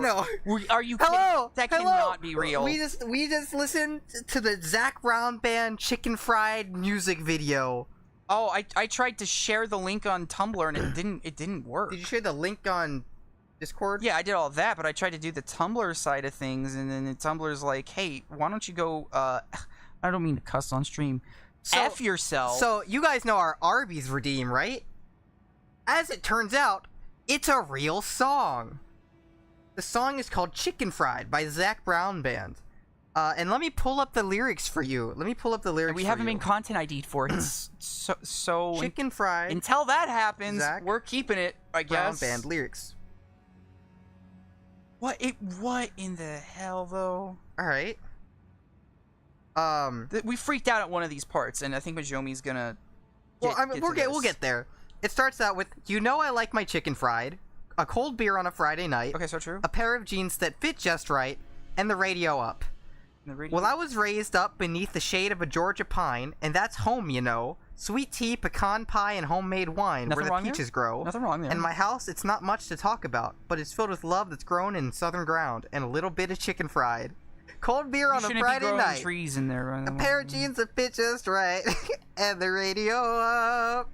know. Are you Hello, kidding? That hello. cannot be real. We just listened to the Zac Brown Band Chicken Fried music video. Oh, I tried to share the link on Tumblr and it didn't work. Did you share the link on Discord? Yeah, I did all that, but I tried to do the Tumblr side of things, and then Tumblr's like, hey, why don't you go, I don't mean to cuss on stream. F yourself. So, you guys know our Arby's redeem, right? As it turns out, it's a real song. The song is called Chicken Fried by Zac Brown Band. And let me pull up the lyrics for you. We haven't been content ID'd for it. so Chicken Fried. Until that happens, Zac we're keeping it, I guess. Brown Band lyrics. What in the hell, though? Alright. We freaked out at one of these parts, and I think Majoumi's gonna we'll get there. It starts out with, you know I like my chicken fried, a cold beer on a Friday night, okay, so true, a pair of jeans that fit just right, and the radio up. Well, I was raised up beneath the shade of a Georgia pine, and that's home, you know. Sweet tea, pecan pie, and homemade wine where the peaches grow. Nothing wrong there. And my house, it's not much to talk about, but it's filled with love that's grown in southern ground, and a little bit of chicken fried. Cold beer on a Friday night. Trees in there. A pair of jeans that fit just right, and the radio up.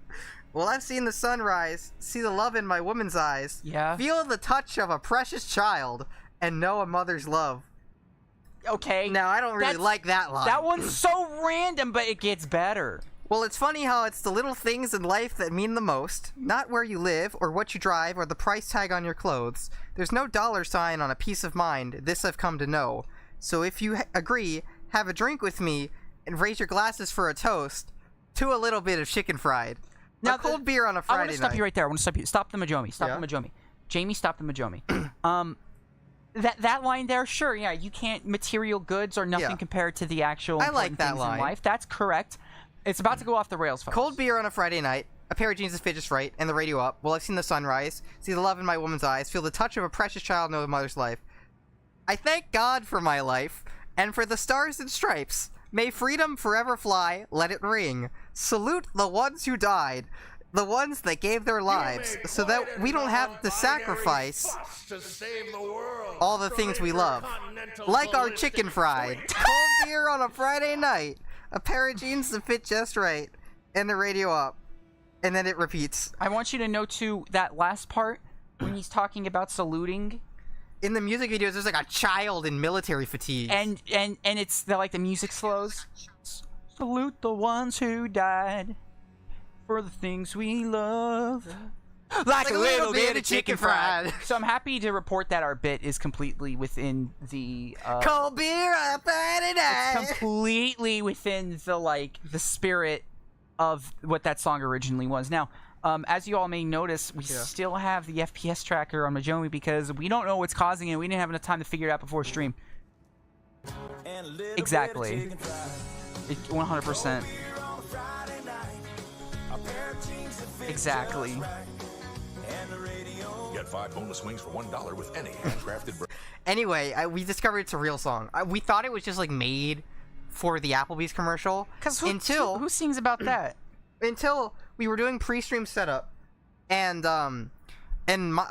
Well, I've seen the sunrise, see the love in my woman's eyes. Yeah. Feel the touch of a precious child, and know a mother's love. Okay. Now, I don't really like that line. That one's so random, but it gets better. Well, it's funny how it's the little things in life that mean the most, not where you live, or what you drive, or the price tag on your clothes. There's no dollar sign on a peace of mind, this I've come to know. So if you agree, have a drink with me, and raise your glasses for a toast to a little bit of chicken fried. Now, a cold beer on a Friday night. I want to stop you right there. I want to stop you. Stop the Majoumi. Stop the Majoumi. Jamie, stop the Majoumi. That line there, sure, yeah, you can't, material goods are nothing compared to the actual important things in life. That's correct. It's about to go off the rails, folks. Cold beer on a Friday night, a pair of jeans that fit just right, and the radio up. Well, I've seen the sunrise, see the love in my woman's eyes, feel the touch of a precious child know the mother's life. I thank God for my life, and for the stars and stripes. May freedom forever fly, let it ring. Salute the ones who died, the ones that gave their lives, so that we don't have to sacrifice all the things we love. Like our chicken fried, cold beer on a Friday night, a pair of jeans that fit just right, and the radio up. And then it repeats. I want you to know, too, that last part, when he's talking about saluting. In the music videos, there's like a child in military fatigues. And it's like the music slows. Salute the ones who died for the things we love. Like a little bit of chicken fried. So I'm happy to report that our bit is completely within the cold beer on a Friday night. It's completely within the spirit of what that song originally was. Now, as you all may notice, we still have the FPS tracker on Majoumi because we don't know what's causing it. We didn't have enough time to figure it out before stream. Exactly. 100%. Exactly. Get 5 bonus wings for $1 with any handcrafted. Anyway, we discovered it's a real song. We thought it was just like made for the Applebee's commercial. Because who sings about that? Until we were doing pre-stream setup, and I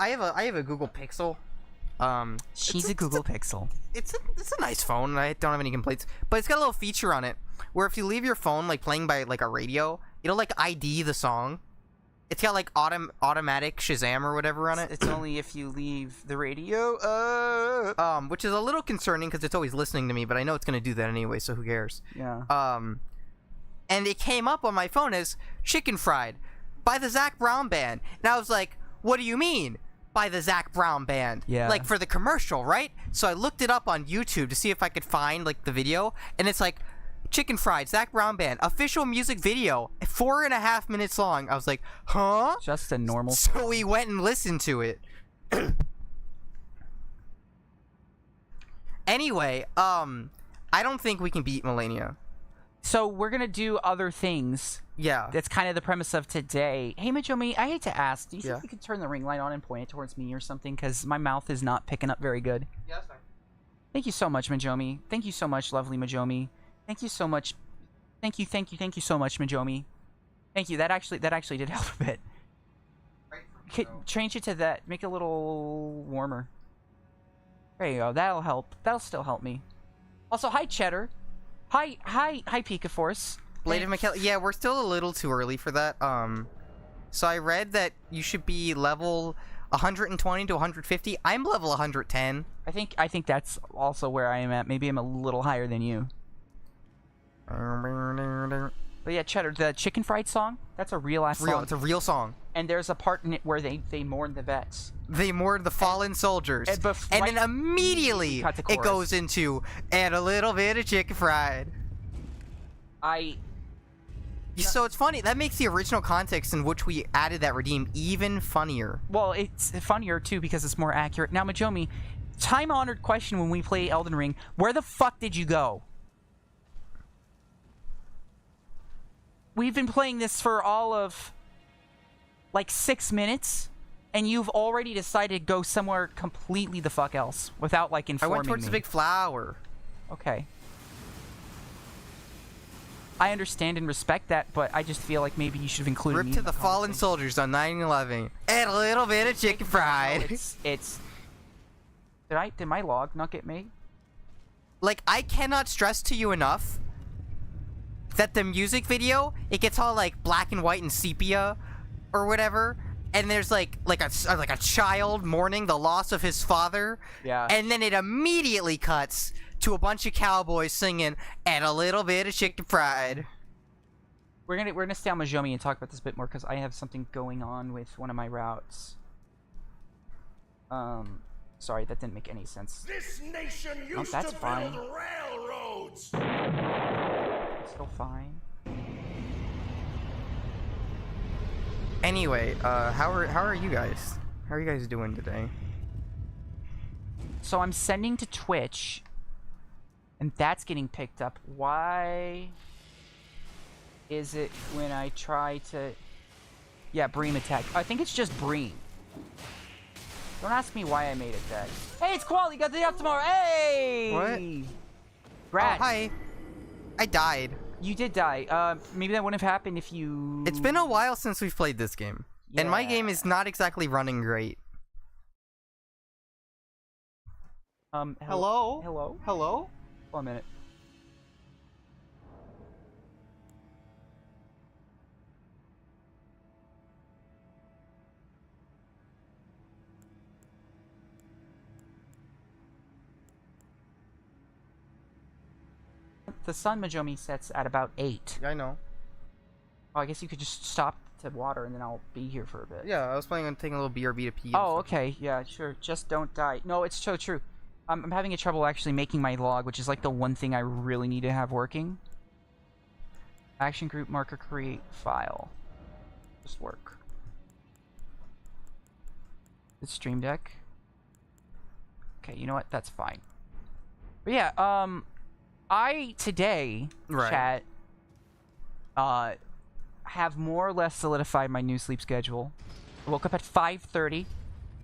have a Google Pixel. She's a Google Pixel. It's a nice phone. I don't have any complaints, but it's got a little feature on it where if you leave your phone playing by a radio, it'll ID the song. It's got automatic Shazam or whatever on it. It's only if you leave the radio up. Which is a little concerning because it's always listening to me, but I know it's gonna do that anyway, so who cares? Yeah. And it came up on my phone as Chicken Fried by the Zac Brown Band. And I was like, what do you mean by the Zac Brown Band? Yeah. Like for the commercial, right? So I looked it up on YouTube to see if I could find the video. And it's like, Chicken Fried, Zac Brown Band, official music video, 4.5 minutes long. I was like, huh? Just a normal. So we went and listened to it. Anyway, I don't think we can beat Melania. So we're gonna do other things. Yeah. That's kind of the premise of today. Hey, Majoumi, I hate to ask, do you think Yeah. you could turn the ring light on and point it towards me or something? Because my mouth is not picking up very good. Yeah, that's fine. Thank you so much, Majoumi. Thank you so much, lovely Majoumi. Thank you so much. Thank you so much, Majoumi. Thank you. That actually did help a bit. Change it to that. Make it a little warmer. There you go. That'll help. That'll still help me. Also, hi Cheddar. Hi Pika Force. Lady McKellar. Yeah, we're still a little too early for that. So I read that you should be level 120 to 150. I'm level 110. I think that's also where I am at. Maybe I'm a little higher than you. But yeah, Cheddar, the chicken fried song, that's a real ass song. It's a real song. And there's a part in it where they mourn the vets. They mourn the fallen soldiers. And then immediately it goes into, and a little bit of chicken fried. So it's funny. That makes the original context in which we added that redeem even funnier. Well, it's funnier, too, because it's more accurate. Now, Majoumi, time-honored question when we play Elden Ring. Where the fuck did you go? We've been playing this for all of, like, 6 minutes, and you've already decided to go somewhere completely the fuck else without, like, informing me. I went towards the big flower. Okay. I understand and respect that, but I just feel like maybe you should have included me Rip to the fallen soldiers on 9/11. And a little bit of chicken fried. It's... Did my log not get made? Like, I cannot stress to you enough that the music video, it gets all like black and white and sepia or whatever, and there's like a child mourning the loss of his father. Yeah. And then it immediately cuts to a bunch of cowboys singing and a little bit of chicken fried. We're gonna stay on Majoumi and talk about this a bit more because I have something going on with one of my routes. Sorry, that didn't make any sense. This nation used that's to fine. build railroads. Still fine. Anyway, how are you guys? How are you guys doing today? So I'm sending to Twitch, and that's getting picked up. Why is it when I try to... Yeah, Bream attack. I think it's just Bream. Don't ask me why I made it that. Hey, it's Quality. Got the day off tomorrow. Hey! What? Grad. Oh, hi. I died. You did die. Maybe that wouldn't have happened if you... It's been a while since we've played this game. Yeah. And my game is not exactly running great. Hello? Hello? Hello? 1 minute. The sun, Majoumi, sets at about 8. Yeah, I know. Oh, I guess you could just stop to water and then I'll be here for a bit. Yeah, I was planning on taking a little BRB to pee. Oh, okay. Yeah, sure. Just don't die. No, it's so true. I'm having a trouble actually making my log, which is like the one thing I really need to have working. Action group marker create file. Just work. It's Stream Deck. Okay, you know what? That's fine. But yeah, I today, chat, have more or less solidified my new sleep schedule. I woke up at 5:30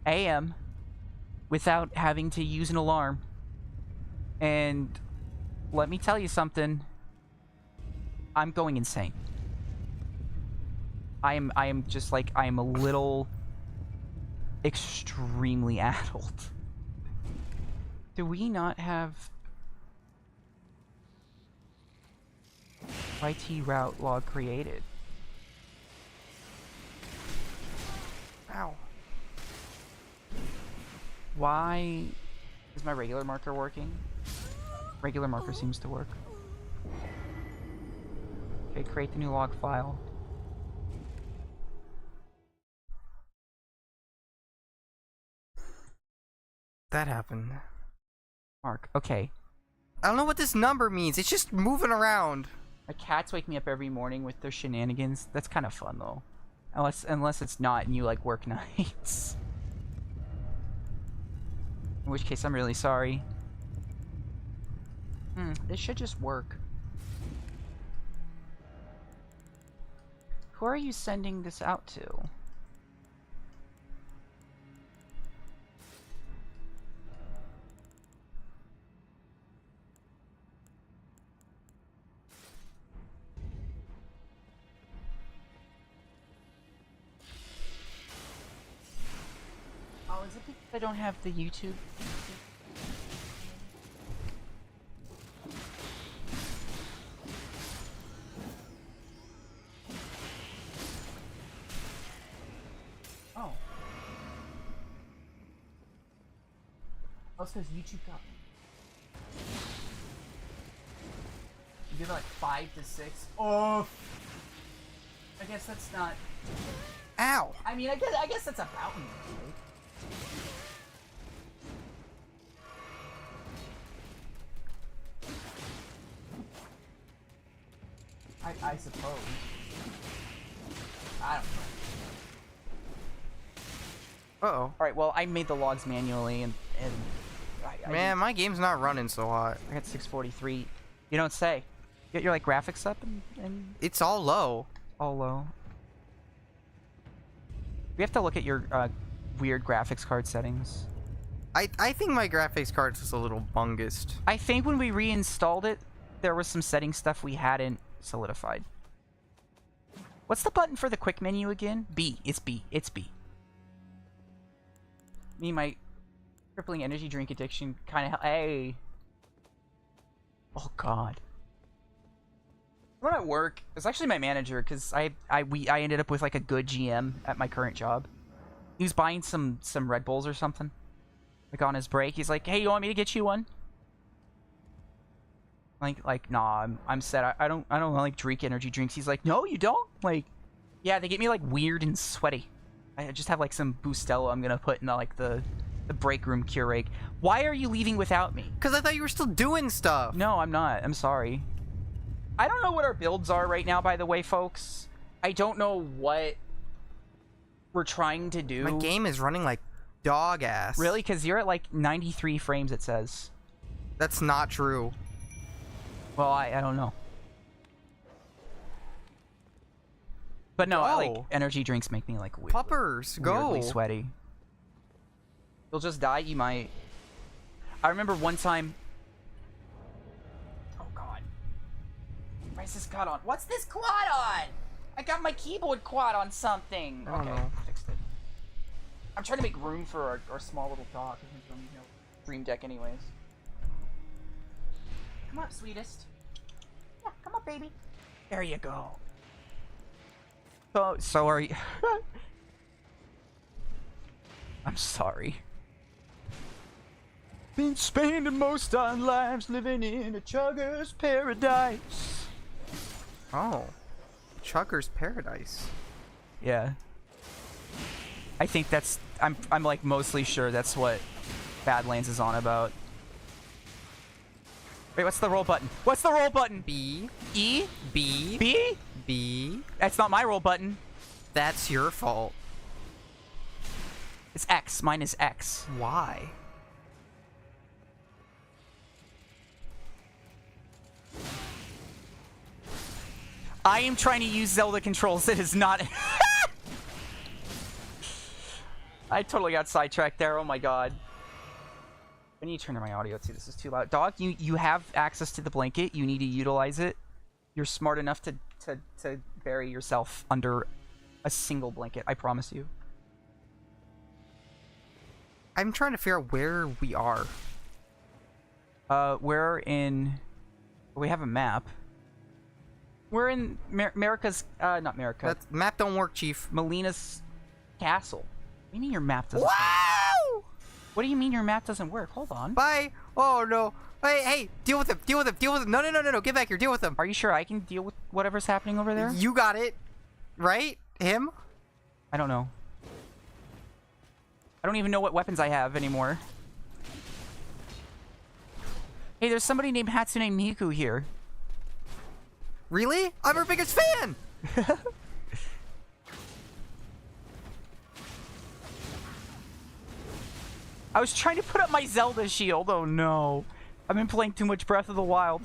a.m. without having to use an alarm. And let me tell you something. I'm going insane. I am just like, I am a little extremely addled. Do we not have YT route log created? Ow. Why is my regular marker working? Regular marker seems to work. Okay, create the new log file. That happened. Mark, okay. I don't know what this number means. It's just moving around. My cats wake me up every morning with their shenanigans. That's kind of fun, though. Unless it's not and you, like, work nights. In which case, I'm really sorry. This should just work. Who are you sending this out to? Oh, is it because I don't have the YouTube? That's because YouTube got me. You give it like 5 to 6. Oh, I guess that's not. Ow! I mean, I guess that's about me, right? I suppose. I don't know. Uh-oh. Alright, well, I made the logs manually, and Man, my game's not running so hot. I got 643. You don't say. Get your, like, graphics up and It's all low. all low. We have to look at your, weird graphics card settings. I think my graphics card's just a little bungused. I think when we reinstalled it, there was some setting stuff we hadn't solidified. What's the button for the quick menu again? B. It's B. It's B. Me, my crippling energy drink addiction kind of. Hey. Oh God. When at work, it's actually my manager because I ended up with like a good GM at my current job. He was buying some Red Bulls or something. Like on his break, he's like, "Hey, you want me to get you one?" Like, nah, I'm set. I don't like drink energy drinks. He's like, "No, you don't." Like, yeah, they get me like weird and sweaty. I just have like some Bustelo I'm gonna put in the break room Keurig. Why are you leaving without me? Because I thought you were still doing stuff. No, I'm not. I'm sorry. I don't know what our builds are right now, by the way, folks. I don't know what we're trying to do. My game is running like dog ass. Really? Because you're at like 93 frames, it says. That's not true. Well, I don't know. But no, I, like, Oh. energy drinks make me like Puppers, weirdly go. sweaty. You'll just die, you might. I remember one time. Oh God. Why is this quad on? What's this quad on? I got my keyboard quad on something. I don't know. Fixed it. I'm trying to make room for our small little dog. Dream deck anyways. Come up, sweetest. Yeah, come up, baby. There you go. So are you? I'm sorry. Been spending most our lives living in a chugger's paradise. Oh. Chugger's Paradise. Yeah. I think that's. I'm like mostly sure that's what Badlands is on about. Wait, what's the roll button? What's the roll button? B. E? B. B? B. That's not my roll button. That's your fault. It's X. Mine is X. Why? I am trying to use Zelda controls. It is not. I totally got sidetracked there. Oh my God. I need to turn on my audio too. This is too loud. Dog, you have access to the blanket. You need to utilize it. You're smart enough to bury yourself under a single blanket. I promise you. I'm trying to figure out where we are. We're in. We have a map. We're in America's. Not America. That map don't work, Chief. Melina's castle. What do you mean your map doesn't? Wow! What do you mean your map doesn't work? Hold on. Bye. Oh no. Hey, deal with him. Deal with him. Deal with him. No. Get back here. Deal with him. Are you sure I can deal with whatever's happening over there? You got it. Right? Him? I don't know. I don't even know what weapons I have anymore. Hey, there's somebody named Hatsune Miku here. Really? I'm her biggest fan. I was trying to put up my Zelda shield. Oh no. I've been playing too much Breath of the Wild.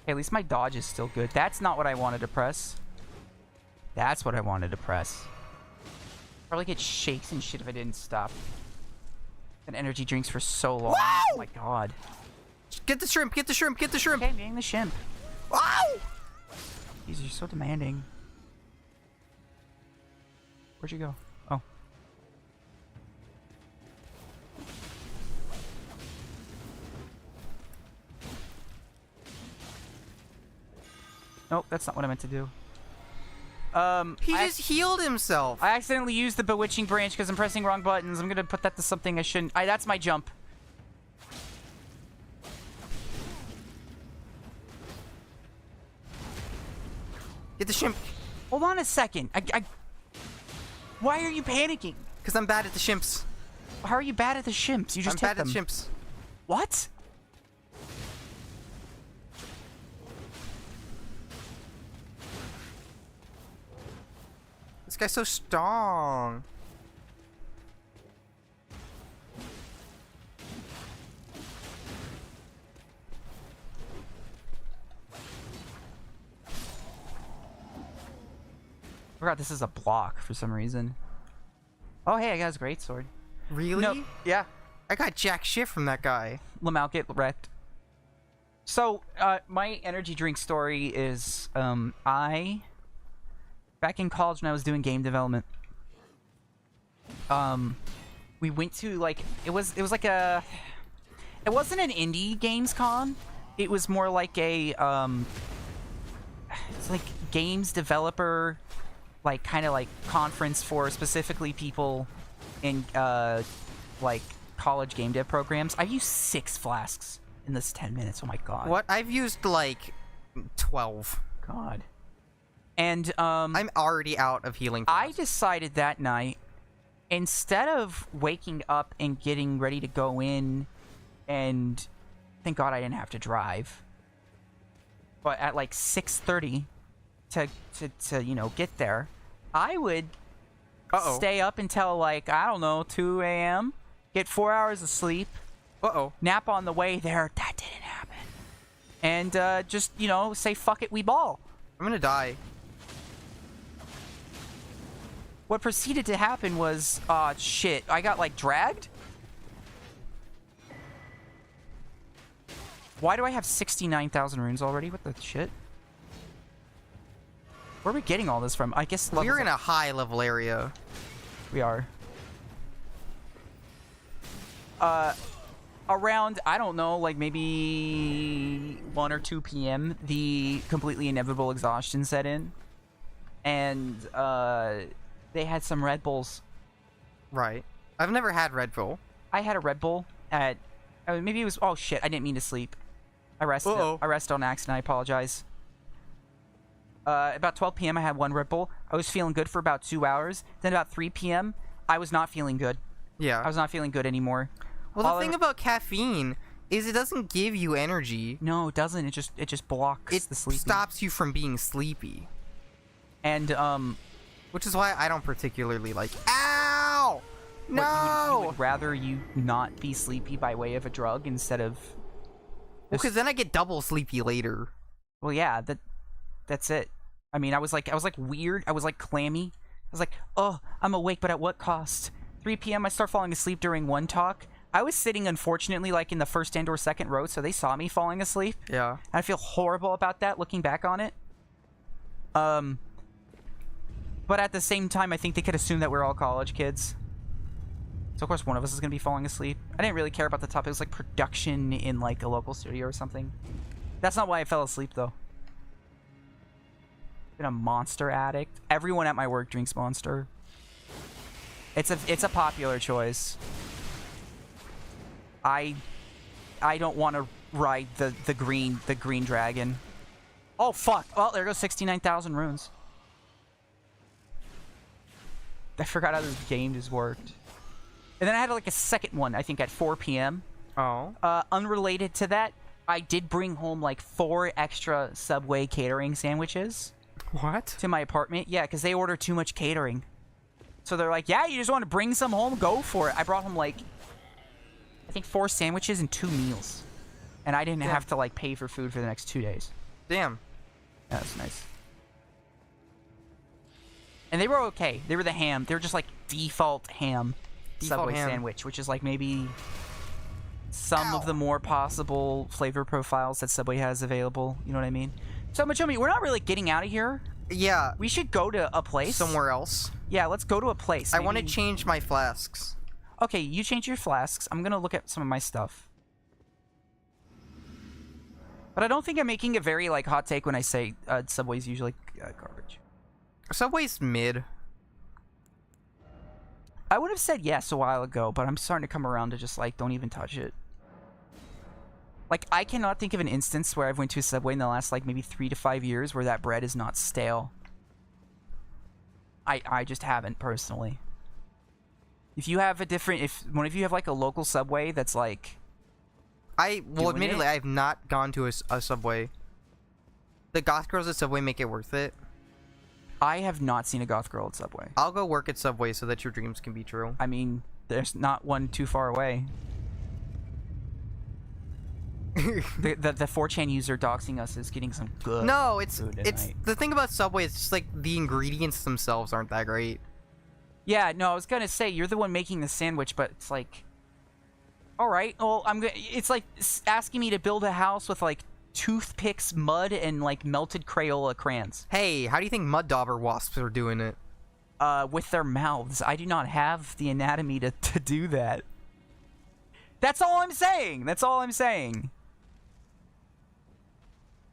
Hey, at least my dodge is still good. That's not what I wanted to press. That's what I wanted to press. Probably get shakes and shit if I didn't stop. And energy drinks for so long. Wow! Oh my God. Get the shrimp. Get the shrimp. Get the shrimp. Okay, I'm getting the shimp. Wow! Jeez, you're so demanding. Where'd you go? Oh. Nope, that's not what I meant to do. He just healed himself. I accidentally used the bewitching branch because I'm pressing wrong buttons. I'm gonna put that to something I shouldn't. That's my jump. Get the shimp. Hold on a second. Why are you panicking? Because I'm bad at the shimps. How are you bad at the shimps? You just I'm hit bad them. at shimps. What? This guy's so strong. I forgot this is a block for some reason. Oh, hey, I got his greatsword. Really? No, yeah. I got jack shit from that guy. Lamau get wrecked. So, my energy drink story is, back in college when I was doing game development, we went to, like, it was like a, it wasn't an indie games con, it was more like a, it's like games developer, like, kind of like conference for specifically people in, like, college game dev programs. I've used 6 flasks in this 10 minutes. Oh my god. What? I've used like 12. God. And I'm already out of healing. I decided that night, instead of waking up and getting ready to go in, and thank God I didn't have to drive, but at like 6:30 to you know, get there, I would stay up until like, I don't know, 2 a.m., get 4 hours of sleep, nap on the way there. That didn't happen. And just, you know, say fuck it, we ball. I'm gonna die. What proceeded to happen was, shit, I got, like, dragged? Why do I have 69,000 runes already? What the shit? Where are we getting all this from? I guess We're in a high level area. We are. Around, I don't know, like, maybe 1 or 2 p.m., the completely inevitable exhaustion set in. And, they had some Red Bulls. Right. I've never had Red Bull. I had a Red Bull at... maybe it was... Oh, shit. I didn't mean to sleep. I rested. I rested on accident. I apologize. About 12 p.m., I had 1 Red Bull. I was feeling good for about 2 hours. Then about 3 p.m., I was not feeling good. Yeah. I was not feeling good anymore. Well, the thing about caffeine is it doesn't give you energy. No, it doesn't. It just blocks the sleep. It stops you from being sleepy. And, which is why I don't particularly like... Ow! No! You would rather you not be sleepy by way of a drug instead of... Well, because then I get double sleepy later. Well, yeah, that's it. I mean, I was like weird. I was like clammy. I was like, oh, I'm awake, but at what cost? 3 p.m. I start falling asleep during one talk. I was sitting, unfortunately, like in the first and or second row, so they saw me falling asleep. Yeah. And I feel horrible about that, looking back on it. But at the same time, I think they could assume that we're all college kids. So, of course, one of us is going to be falling asleep. I didn't really care about the topic. It was like production in, like, a local studio or something. That's not why I fell asleep, though. Been a Monster addict. Everyone at my work drinks Monster. It's a popular choice. I don't want to ride the green dragon. Oh, fuck. Well, there goes 69,000 runes. I forgot how this game just worked. And then I had like a second one, I think, at 4 p.m. Oh. Unrelated to that, I did bring home like 4 extra Subway catering sandwiches. What? To my apartment. Yeah, because they order too much catering. So they're like, yeah, you just want to bring some home? Go for it. I brought home like, I think 4 sandwiches and 2 meals. And I didn't have to like pay for food for the next 2 days. Damn. Yeah, that's nice. And they were okay. They were the ham. They were just like default ham Subway sandwich, which is like maybe some of the more possible flavor profiles that Subway has available. You know what I mean? So, Majoumi, we're not really getting out of here. Yeah. We should go to a place. Somewhere else. Yeah, let's go to a place. I want to change my flasks. Okay, you change your flasks. I'm going to look at some of my stuff. But I don't think I'm making a very, like, hot take when I say Subway's usually garbage. Subway's mid. I would have said yes a while ago, but I'm starting to come around to just, like, don't even touch it. Like, I cannot think of an instance where I've went to a Subway in the last, like, maybe 3 to 5 years where that bread is not stale. I just haven't, personally. If you have a different... If one of you have, like, a local Subway that's, like... Well, admittedly, I have not gone to a Subway. The goth girls at Subway make it worth it. I have not seen a goth girl at Subway. I'll go work at Subway so that your dreams can be true. I mean, there's not one too far away. the 4chan user doxing us is getting some good No, it's food tonight. the thing about Subway is just like the ingredients themselves aren't that great. Yeah, no, I was gonna say you're the one making the sandwich, but it's like, all right, well, it's like asking me to build a house with like toothpicks, mud, and like melted Crayola crayons. Hey, how do you think mud dauber wasps are doing it? With their mouths. I do not have the anatomy to do that. That's all I'm saying. That's all I'm saying.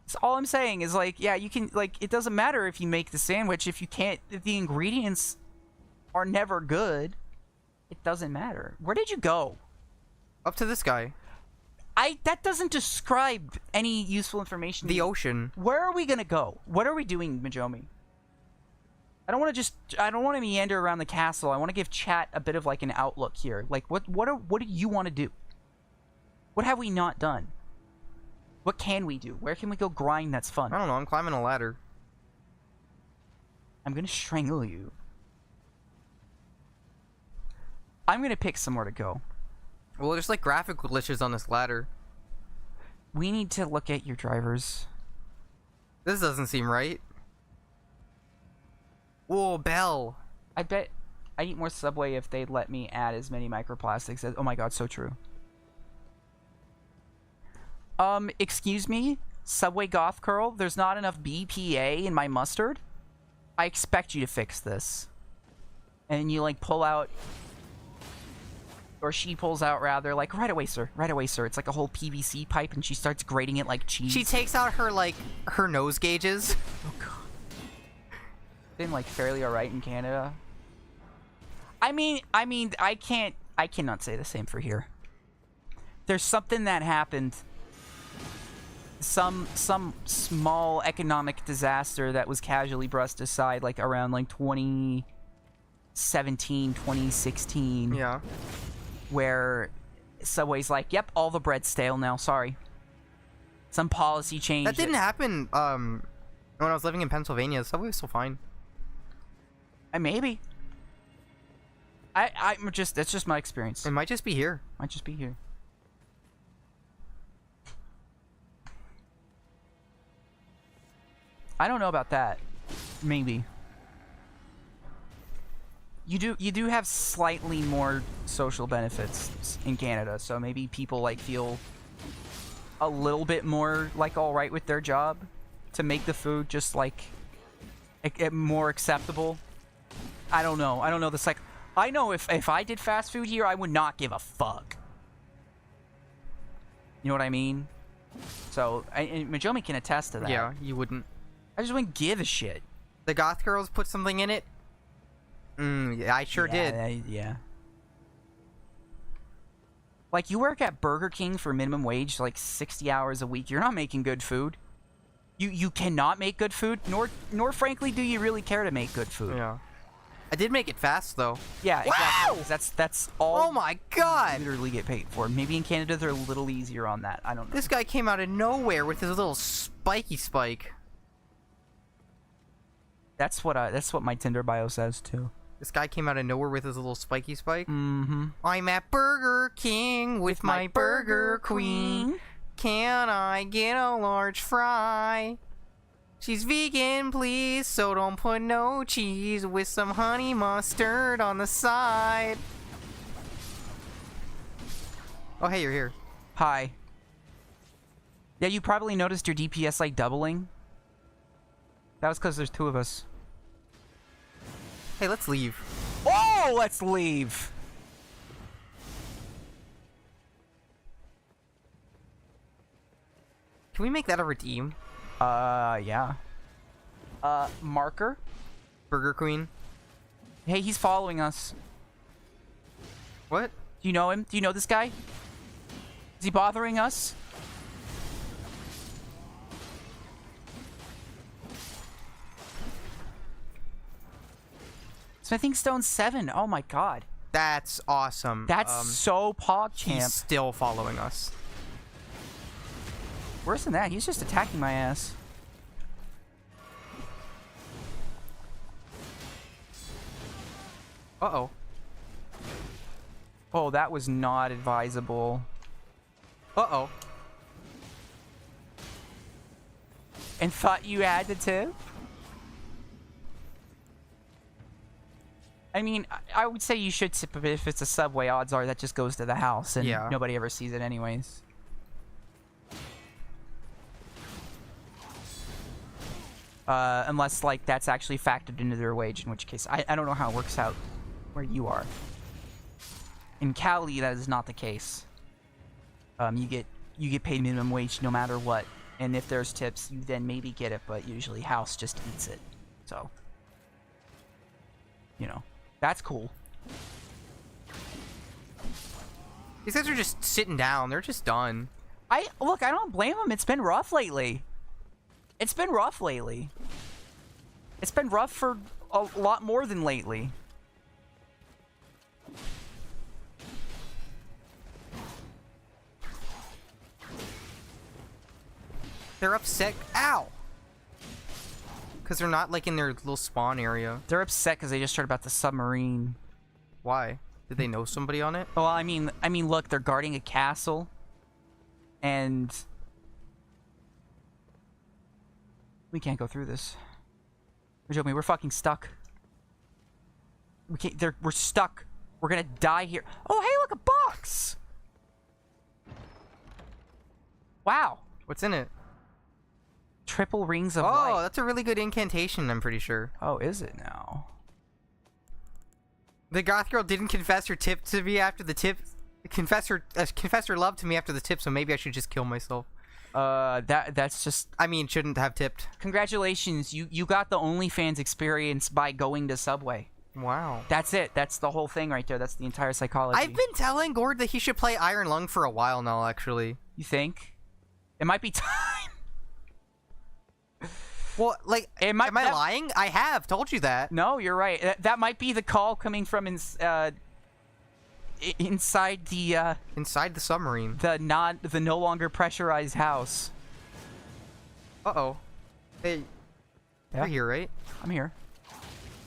That's all I'm saying is, like, yeah, you can, like, it doesn't matter if you make the sandwich if the ingredients are never good. It doesn't matter. Where did you go? Up to this guy. That doesn't describe any useful information. The ocean. Where are we gonna go? What are we doing, Majoumi? I don't want to meander around the castle. I want to give chat a bit of, like, an outlook here. Like, what do you want to do? What have we not done? What can we do? Where can we go grind that's fun? I don't know, I'm climbing a ladder. I'm gonna strangle you. I'm gonna pick somewhere to go. Well, there's like graphic glitches on this ladder. We need to look at your drivers. This doesn't seem right. Whoa, bell. I bet I'd eat more Subway if they'd let me add as many microplastics as... Oh my god, so true. Excuse me? Subway Goth Curl? There's not enough BPA in my mustard? I expect you to fix this. And you, like, pull out... Or she pulls out, rather, like, right away, sir. Right away, sir. It's like a whole PVC pipe, and she starts grating it like cheese. She takes out her, like, her nose gauges. Oh, God. Been, like, fairly alright in Canada. I mean, I cannot say the same for here. There's something that happened... Some small economic disaster that was casually brushed aside, like, around, like, 2017, 2016. Yeah. Where Subway's like, yep, all the bread's stale now, sorry. Some policy change. That didn't happen, when I was living in Pennsylvania. The Subway was still fine. Maybe. I'm just, that's just my experience. It might just be here. Might just be here. I don't know about that. Maybe. You do have slightly more social benefits in Canada, so maybe people, like, feel a little bit more, like, all right with their job to make the food just, like, more acceptable. I don't know. I don't know. This, like, I know if I did fast food here, I would not give a fuck. You know what I mean? So, and Majoumi can attest to that. Yeah, you wouldn't. I just wouldn't give a shit. The goth girls put something in it? Yeah, I sure did. Yeah. Like, you work at Burger King for minimum wage, like 60 hours a week. You're not making good food. You cannot make good food, nor frankly do you really care to make good food. Yeah. I did make it fast, though. Yeah, exactly. 'Cause that's all. Oh my god! You literally get paid for. Maybe in Canada they're a little easier on that. I don't know. This guy came out of nowhere with his little spiky spike. That's what my Tinder bio says too. This guy came out of nowhere with his little spiky spike. Mm-hmm. I'm at Burger King with my burger queen. Can I get a large fry? She's vegan, please, so don't put no cheese with some honey mustard on the side. Oh, hey, you're here. Hi. Yeah, you probably noticed your DPS, like, doubling. That was because there's 2 of us. Hey, let's leave. Oh, let's leave! Can we make that a redeem? Yeah. Marker. Burger Queen. Hey, he's following us. What? Do you know him? Do you know this guy? Is he bothering us? Smithing Stone 7. Oh my god. That's awesome. That's so PogChamp. He's still following us. Worse than that, he's just attacking my ass. Uh-oh. Oh, that was not advisable. Uh-oh. And thought you had to tip? I mean, I would say you should tip, but if it's a Subway, odds are that just goes to the house, and Yeah. nobody ever sees it anyways. Unless, like, that's actually factored into their wage, in which case, I don't know how it works out where you are. In Cali, that is not the case. You get paid minimum wage no matter what, and if there's tips, you then maybe get it, but usually house just eats it. So, you know, that's cool. These guys are just sitting down. They're just done. Look, I don't blame them. It's been rough lately. It's been rough lately. It's been rough for a lot more than lately. They're upset. Ow! Because they're not, like, in their little spawn area. They're upset because they just heard about the submarine. Why? Did they know somebody on it? Well, I mean, look, they're guarding a castle, and we can't go through this. Majoumi, we're fucking stuck. We can't. We're stuck. We're gonna die here. Oh, hey, look, a box. Wow. What's in it? Triple rings of light. Oh, that's a really good incantation, I'm pretty sure. Oh, is it now? The goth girl didn't confess her tip to me after the tip. Confess her love to me after the tip, so maybe I should just kill myself. That's just. I mean, shouldn't have tipped. Congratulations, you got the OnlyFans experience by going to Subway. Wow. That's it. That's the whole thing right there. That's the entire psychology. I've been telling Gourd that he should play Iron Lung for a while now, actually. You think? It might be time. Well, like, am I lying? I have told you that. No, you're right. That might be the call coming from inside the inside the submarine. the no longer pressurized house. Uh-oh. Hey, Yeah. you're here, right? I'm here.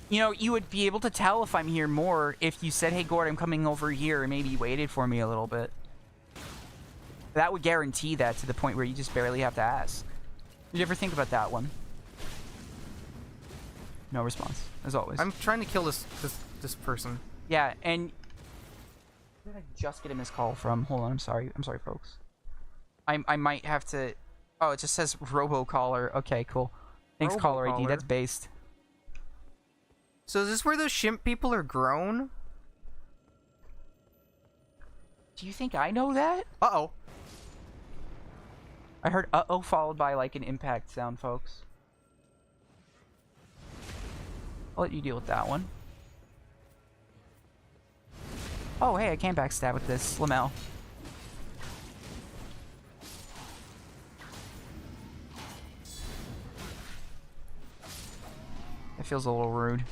You know, you would be able to tell if I'm here more if you said, "Hey, Gourd, I'm coming over here," and maybe you waited for me a little bit. That would guarantee that to the point where you just barely have to ask. Did you ever think about that one? No response, as always. I'm trying to kill this person. Yeah, and where did I just get a missed call from? Hold on, I'm sorry, folks. I might have to. Oh, it just says robocaller. Okay, cool. Thanks, caller ID. Robocaller. That's based. So is this where those shimp people are grown? Do you think I know that? Uh-oh. I heard "uh-oh" followed by like an impact sound, folks. I'll let you deal with that one. Oh, hey, I can backstab with this. Lamel. That feels a little rude.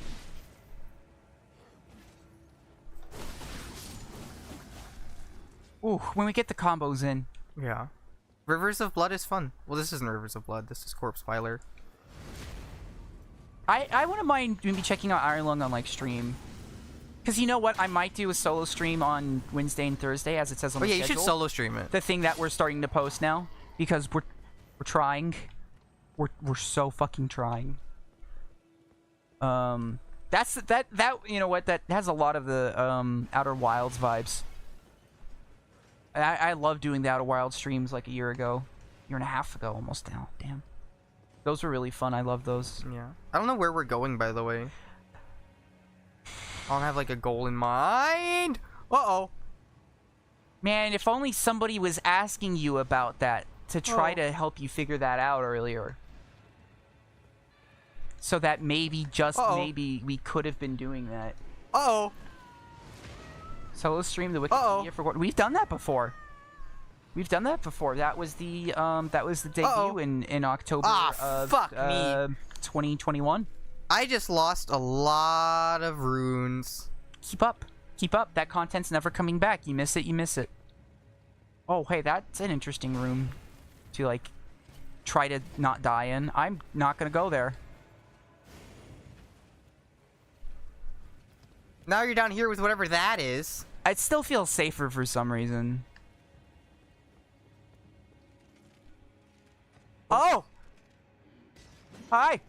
Ooh, when we get the combos in. Yeah. Rivers of Blood is fun. Well, this isn't Rivers of Blood. This is Corpse Piler. I wouldn't mind maybe checking out Iron Lung on like stream. Because you know what? I might do a solo stream on Wednesday and Thursday, as it says on the schedule. You should solo stream it. The thing that we're starting to post now. Because we're trying. We're so fucking trying. That's that you know what? That has a lot of the Outer Wilds vibes. I love doing the Outer Wilds streams like a year and a half ago almost now. Damn. Those were really fun. I love those. Yeah. I don't know where we're going, by the way. I don't have, like, a goal in mind. Uh-oh. Man, if only somebody was asking you about that. to try to help you figure that out earlier. So that maybe, just maybe, we could have been doing that. Uh-oh. Solo stream the Wikipedia for Gourd. We've done that before. We've done that before. That was the debut in October of 2021. I just lost a lot of runes. Keep up. Keep up. That content's never coming back. You miss it, you miss it. Oh, hey, that's an interesting room to, like, try to not die in. I'm not gonna go there. Now you're down here with whatever that is. It still feels safer for some reason. Oh! Hi!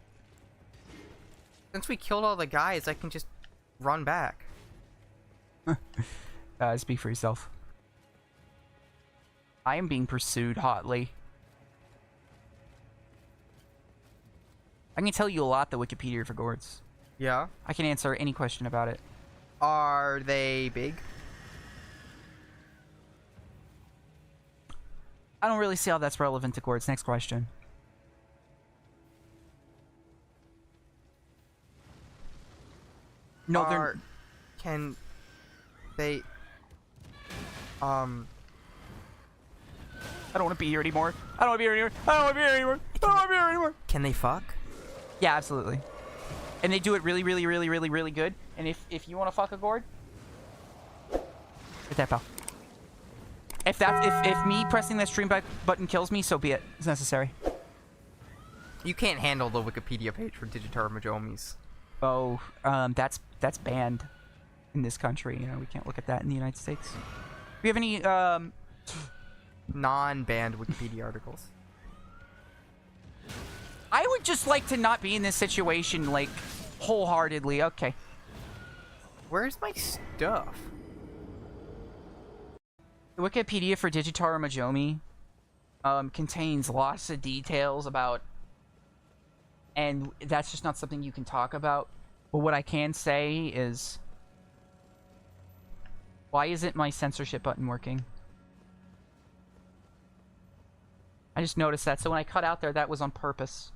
Since we killed all the guys, I can just run back. Speak for yourself. I am being pursued hotly. I can tell you a lot, the Wikipedia for Gourds. Yeah? I can answer any question about it. Are they big? I don't really see how that's relevant to Gourds. Next question. No, they're... Can they... I don't want to be here anymore. I don't want to be here anymore. I don't want to be here anymore. I don't want to be here anymore. Can they fuck? Yeah, absolutely. And they do it really, really, really, really, really good. And if you want to fuck a Gourd, hit that bell. If me pressing that stream back button kills me, so be it. It's necessary. You can't handle the Wikipedia page for Digitar Majoumis. Oh, that's banned in this country. You know, we can't look at that in the United States. Do we have any non-banned Wikipedia articles? I would just like to not be in this situation, like, wholeheartedly. Okay. Where's my stuff? The Wikipedia for Digitar Majoumi contains lots of details about, and that's just not something you can talk about. But what I can say is, why isn't my censorship button working? I just noticed that, so when I cut out there, that was on purpose.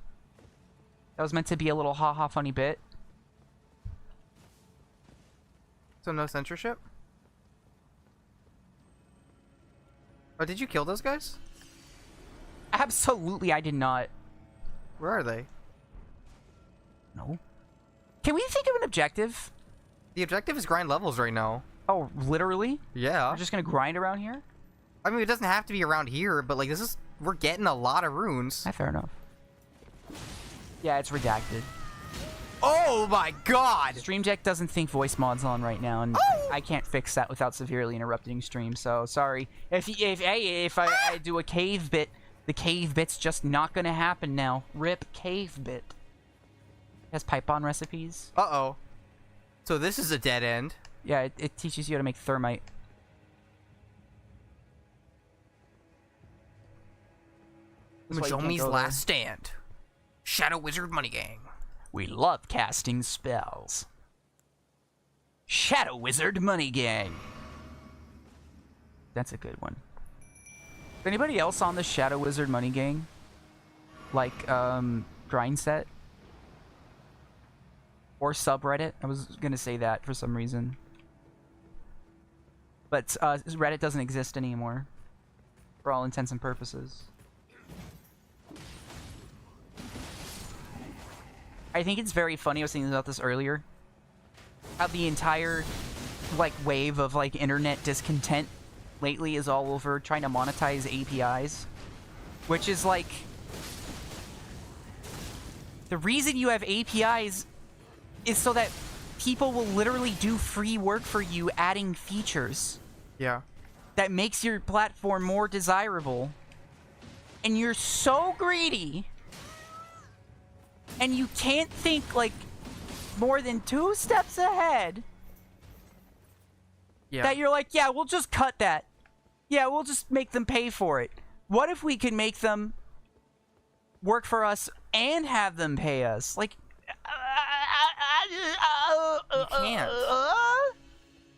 That was meant to be a little ha-ha funny bit. So no censorship? Oh, did you kill those guys? Absolutely, I did not. Where are they? No. Can we think of an objective? The objective is grind levels right now. Oh, literally? Yeah. We're just gonna grind around here? I mean, it doesn't have to be around here, but like this is... We're getting a lot of runes. Fair enough. Yeah, it's redacted. Oh my god! Stream Deck doesn't think voice mod's on right now, and I can't fix that without severely interrupting stream. So sorry. If I do a cave bit, the cave bit's just not gonna happen now. Rip cave bit. It has pipe on recipes. Uh-oh. So this is a dead end. Yeah, it teaches you how to make thermite. Majoumi's Last Stand. Shadow Wizard Money Gang. We love casting spells. Shadow Wizard Money Gang. That's a good one. Is anybody else on the Shadow Wizard Money Gang? Like, grind set? Or subreddit? I was gonna say that for some reason. But, Reddit doesn't exist anymore. For all intents and purposes. I think it's very funny, I was thinking about this earlier, how the entire, like, wave of, like, internet discontent lately is all over trying to monetize APIs. Which is, like... The reason you have APIs is so that people will literally do free work for you adding features. Yeah. That makes your platform more desirable. And you're so greedy... And you can't think, like, more than 2 steps ahead. Yeah. That you're like, yeah, we'll just cut that. Yeah, we'll just make them pay for it. What if we could make them work for us and have them pay us? Like, you can't.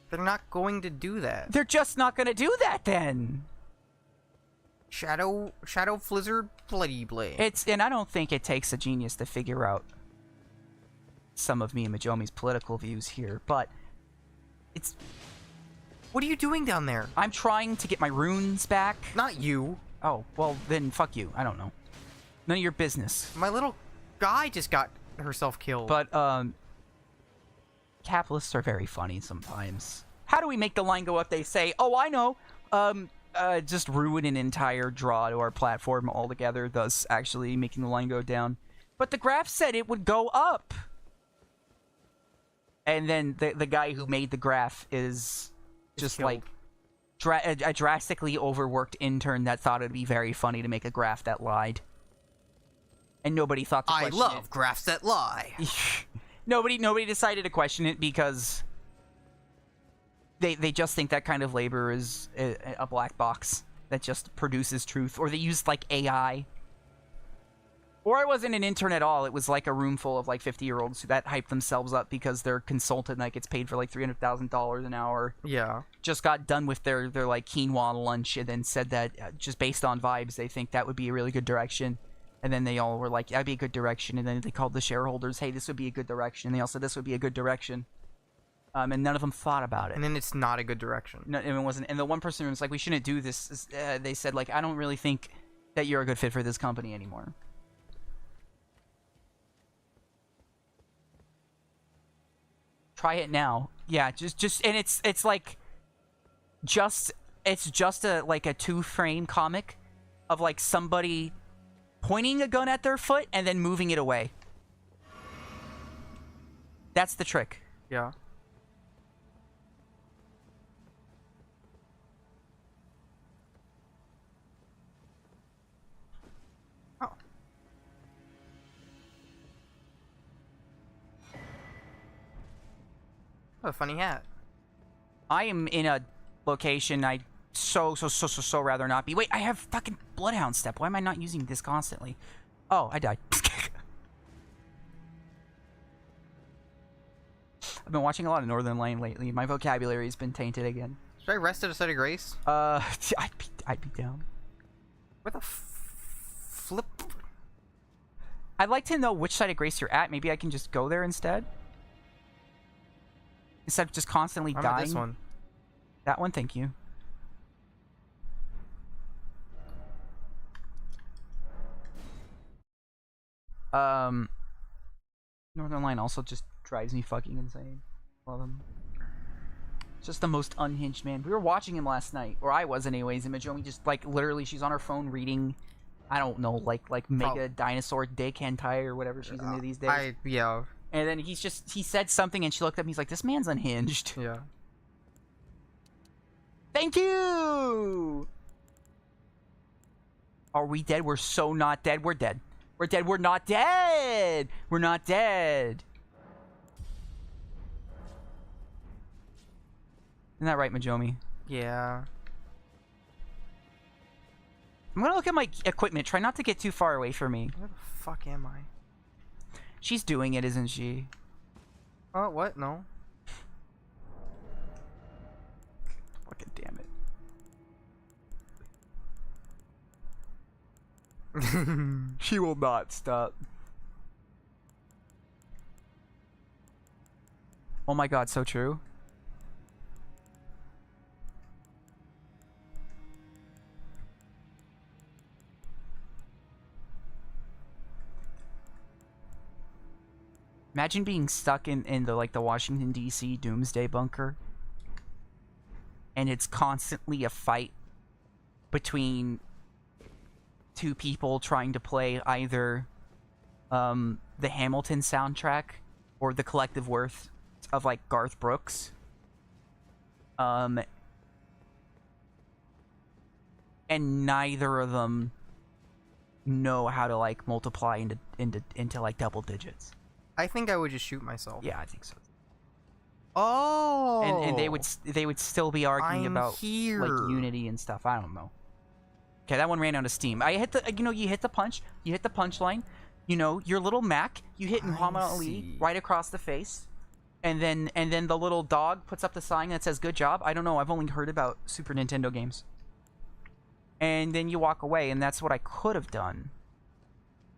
They're not going to do that. They're just not going to do that then. Shadow Flizzard Bloody Blade. And I don't think it takes a genius to figure out some of me and Majomi's political views here, but it's... What are you doing down there? I'm trying to get my runes back. Not you. Oh, well, then fuck you. I don't know. None of your business. My little guy just got herself killed. But, capitalists are very funny sometimes. How do we make the line go up? They say, oh, I know. Just ruin an entire draw to our platform altogether, thus actually making the line go down. But the graph said it would go up. And then the guy who made the graph is just killed. like a drastically overworked intern that thought it'd be very funny to make a graph that lied. And nobody thought to question it. I love graphs that lie. Nobody decided to question it because they just think that kind of labor is a black box that just produces truth, or they use like AI. Or it wasn't an intern at all. It was like a room full of like 50-year-olds that hype themselves up because their consultant that gets paid for like $300,000 an hour. Yeah. Just got done with their like quinoa lunch and then said that just based on vibes, they think that would be a really good direction. And then they all were like, that'd be a good direction. And then they called the shareholders, hey, this would be a good direction. And they all said this would be a good direction. And none of them thought about it. And then it's not a good direction. No, and it wasn't. And the one person was like, we shouldn't do this. They said, like, I don't really think that you're a good fit for this company anymore. Try it now. Yeah, just and it's like it's just a like a 2-frame comic of like somebody pointing a gun at their foot and then moving it away. That's the trick. Yeah. Oh. What a funny hat. I am in a location I'd so rather not be. Wait, I have fucking Bloodhound Step. Why am I not using this constantly? Oh, I died. I've been watching a lot of Northern Light lately. My vocabulary's been tainted again. Should I rest at a site of grace? I'd be down. Where the flip? I'd like to know which side of grace you're at. Maybe I can just go there instead. Instead of just constantly I'm dying. at this one. That one, thank you. Northern Line also just drives me fucking insane. Love him. Just the most unhinged man. We were watching him last night, or I was anyways, and Majomi just like literally she's on her phone reading, I don't know, like mega dinosaur dick hentai or whatever she's into these days. Yeah. And then he said something and she looked at me, he's like, this man's unhinged. Yeah. Thank you! Are we dead? We're so not dead. We're dead. We're dead. We're not dead! We're not dead. Isn't that right, Majomi? Yeah. I'm gonna look at my equipment. Try not to get too far away from me. Where the fuck am I? She's doing it, isn't she? Oh, what? No. Fucking damn it. She will not stop. Oh my god, so true. Imagine being stuck in the like the Washington DC doomsday bunker. And it's constantly a fight between two people trying to play either the Hamilton soundtrack or the collective worth of like Garth Brooks. And neither of them know how to like multiply into like double digits. I think I would just shoot myself. Yeah, I think so. Oh. And they would still be arguing about here. like unity and stuff. I don't know. Okay, that one ran out of steam. I hit the you hit the punchline. You know, your little Mac, you hit Muhammad Ali right across the face. And then the little dog puts up the sign that says good job. I don't know, I've only heard about Super Nintendo games. and then you walk away, and that's what I could have done.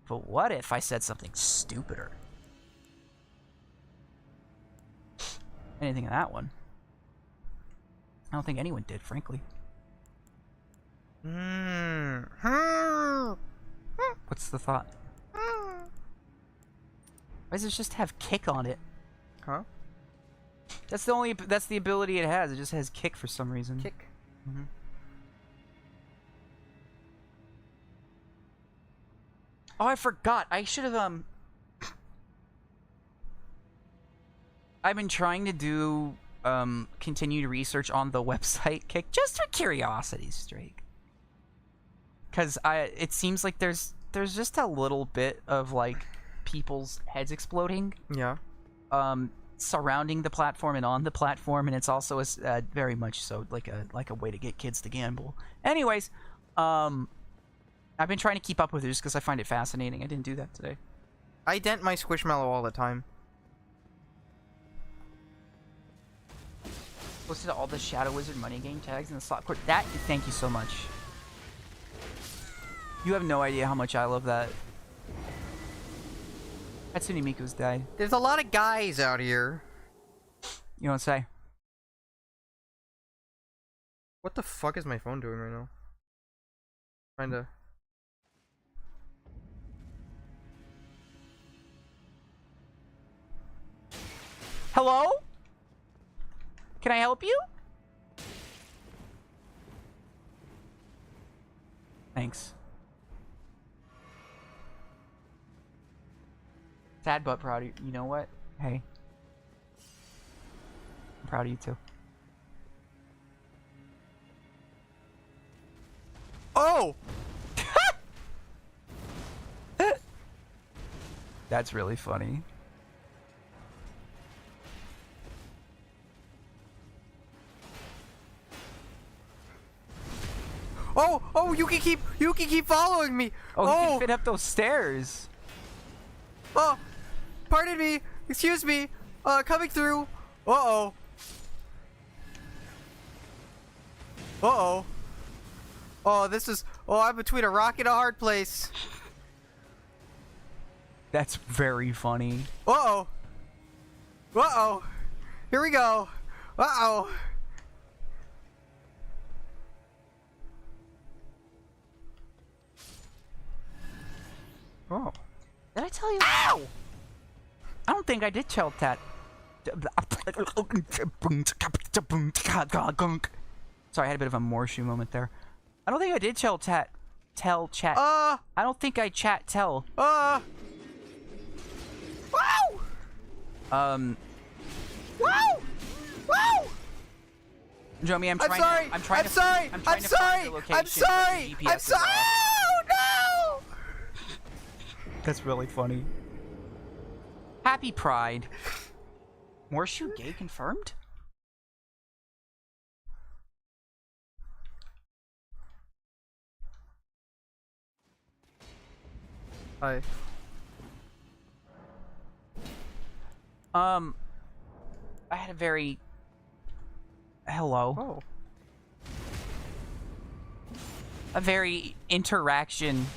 But what if I said something stupider? Anything of that one? I don't think anyone did, frankly. What's the thought? Why does it just have kick on it? Huh? That's the ability it has. It just has kick for some reason. Kick. Oh, I forgot. I should have I've been trying to do continued research on the website Kick just for curiosity's sake. Cuz it seems like there's just a little bit of like people's heads exploding. Yeah. Surrounding the platform and on the platform, and it's also very much so like a way to get kids to gamble. Anyways, I've been trying to keep up with it just because I find it fascinating. I didn't do that today. I dent my Squishmallow all the time. Posted all the Shadow Wizard money game tags in the slot court. Thank you so much. You have no idea how much I love that. Hatsune Miiku's died. There's a lot of guys out here. You don't say. What the fuck is my phone doing right now? Trying to... Hello? Can I help you? Thanks. Sad but proud of you. You know what? Hey. I'm proud of you too. Oh! That's really funny. Oh, you can keep following me. Oh, he can fit up those stairs. Oh, pardon me. Excuse me. Coming through. Uh-oh. Uh-oh. Oh, this is... Oh, I'm between a rock and a hard place. That's very funny. Uh-oh. Uh-oh. Here we go. Uh-oh. Oh. Did I tell you? Ow! I don't think I did tell that. Sorry, I had a bit of a Morshu moment there. I don't think I did tell chat. I don't think I tell. Wow! Wow! Wow! Jomi, I'm sorry! to find the location. I'm sorry! Oh, no! That's really funny. Happy Pride. Morshu gay confirmed? Hi. I had a very... Hello. Oh. A very interaction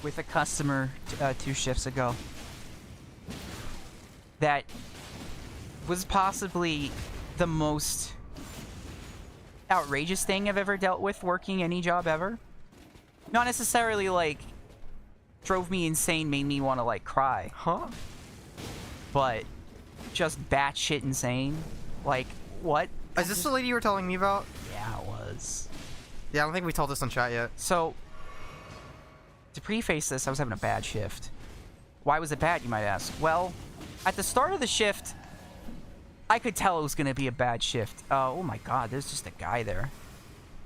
with a customer 2 shifts ago that was possibly the most outrageous thing I've ever dealt with working any job ever. Not necessarily like drove me insane, made me want to like cry, Huh? but just batshit insane. Like, what? Is this the lady you were telling me about? Yeah, it was. Yeah, I don't think we told this on chat yet. So, to preface this, I was having a bad shift. Why was it bad, you might ask? Well, at the start of the shift, I could tell it was going to be a bad shift. Oh my god, there's just a guy there.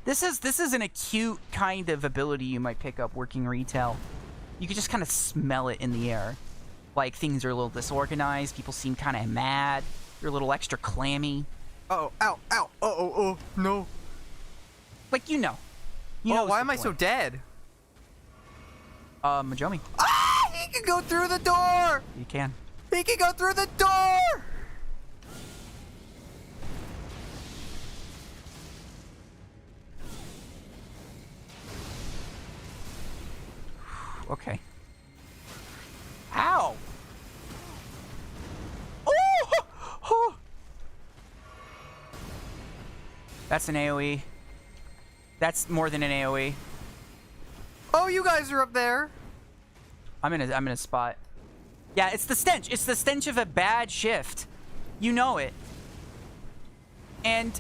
This is an acute kind of ability you might pick up working retail. You could just kind of smell it in the air. Like, things are a little disorganized, people seem kind of mad, you're a little extra clammy. Uh-oh, ow, ow, oh, no. Like, you know. You know why am I so dead? Majoumi. Ah! He can go through the door! You can. He can go through the door! okay. Ow! Oh! Oh! That's an AoE. That's more than an AoE. Oh, you guys are up there. I'm in a spot. Yeah, it's the stench. It's the stench of a bad shift. You know it. And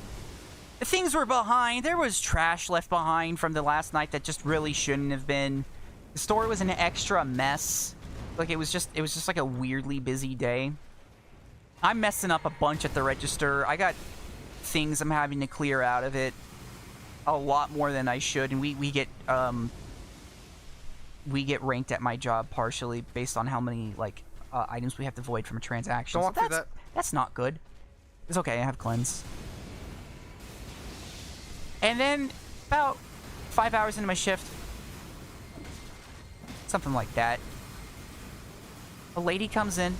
things were behind. There was trash left behind from the last night that just really shouldn't have been. The store was an extra mess. Like it was just like a weirdly busy day. I'm messing up a bunch at the register. I got things I'm having to clear out of it. A lot more than I should, and we get ranked at my job partially based on how many like items we have to void from a transaction. Don't walk through that. That's not good. It's okay. I have cleanse. And then about 5 hours into my shift, something like that, a lady comes in.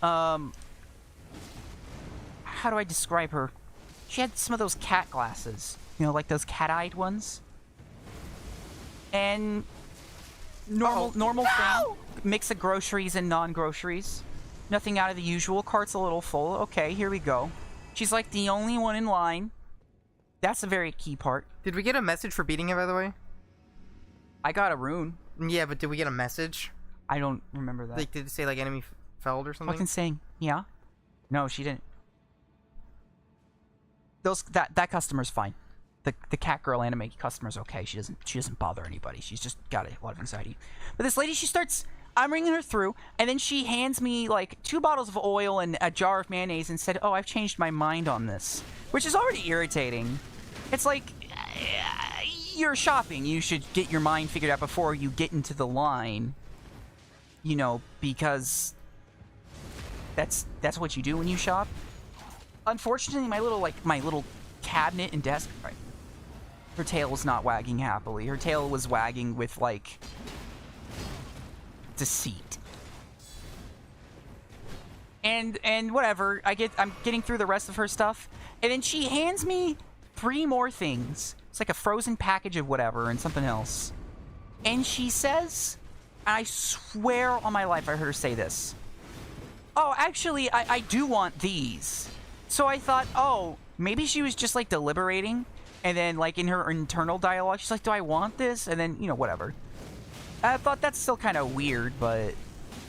How do I describe her? She had some of those cat glasses, you know, like those cat-eyed ones. And normal thing, mix of groceries and non-groceries. Nothing out of the usual. Cart's a little full. Okay, here we go. She's like the only one in line. That's a very key part. Did we get a message for beating it, by the way? I got a rune. Yeah, but did we get a message? I don't remember that. Like, did it say like enemy felled or something? Fucking saying, yeah. No, she didn't. That customer's fine. The cat girl anime customer's okay. She doesn't bother anybody. She's just got a lot of anxiety. But this lady, I'm ringing her through, and then she hands me like 2 bottles of oil and a jar of mayonnaise and said, "Oh, I've changed my mind on this," which is already irritating. It's like you're shopping. You should get your mind figured out before you get into the line. You know, because that's what you do when you shop. Unfortunately, my little cabinet and desk, right, her tail was not wagging happily. Her tail was wagging with like deceit. And whatever, I'm getting through the rest of her stuff, and then she hands me 3 more things. It's like a frozen package of whatever and something else. And she says, I swear on my life I heard her say this, "Oh, actually, I do want these." So I thought, oh, maybe she was just like deliberating, and then like in her internal dialogue, she's like, "Do I want this?" And then, you know, whatever. I thought that's still kind of weird, but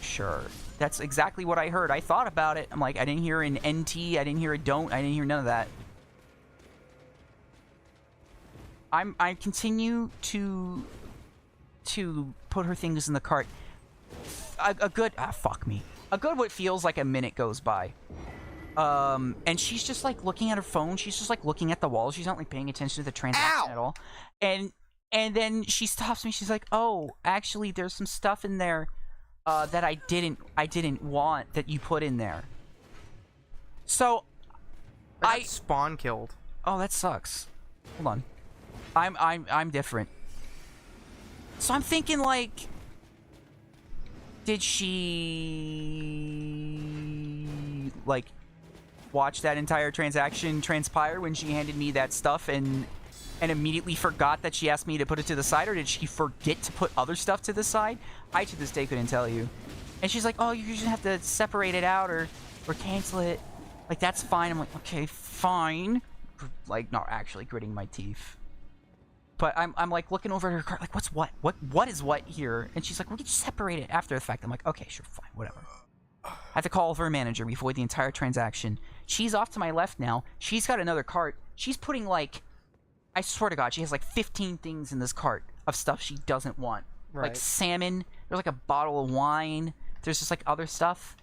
sure. That's exactly what I heard. I thought about it. I'm like, I didn't hear an NT, I didn't hear a don't, I didn't hear none of that. I continue to put her things in the cart. A good what feels like a minute goes by. And she's just like looking at her phone. She's just like looking at the wall. She's not like paying attention to the transaction at all. And then she stops me. She's like, "Oh, actually, there's some stuff in there that I didn't want that you put in there." So I got spawn killed. Oh, that sucks. Hold on. I'm different. So I'm thinking like, did she like watch that entire transaction transpire when she handed me that stuff and immediately forgot that she asked me to put it to the side, or did she forget to put other stuff to the side? I to this day couldn't tell you. And she's like, "Oh, you just have to separate it out or cancel it. Like, that's fine." I'm like, "Okay, fine." Like, not actually gritting my teeth. But I'm like looking over at her cart, like, what is what here? And she's like, "We can just separate it after the fact." I'm like, "Okay, sure, fine, whatever." I have to call over a manager before the entire transaction. She's off to my left now. She's got another cart. She's putting like, I swear to God, she has like 15 things in this cart of stuff she doesn't want. Right. Like salmon. There's like a bottle of wine. There's just like other stuff.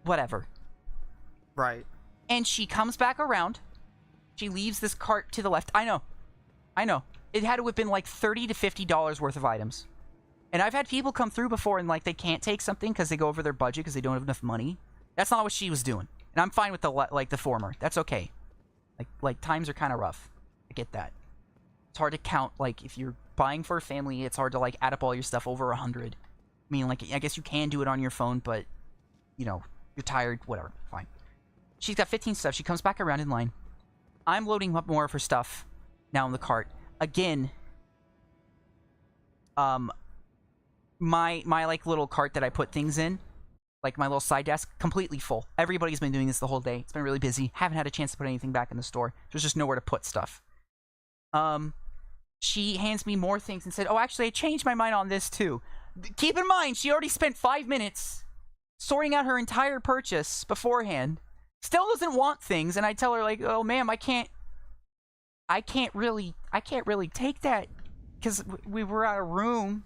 Whatever. Right. And she comes back around. She leaves this cart to the left. I know. It had to have been like $30 to $50 worth of items. And I've had people come through before and like they can't take something because they go over their budget because they don't have enough money. That's not what she was doing. And I'm fine with the former. That's okay. Like times are kind of rough. I get that. It's hard to count. Like if you're buying for a family, it's hard to like add up all your stuff over 100. I mean, like I guess you can do it on your phone, but you know, you're tired. Whatever. Fine. She's got 15 stuff. She comes back around in line. I'm loading up more of her stuff now in the cart. Again, my like little cart that I put things in, like my little side desk, completely full. Everybody's been doing this the whole day. It's been really busy. Haven't had a chance to put anything back in the store. There's just nowhere to put stuff. She hands me more things and said, "Oh, actually, I changed my mind on this too." Keep in mind, she already spent 5 minutes sorting out her entire purchase beforehand. Still doesn't want things, and I tell her like, "Oh, ma'am, I can't really take that because we were out of room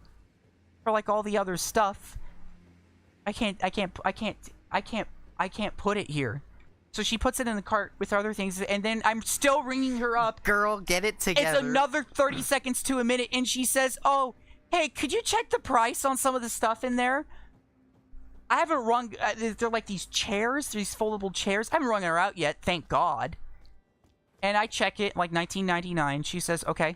for like all the other stuff. I can't put it here." So she puts it in the cart with other things, and then I'm still ringing her up. Girl, get it together. It's another 30 seconds to a minute, and she says, "Oh, hey, could you check the price on some of the stuff in there?" I haven't rung... they're like these chairs, these foldable chairs. I haven't rung her out yet, thank God. And I check it, like $19.99. She says, "Okay."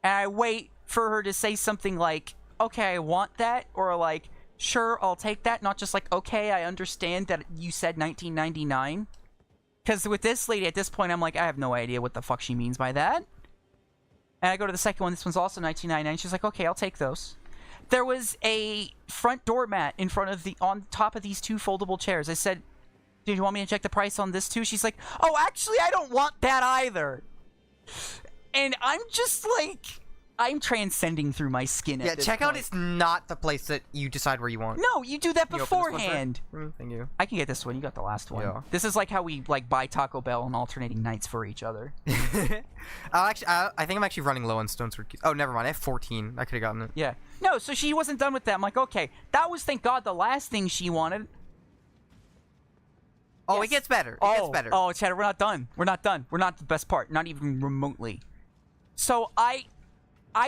And I wait for her to say something like, "Okay, I want that," or like, "Sure, I'll take that." Not just like, "Okay, I understand that you said $19.99. Because with this lady, at this point, I'm like, I have no idea what the fuck she means by that. And I go to the second one. This one's also $19.99. She's like, "Okay, I'll take those." There was a front doormat in front of on top of these 2 foldable chairs. I said, "Do you want me to check the price on this too?" She's like, "Oh, actually, I don't want that either." And I'm just like, I'm transcending through my skin at this checkout point. is not the place that you decide where you want. No, you do that You open this one beforehand. first? Thank you. I can get this one. You got the last one. Yeah. This is like how we like buy Taco Bell on alternating nights for each other. I think I'm actually running low on stone sword keys. Oh, never mind. I have 14. I could have gotten it. Yeah. No, so she wasn't done with that. I'm like, okay, that was, thank God, the last thing she wanted. Oh, Yes. it gets better. It gets better. Oh, Chad, we're not done. We're not done. We're not the best part. Not even remotely. So I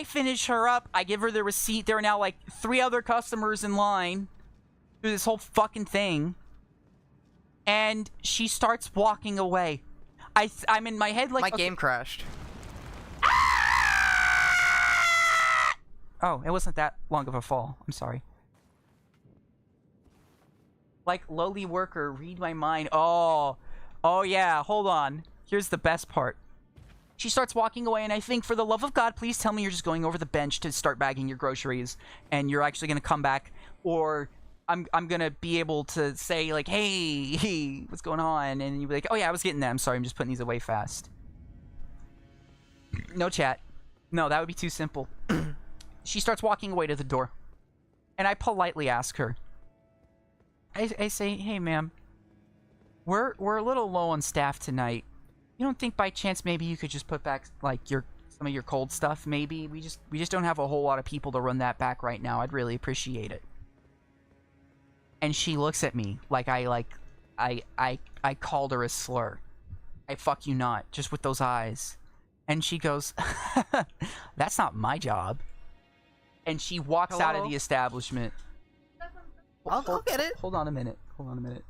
finish her up. I give her the receipt. There are now like 3 other customers in line through this whole fucking thing. And she starts walking away. I'm in my head like... My okay. game crashed. Oh, it wasn't that long of a fall. I'm sorry. Like, lowly worker, read my mind. Oh yeah, hold on. Here's the best part. She starts walking away, and I think, for the love of God, please tell me you're just going over the bench to start bagging your groceries, and you're actually going to come back, or I'm going to be able to say, like, hey, what's going on? And you'll be like, "Oh yeah, I was getting that. I'm sorry, I'm just putting these away fast." No chat. No, that would be too simple. She starts walking away to the door, and I politely ask her. I say, "Hey, ma'am, we're a little low on staff tonight. You don't think by chance maybe you could just put back like some of your cold stuff? Maybe we just don't have a whole lot of people to run that back right now. I'd really appreciate it." And she looks at me like I called her a slur. I fuck you not, just with those eyes. And she goes, "That's not my job." And she walks out of the establishment. I'll get it. Hold on a minute. Hold on a minute.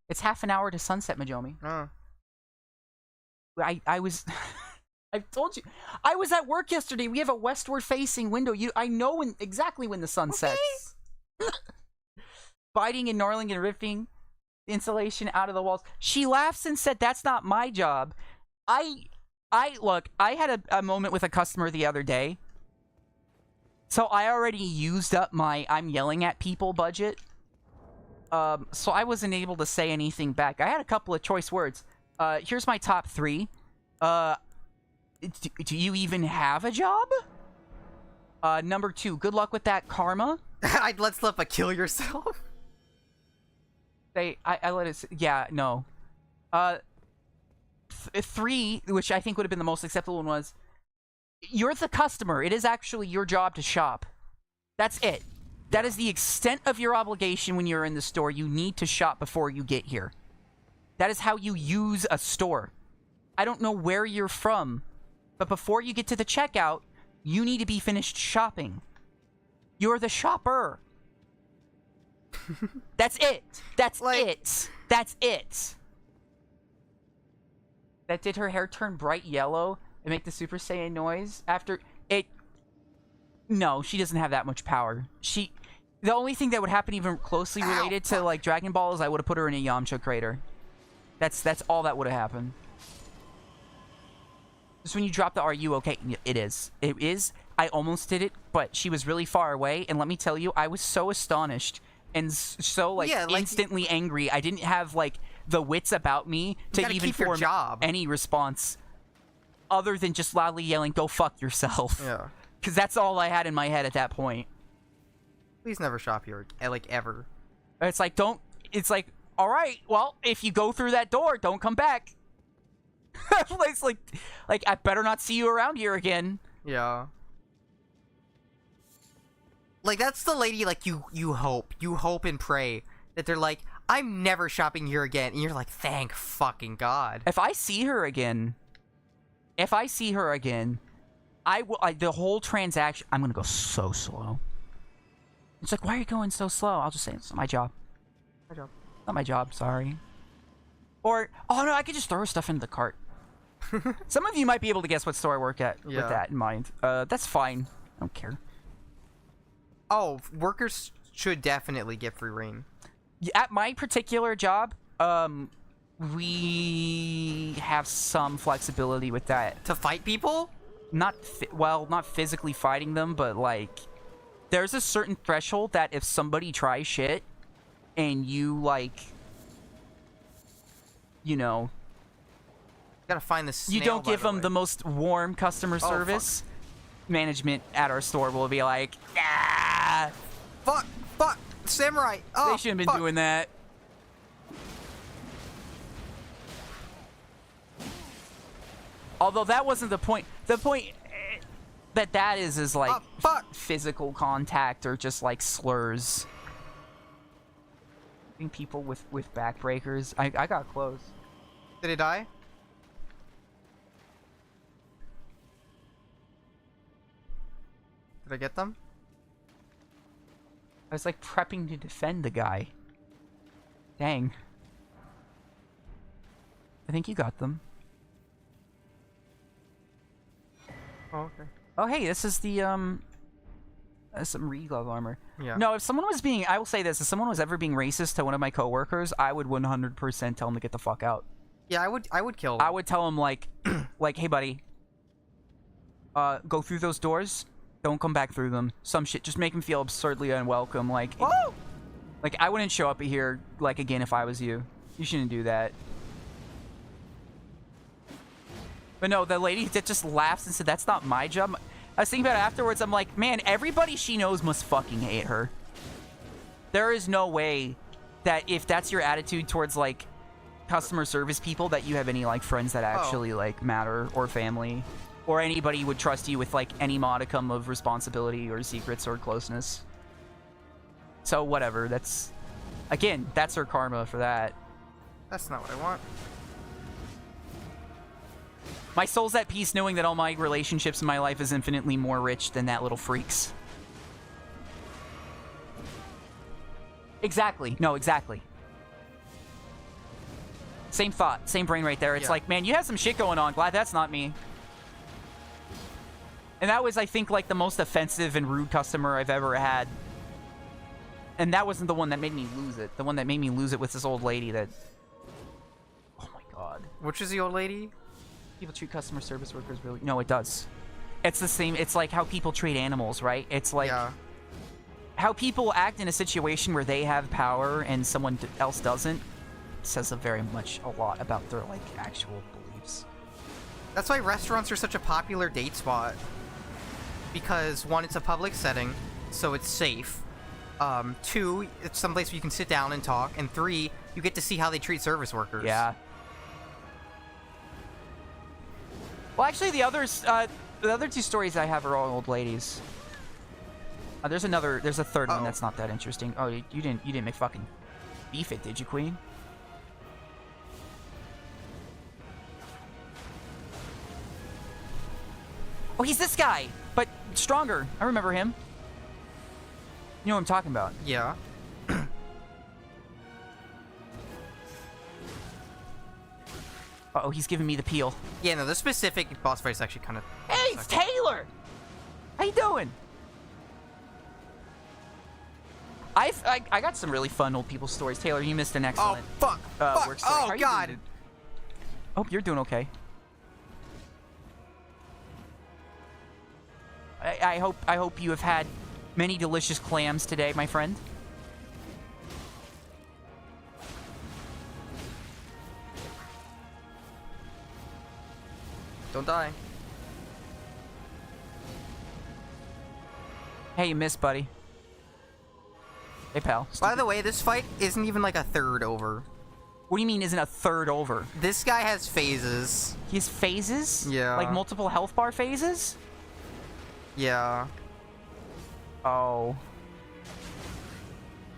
It's half an hour to sunset, Majoumi. Oh. I was... I've told you. I was at work yesterday. We have a westward facing window. I know exactly when the sun sets. Biting and gnarling and ripping insulation out of the walls. She laughs and said, "That's not my job." Look, I had a moment with a customer the other day. So I already used up my I'm yelling at people budget. So I wasn't able to say anything back. I had a couple of choice words. Here's my top 3. Do you even have a job? Number 2, good luck with that karma. I'd let Slip a kill yourself. I let it... Yeah, no. 3, which I think would have been the most acceptable one, was... You're the customer. It is actually your job to shop. That's it. That is the extent of your obligation when you're in the store. You need to shop before you get here. That is how you use a store. I don't know where you're from, but before you get to the checkout, you need to be finished shopping. You're the shopper. That's it. That's it. That's it. that did her hair turn bright yellow and make the Super Saiyan noise after it. No, she doesn't have that much power. The only thing that would happen even closely related to like Dragon Ball is I would have put her in a Yamcha crater. That's all that would have happened. Just when you drop the "Are you okay?" It is. It is. I almost did it, but she was really far away, and let me tell you, I was so astonished and so like instantly angry. I didn't have like the wits about me to even form any response other than just loudly yelling, "Go fuck yourself." Yeah. Because that's all I had in my head at that point. Please never shop here, like, ever. It's like, don't... It's like, all right, well, if you go through that door, don't come back. It's like, I better not see you around here again. Yeah. Like, that's the lady, like, you hope and pray that they're like, I'm never shopping here again. And you're like, thank fucking God. If I see her again, I will, the whole transaction, I'm going to go so slow. It's like, why are you going so slow? I'll just say, it's not my job. Not my job, sorry. Or, oh no, I could just throw stuff into the cart. Some of you might be able to guess what store I work at with that in mind. That's fine. I don't care. Oh, workers should definitely get free reign. At my particular job, we have some flexibility with that. To fight people? Not physically fighting them, but like, there's a certain threshold that if somebody tries shit, and you like, you know, gotta find this. You don't give them the most warm customer service. Management at our store will be like, ah, fuck, samurai. Oh, they shouldn't have been doing that. Although that wasn't the point. The point that is like physical contact or just like slurs. I think people with backbreakers. I got close. Did he die? Did I get them? I was like prepping to defend the guy. Dang. I think you got them. Oh, okay. Oh, hey, this is the, some re-glove armor. Yeah. No, if someone was being, I will say this, if someone was ever being racist to one of my coworkers, I would 100% tell him to get the fuck out. Yeah, I would kill him. I would tell him, like, hey, buddy, go through those doors, don't come back through them. Some shit, just make him feel absurdly unwelcome, like, whoa! Like, I wouldn't show up here, like, again if I was you. You shouldn't do that. But no, the lady that just laughs and said, that's not my job. I was thinking about it afterwards. I'm like, man, everybody she knows must fucking hate her. There is no way that if that's your attitude towards, like, customer service people, that you have any, like, friends that actually, like, matter, or family, or anybody would trust you with, like, any modicum of responsibility or secrets or closeness. So, whatever. That's, again, that's her karma for that. That's not what I want. My soul's at peace knowing that all my relationships in my life is infinitely more rich than that little freak's. Exactly. No, exactly. Same thought. Same brain right there. It's like, man, you have some shit going on. Glad that's not me. And that was, I think, like, the most offensive and rude customer I've ever had. And that wasn't the one that made me lose it. The one that made me lose it was this old lady that... Oh, my God. Which is the old lady? People treat customer service workers really... No, it does. It's the same. It's like how people treat animals, right? It's like how people act in a situation where they have power and someone else doesn't. Says a lot about their, like, actual beliefs. That's why restaurants are such a popular date spot. Because, one, it's a public setting, so it's safe. 2, it's someplace where you can sit down and talk. And 3, you get to see how they treat service workers. Yeah. Well, actually, the other 2 stories I have are all old ladies. There's a third one that's not that interesting. Oh, you didn't make fucking beef it, did you, Queen? Oh, he's this guy, but stronger. I remember him. You know what I'm talking about? Yeah. Uh-oh, he's giving me the peel. Yeah, no, this specific boss fight is actually kind of... Hey, it's Taylor! How you doing? I got some really fun old people stories. Taylor, you missed an Oh, excellent fuck! Fuck! work story. How Oh, you God! doing, dude? Hope you're doing okay. I hope you have had many delicious clams today, my friend. Don't die. Hey, you missed, buddy. Hey, pal. By the way, this fight isn't even like a third over. What do you mean isn't a third over? This guy has phases. He has phases? Yeah. Like multiple health bar phases? Yeah. Oh.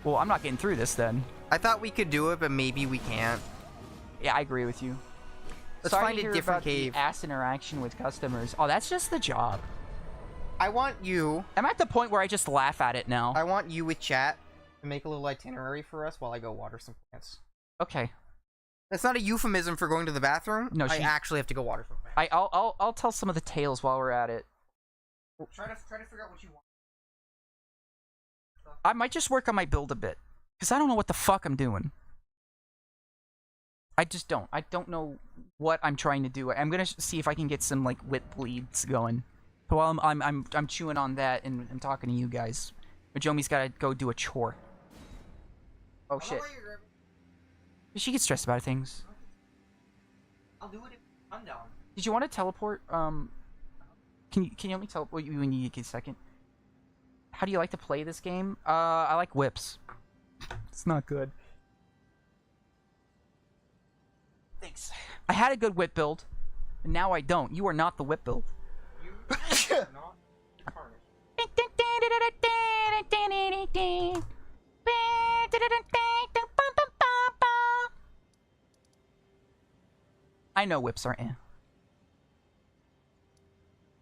Well, I'm not getting through this then. I thought we could do it, but maybe we can't. Yeah, I agree with you. Let's Sorry find to a hear different about cave. The ass interaction with customers. Oh, that's just the job. I want you... I'm at the point where I just laugh at it now. I want you with chat to make a little itinerary for us while I go water some plants. Okay. That's not a euphemism for going to the bathroom. No, I actually have to go water some plants. I'll tell some of the tales while we're at it. Try to figure out what you want. I might just work on my build a bit, because I don't know what the fuck I'm doing. I just don't. I don't know what I'm trying to do. I'm gonna see if I can get some like wit bleeds going. But while I'm chewing on that and talking to you guys, Majoumi's gotta go do a chore. Oh shit. She gets stressed about things. I'll do it if I'm down. Did you want to teleport? Can you let me teleport you when you get a second? How do you like to play this game? I like whips. It's not good. Thanks. I had a good whip build, and now I don't. You are not the whip build. You are not tarnished. I know whips are in.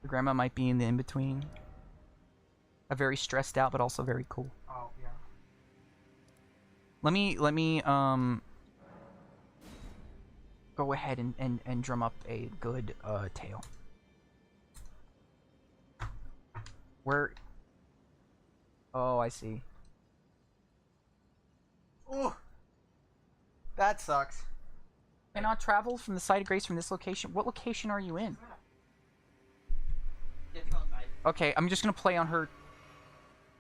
The grandma might be in the in-between. A very stressed out, but also very cool. Oh, yeah. Let me go ahead and drum up a good tale. Where? Oh, I see. Ooh. That sucks. Cannot travel from the site of grace from this location. What location are you in? Okay, I'm just gonna play on her.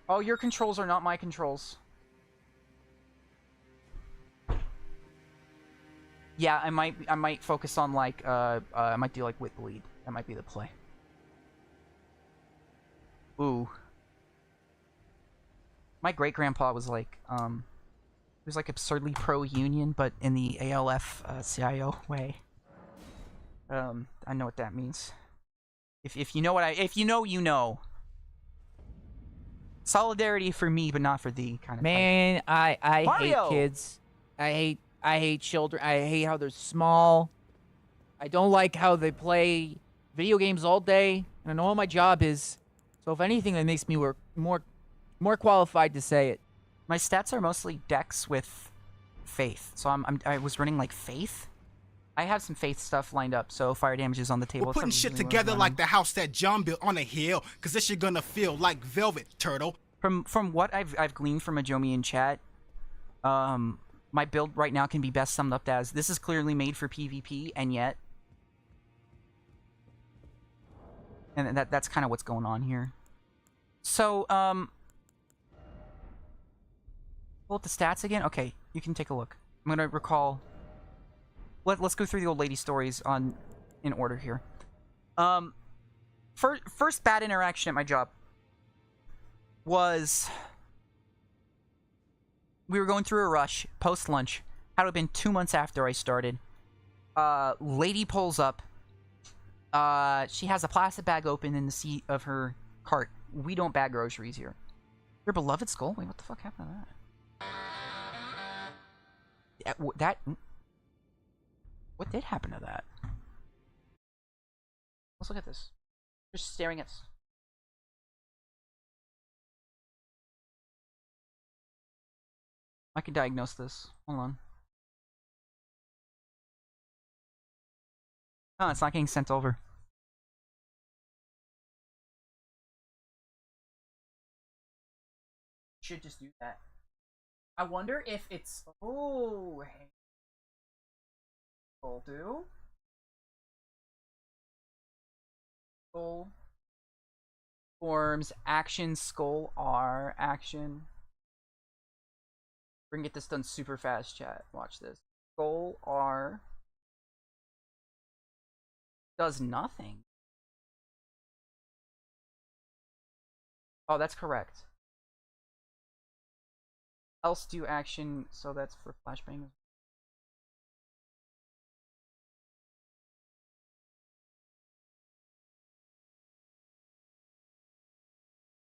Oh, your controls are not my controls. Yeah, I might focus on like I might do like wit bleed. That might be the play. Ooh. My great grandpa was like he was like absurdly pro-union, but in the ALF CIO way. I know what that means. If you know what if you know, you know. Solidarity for me, but not for thee, kind of. Man, I hate Mario! kids. I hate children. I hate how they're small. I don't like how they play video games all day. And I know what my job is. So if anything, that makes me more qualified to say it. My stats are mostly dex with faith, so I was running like faith. I have some faith stuff lined up, so fire damage is on the table. We're putting shit together like the house that John built on a hill, cause this you're gonna feel like velvet, turtle. From what I've gleaned from Majoumi in chat, my build right now can be best summed up as this is clearly made for PvP, and yet, and that's kind of what's going on here. So pull up the stats again. Okay, you can take a look. I'm gonna recall. Let's go through the old lady stories in order here. First bad interaction at my job was we were going through a rush post lunch. Had to have been 2 months after I started. Lady pulls up. She has a plastic bag open in the seat of her cart. We don't bag groceries here. Your beloved skull? Wait, what the fuck happened to that? What did happen to that? Let's look at this. Just staring at. I can diagnose this. Hold on. Oh, it's not getting sent over. Should just do that. I wonder if it's... Oh, hey. Will do. Skull. Forms. Action. Skull. R. Action. We're gonna get this done super fast, chat. Watch this. Skull. R. Does nothing. Oh, that's correct. Else do action, so that's for flashbang.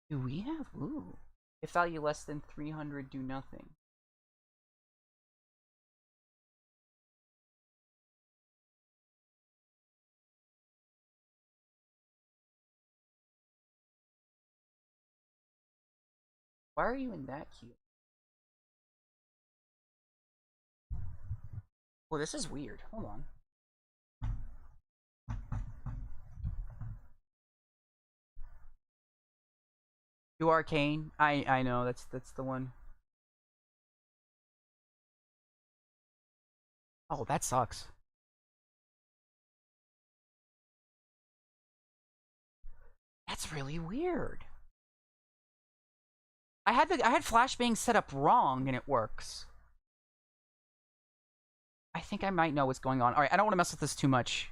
Do we have? Ooh. If value less than 300, do nothing. Why are you in that queue? Well, this is weird. Hold on. Do arcane? I know that's the one. Oh, that sucks. That's really weird. I had flashbang set up wrong and it works. I think I might know what's going on. All right, I don't want to mess with this too much.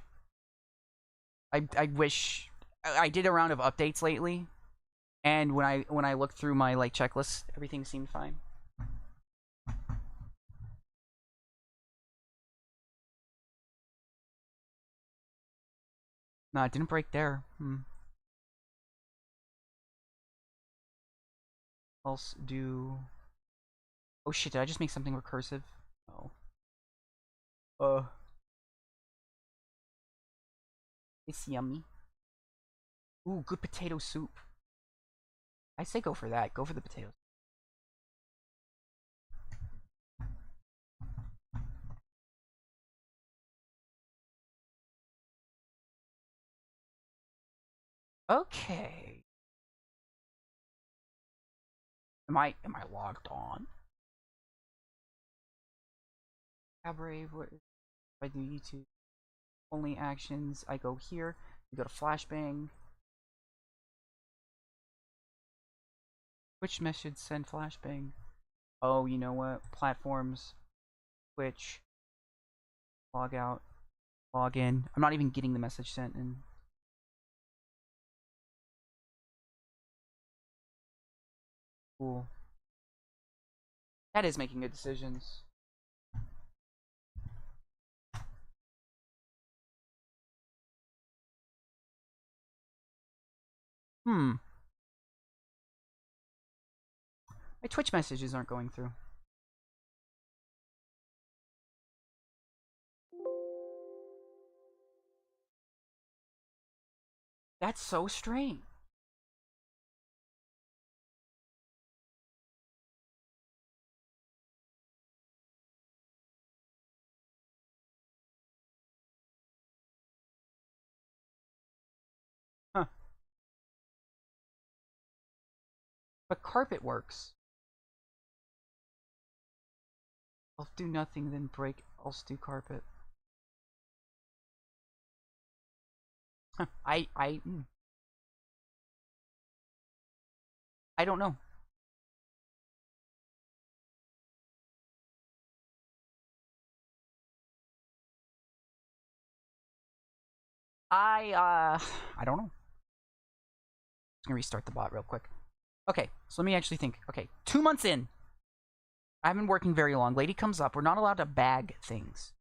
I wish I did a round of updates lately, and when I looked through my like checklist, everything seemed fine. No, it didn't break there. Else do... Oh shit, did I just make something recursive? No. It's yummy. Ooh, good potato soup. I say go for that. Go for the potatoes. Okay. Am I logged on? Cabaret, what if I do YouTube? Only actions, I go here. You go to flashbang. Which message send flashbang? Oh, you know what? Platforms, Twitch, log out, log in. I'm not even getting the message sent in. Cool. That is making good decisions. My Twitch messages aren't going through. That's so strange. Huh. But carpet works. I'll do nothing, then break. I'll do carpet. Huh. I don't know. I don't know. I'm just gonna restart the bot real quick. Okay, so let me actually think. Okay, 2 months in. I haven't been working very long. Lady comes up. We're not allowed to bag things.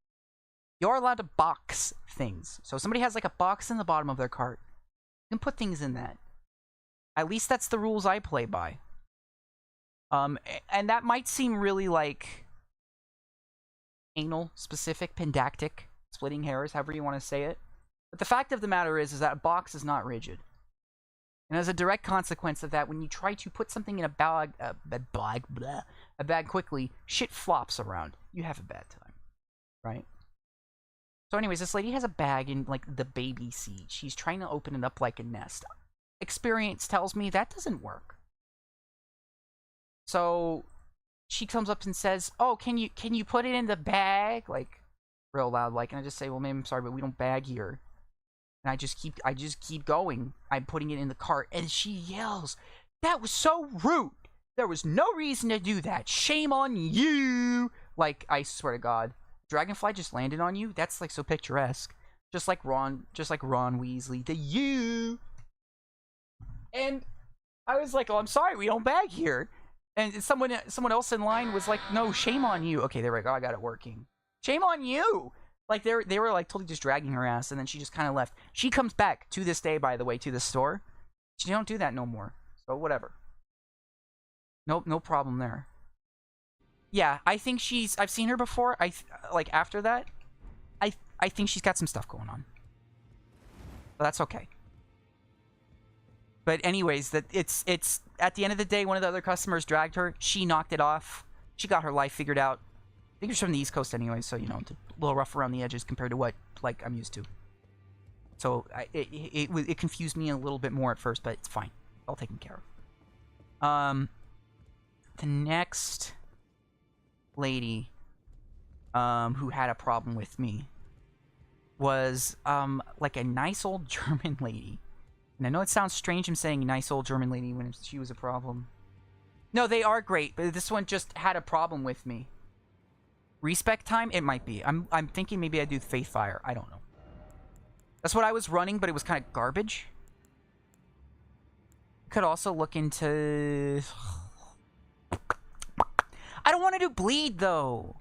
You're allowed to box things. So if somebody has like a box in the bottom of their cart, you can put things in that. At least that's the rules I play by. And that might seem really like anal specific, pendactic, splitting hairs, however you want to say it. But the fact of the matter is that a box is not rigid. And as a direct consequence of that, when you try to put something in a bag quickly, shit flops around. You have a bad time, right? So anyways, this lady has a bag in, like, the baby seat. She's trying to open it up like a nest. Experience tells me that doesn't work. So she comes up and says, "Oh, can you put it in the bag?" Like, real loud, like, and I just say, "Well, ma'am, I'm sorry, but we don't bag here." And I just keep going. I'm putting it in the cart, and she yells, "That was so rude. There was no reason to do that. Shame on you." Like, I swear to God, Dragonfly just landed on you. That's like so picturesque. Just like Ron Weasley, the you. And I was like, "Oh, I'm sorry, we don't bag here." And someone else in line was like, "No, shame on you." Okay, there we go. I got it working. Shame on you. Like, they were like totally just dragging her ass, and then she just kind of left. She comes back to this day, by the way, to the store. She don't do that no more. So whatever. Nope, no problem there. Yeah, I think I've seen her before. Like, after that, I think she's got some stuff going on. But that's okay. But anyways, it's at the end of the day, one of the other customers dragged her. She knocked it off. She got her life figured out. I think she's from the East Coast anyway, so, you know, it's a little rough around the edges compared to what, like, I'm used to. So it confused me a little bit more at first, but it's fine. All taken care of. The next lady who had a problem with me was like a nice old German lady. And I know it sounds strange I'm saying nice old German lady when she was a problem. No, they are great, but this one just had a problem with me. Respect time? It might be. I'm thinking maybe I do Faith Fire. I don't know. That's what I was running, but it was kind of garbage. Could also look into... I don't want to do Bleed, though.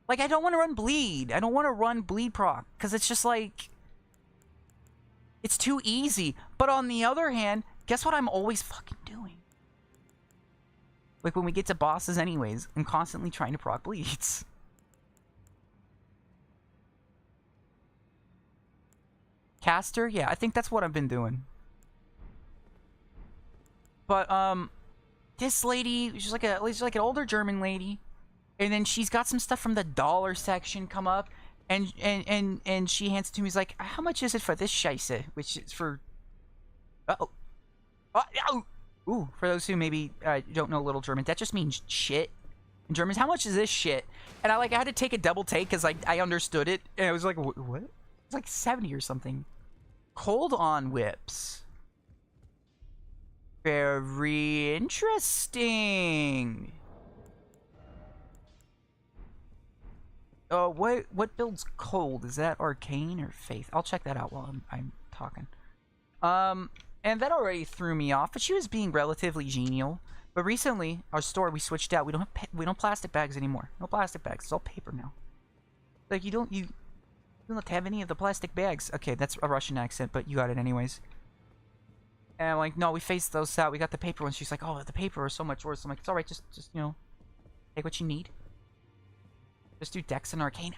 Like, I don't want to run Bleed. I don't want to run Bleed proc, because it's just like... It's too easy. But on the other hand, guess what I'm always fucking doing? Like, when we get to bosses anyways, I'm constantly trying to proc Bleeds. Caster? Yeah, I think that's what I've been doing. But, this lady, she's like an older German lady, and then she's got some stuff from the dollar section come up, and she hands it to me. He's like, "How much is it for this Scheiße?" Which is for... Uh-oh. Oh, ooh, for those who maybe don't know Little German, that just means shit. In German, how much is this shit? And I had to take a double take because I understood it, and I was like, what? It's like 70 or something. Cold on whips. Very interesting. What builds cold? Is that arcane or faith? I'll check that out while I'm talking. And that already threw me off, but she was being relatively genial. But recently, our store, we switched out. We don't plastic bags anymore. No plastic bags. It's all paper now. Like, you don't have any of the plastic bags. Okay, that's a Russian accent, but you got it anyways. And I'm like, "No, we phased those out. We got the paper ones." She's like, "Oh, the paper is so much worse." I'm like, "It's alright, just you know, take what you need. Just do Dex and Arcane."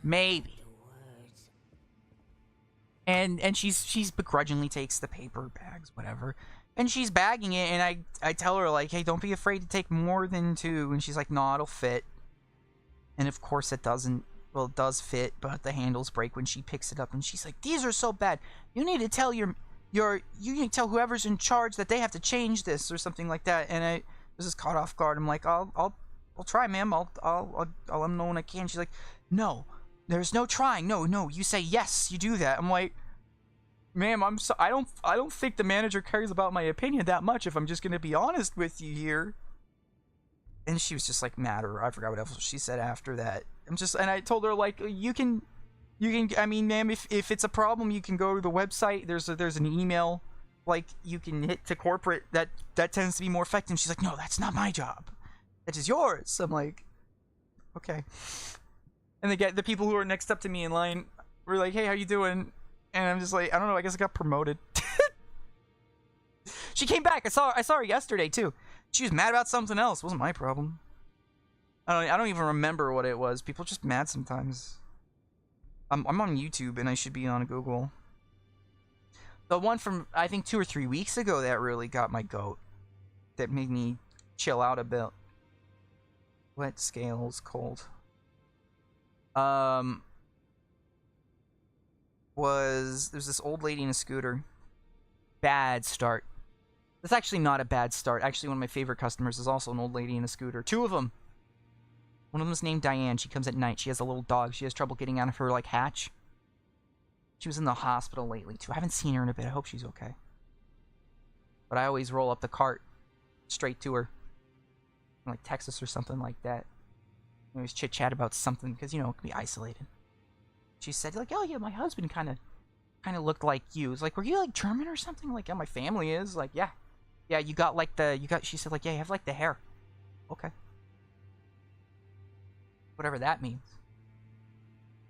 Maybe. And she's begrudgingly takes the paper bags, whatever. And she's bagging it, and I tell her, like, "Hey, don't be afraid to take more than 2. And she's like, "No, it'll fit." And of course it doesn't. Well, it does fit, but the handles break when she picks it up, and she's like, "These are so bad. You need to tell you need to tell whoever's in charge that they have to change this," or something like that. And I was just caught off guard. I'm like, I'll try, ma'am. I'll let them know when I can." She's like, "No, there's no trying. No, you say yes, you do that." I'm like, "Ma'am, I don't think the manager cares about my opinion that much, if I'm just gonna be honest with you here." And she was just like mad, or I forgot what else she said after that. And I told her, like, you can, I mean, ma'am, if it's a problem, you can go to the website. There's an email, like, you can hit to corporate. That tends to be more effective. And she's like, "No, that's not my job. That is yours." I'm like, okay. And the people who are next up to me in line were like, "Hey, how you doing?" And I'm just like, I don't know. I guess I got promoted. She came back. I saw her yesterday too. She was mad about something else. It wasn't my problem. I don't even remember what it was. People are just mad sometimes. I'm on YouTube and I should be on Google. The one from, I think, 2 or 3 weeks ago that really got my goat. That made me chill out a bit. Wet scales, cold. There's this old lady in a scooter. Bad start. That's actually not a bad start. Actually, one of my favorite customers is also an old lady in a scooter. Two of them. One of them is named Diane. She comes at night. She has a little dog. She has trouble getting out of her, like, hatch. She was in the hospital lately, too. I haven't seen her in a bit. I hope she's okay. But I always roll up the cart straight to her. Like, Texas or something like that. We always chit-chat about something, because, you know, it can be isolated. She said, like, oh, yeah, my husband kind of looked like you. It's like, were you, like, German or something? Like, yeah, my family is. Like, yeah. Yeah, you got, like, she said, like, yeah, you have, like, the hair. Okay. Whatever that means.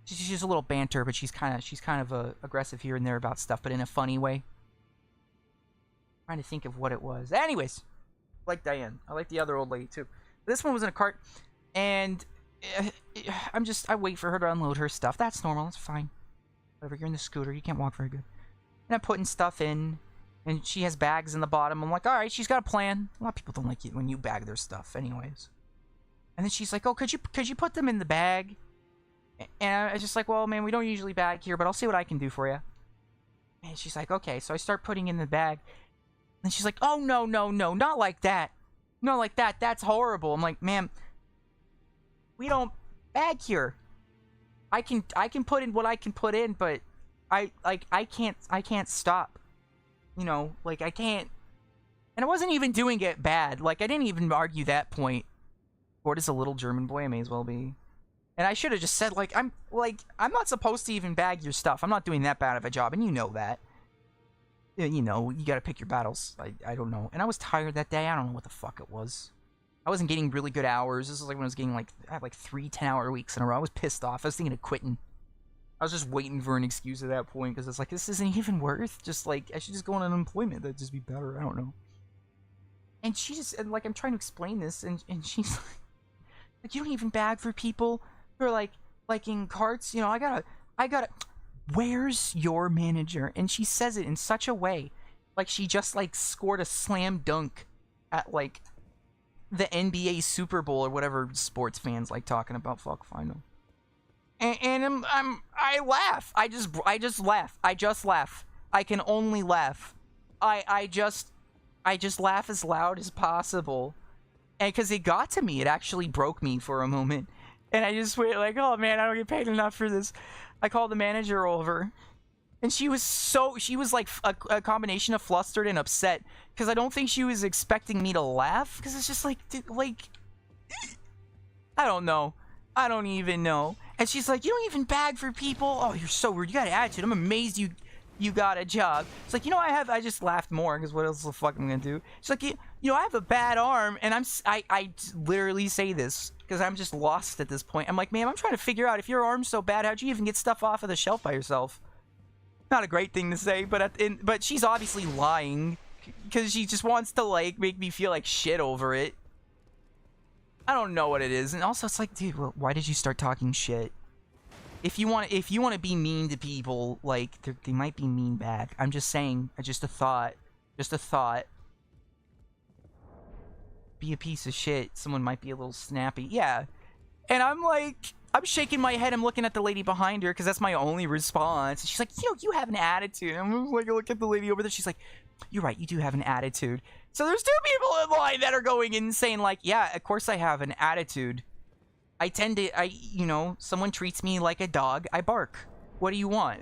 She's just a little banter, but she's kind of aggressive here and there about stuff, but in a funny way. Trying to think of what it was. Anyways, I like Diane. I like the other old lady too. This one was in a cart, and I wait for her to unload her stuff. That's normal. That's fine. Whatever. You're in the scooter. You can't walk very good. And I'm putting stuff in, and she has bags in the bottom. I'm like, all right, she's got a plan. A lot of people don't like it when you bag their stuff, anyways. And then she's like, oh, could you put them in the bag? And I was just like, well, man, we don't usually bag here, but I'll see what I can do for you. And she's like, okay. So I start putting in the bag. And she's like, oh, no, not like that. Not like that. That's horrible. I'm like, ma'am, we don't bag here. I can put in what I can put in, but I can't stop. You know, like, I can't. And I wasn't even doing it bad. Like, I didn't even argue that point. Gourd is a little German boy. I may as well be. And I should have just said, I'm not supposed to even bag your stuff. I'm not doing that bad of a job, and you know that. You know, you gotta pick your battles. I don't know. And I was tired that day. I don't know what the fuck it was. I wasn't getting really good hours. This was like when I was getting, I had 3 10-hour weeks in a row. I was pissed off. I was thinking of quitting. I was just waiting for an excuse at that point, because it's like, this isn't even worth, just, I should just go on unemployment. That'd just be better. I don't know. And she just, and, I'm trying to explain this, and she's like, you don't even bag for people who are, like in carts, you know, I gotta, where's your manager? And she says it in such a way, like she just, scored a slam dunk at, the NBA Super Bowl or whatever sports fans like talking about. Fuck, find them. And I laugh. I just laugh. I just laugh. I can only laugh. I just laugh as loud as possible. And because it got to me, it actually broke me for a moment. And I just went oh man, I don't get paid enough for this. I called the manager over. And she was like a combination of flustered and upset. Because I don't think she was expecting me to laugh. Because it's just I don't know. I don't even know. And she's like, you don't even bag for people? Oh, you're so rude. You got an attitude. I'm amazed you got a job. It's like, I just laughed more because what else the fuck am I gonna do? She's like, I have a bad arm, and I literally say this because I'm just lost at this point. I'm like, ma'am, I'm trying to figure out if your arm's so bad, how'd you even get stuff off of the shelf by yourself? Not a great thing to say, but she's obviously lying because she just wants to make me feel like shit over it. I don't know what it is, and also it's like, dude, well, why did you start talking shit? If you want to be mean to people, they might be mean back. I'm just saying, just a thought. Be a piece of shit. Someone might be a little snappy. Yeah. And I'm shaking my head. I'm looking at the lady behind her because that's my only response. And she's like, you have an attitude. I'm like, look at the lady over there. She's like, you're right, you do have an attitude. So there's 2 people in line that are going in saying yeah, of course I have an attitude. Someone treats me like a dog, I bark. What do you want?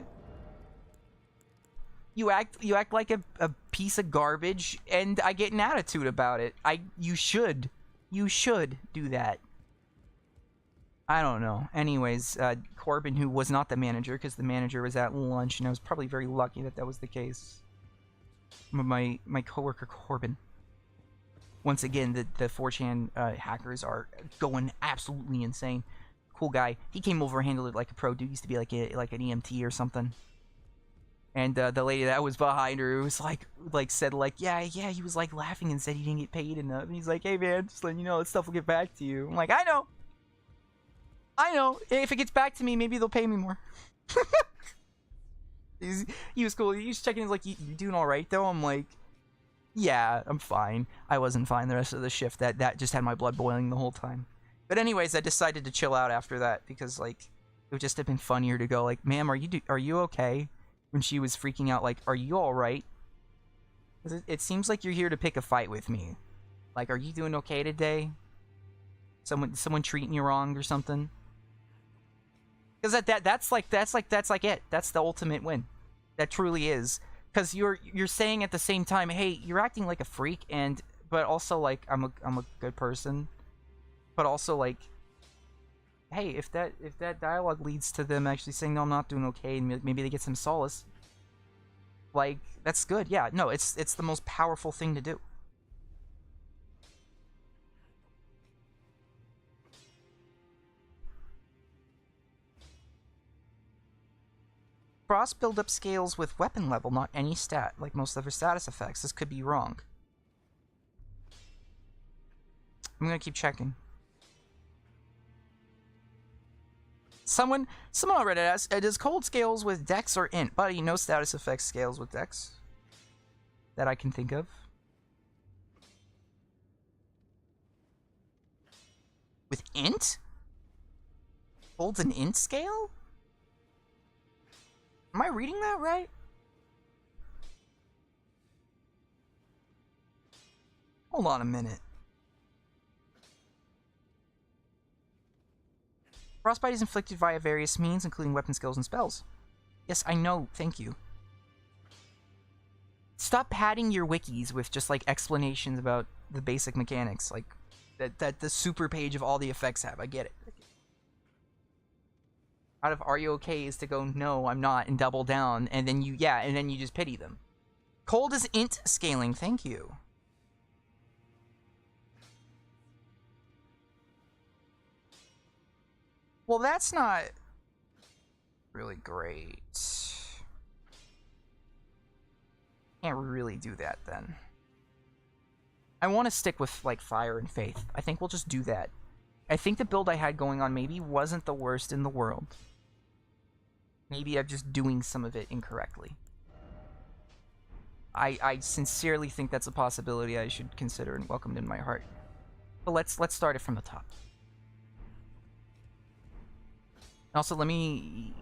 You act like a piece of garbage, and I get an attitude about it. You should do that. I don't know. Anyways, Corbin, who was not the manager, because the manager was at lunch, and I was probably very lucky that was the case. My coworker Corbin. Once again, the 4chan hackers are going absolutely insane. Cool guy. He came over and handled it like a pro. Dude used to be like an EMT or something. And the lady that was behind her was said yeah, he was laughing and said he didn't get paid enough. And he's like, hey man, just letting you know, that stuff will get back to you. I'm like, I know. If it gets back to me, maybe they'll pay me more. He was cool. He was checking. He's like, you doing all right though? I'm like, yeah, I'm fine. I wasn't fine the rest of the shift. That just had my blood boiling the whole time. But anyways, I decided to chill out after that because would just have been funnier to go like, "Ma'am, are you okay?" When she was freaking out, like, "Are you all right?" 'Cause it seems like you're here to pick a fight with me. Like, are you doing okay today? Someone treating you wrong or something? Because that's like it. That's the ultimate win. That truly is. Because you're saying at the same time, hey, you're acting like a freak, but also like I'm a good person. But also like, hey, if that dialogue leads to them actually saying, no, I'm not doing okay, and maybe they get some solace, like, that's good. Yeah, no, it's the most powerful thing to do. Frost buildup scales with weapon level, not any stat, like most other status effects. This could be wrong. I'm gonna keep checking. Someone on Reddit asked, does cold scales with dex or int? Buddy, no status effects scales with dex that I can think of. With int? Cold's an int scale? Am I reading that right? Hold on a minute. Frostbite is inflicted via various means, including weapon skills and spells. Yes, I know, thank you. Stop padding your wikis with just, like, explanations about the basic mechanics, like, that the super page of all the effects have. I get it. Out of "are you okay" is to go, no, I'm not, and double down, and then you just pity them. Cold is int scaling, thank you. Well, that's not really great. Can't really do that, then. I want to stick with, like, fire and faith. I think we'll just do that. I think the build I had going on maybe wasn't the worst in the world. Maybe I'm just doing some of it incorrectly. I sincerely think that's a possibility I should consider and welcome in my heart. But let's start it from the top. Also, let me...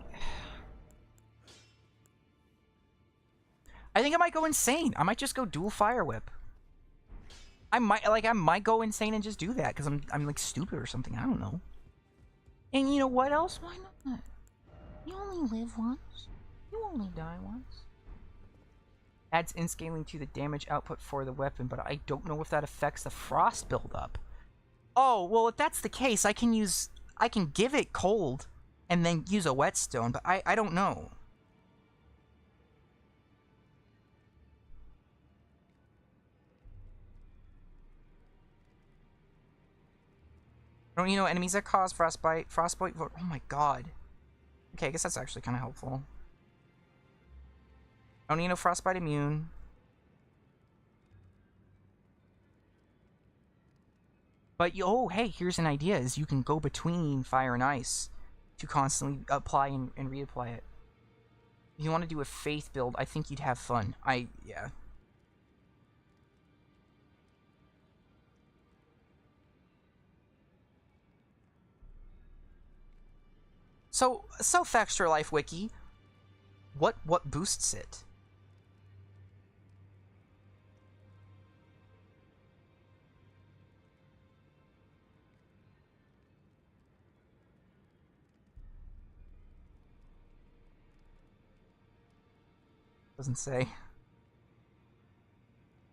I think I might go insane. I might just go dual fire whip. I might go insane and just do that because I'm like stupid or something. I don't know. And you know what else? Why not? You only live once. You only die once. Adds in scaling to the damage output for the weapon, but I don't know if that affects the frost buildup. Oh, well, if that's the case, I can give it cold and then use a whetstone, but I don't know. Don't you know enemies that cause frostbite? Oh my god. Okay, I guess that's actually kind of helpful. Don't you know frostbite immune? But oh, hey, here's an idea: is you can go between fire and ice to constantly apply and reapply it. If you want to do a faith build, I think you'd have fun. Yeah. So, Self Extra Life Wiki, what boosts it? Doesn't say.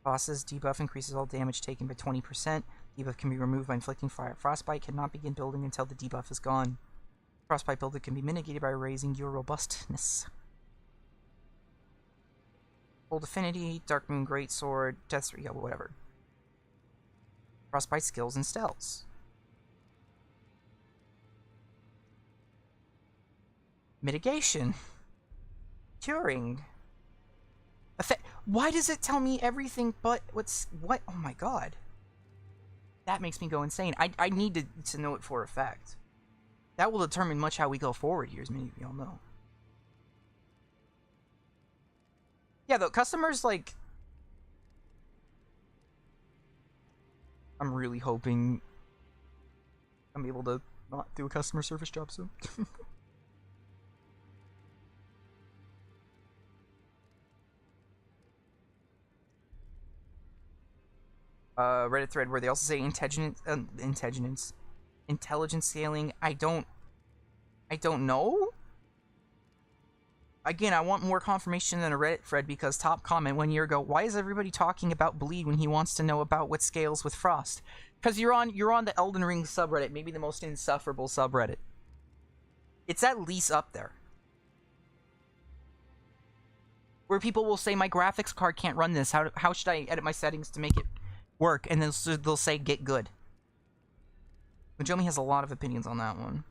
Bosses debuff increases all damage taken by 20%. Debuff can be removed by inflicting fire. Frostbite cannot begin building until the debuff is gone. Frostbite builder can be mitigated by raising your robustness. Cold Affinity, Dark Moon Greatsword, Death, yeah, whatever. Frostbite skills and spells. Mitigation. Curing. Why does it tell me everything but what? Oh my god. That makes me go insane. I need to know it for a fact. That will determine much how we go forward here, as many of y'all know. Yeah, though, customers, like... I'm really hoping I'm able to not do a customer service job soon. Reddit thread where they also say intelligence scaling. I don't know. Again, I want more confirmation than a Reddit thread because top comment 1 year ago, why is everybody talking about bleed when he wants to know about what scales with frost? Because you're on the Elden Ring subreddit, maybe the most insufferable subreddit. It's at least up there. Where people will say, my graphics card can't run this. How should I edit my settings to make it work? And then they'll say, get good. Majoumi has a lot of opinions on that one.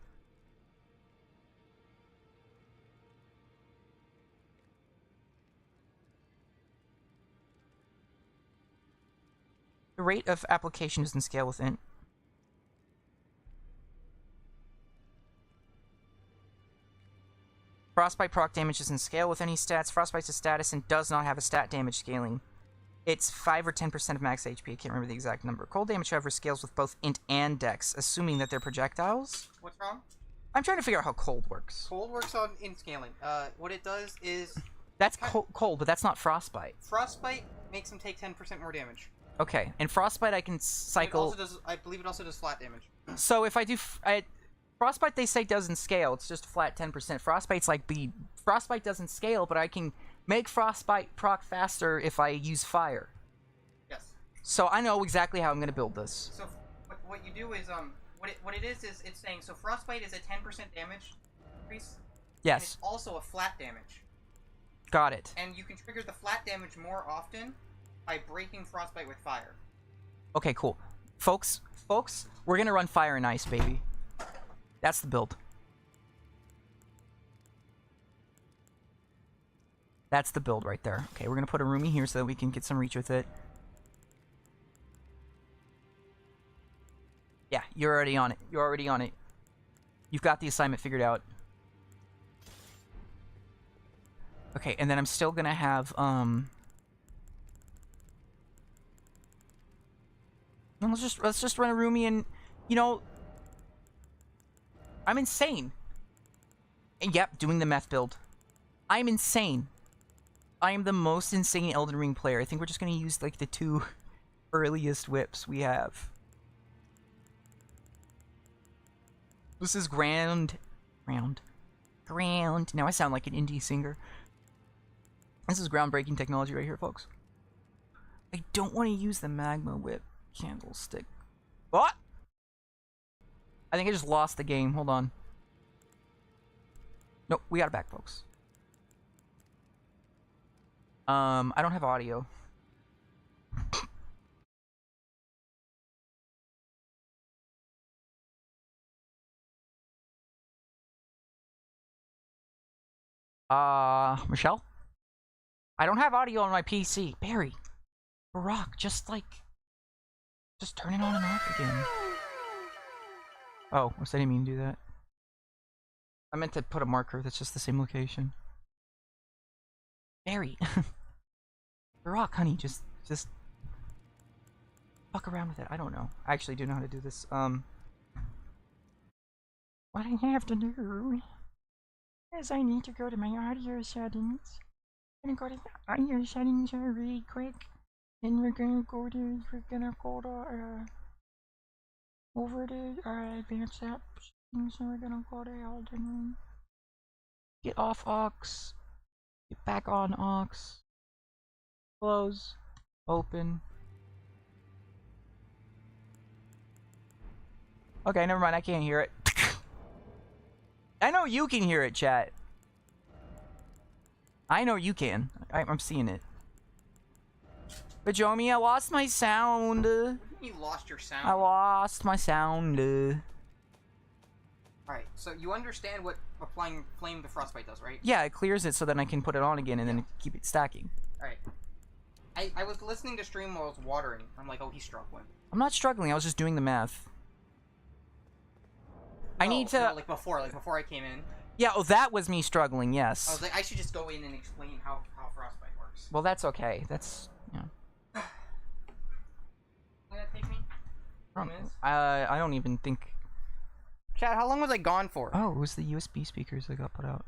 The rate of application doesn't scale with int. Frostbite proc damage doesn't scale with any stats. Frostbite's a status and does not have a stat damage scaling. It's 5 or 10% of max HP. I can't remember the exact number. Cold damage, however, scales with both int and dex, assuming that they're projectiles. What's wrong? I'm trying to figure out how cold works. Cold works on in scaling. What it does is That's cold, but that's not frostbite. frostbite makes them take 10% more damage. Okay, and frostbite I can cycle. I believe it also does flat damage. So if I do, frostbite they say doesn't scale. It's just flat 10%. Frostbite's like bleed. Frostbite doesn't scale, but I can make frostbite proc faster if I use fire. Yes. So I know exactly how I'm gonna build this. So what you do is what it is it's saying so frostbite is a 10% damage increase. And Yes, it's also a flat damage, got it. and you can trigger the flat damage more often by breaking frostbite with fire. Okay, cool. Folks, we're gonna run fire and ice, baby. That's the build. That's the build right there. Okay, we're gonna put a roomie here so that we can get some reach with it. Yeah, you're already on it. You're already on it. You've got the assignment figured out. Okay, and then I'm still gonna have, let's just run a roomie and, you know, I'm insane. And yep, doing the meth build. I'm insane. I am the most insane Elden Ring player. I think we're just gonna use, like, the 2 earliest whips we have. This is ground. Now I sound like an indie singer. This is groundbreaking technology right here, folks. I don't want to use the magma whip candlestick. What? I think I just lost the game. Hold on. Nope, we got it back, folks. I don't have audio. Michelle? I don't have audio on my PC. Barry. Barack, just turn it on and off again. Oh, I didn't mean to do that. I meant to put a marker that's just the same location. Barry. Barack, honey, just fuck around with it. I don't know. I actually do know how to do this. What I have to do is I need to go to my audio settings. I'm gonna go to the audio settings really quick. And we're gonna go to over to advanced apps. So we're gonna go to Elden Ring. Get off aux. Get back on aux. Close. Open. Okay, never mind. I can't hear it. I know you can hear it, chat. I know you can. I'm seeing it. But Jomi, I lost my sound. You lost your sound. I lost my sound. Alright, so you understand what applying flame to frostbite does, right? Yeah, it clears it so then I can put it on again and then keep it stacking. Alright. I was listening to stream while I was watering. I'm like, oh, he's struggling. I'm not struggling, I was just doing the math. I need to... No, like before I came in. Yeah, oh, that was me struggling, yes. I was like, I should just go in and explain how frostbite works. Well, that's okay. That's, yeah. Will that take me? I don't even think... Chat, how long was I gone for? Oh, it was the USB speakers that got put out.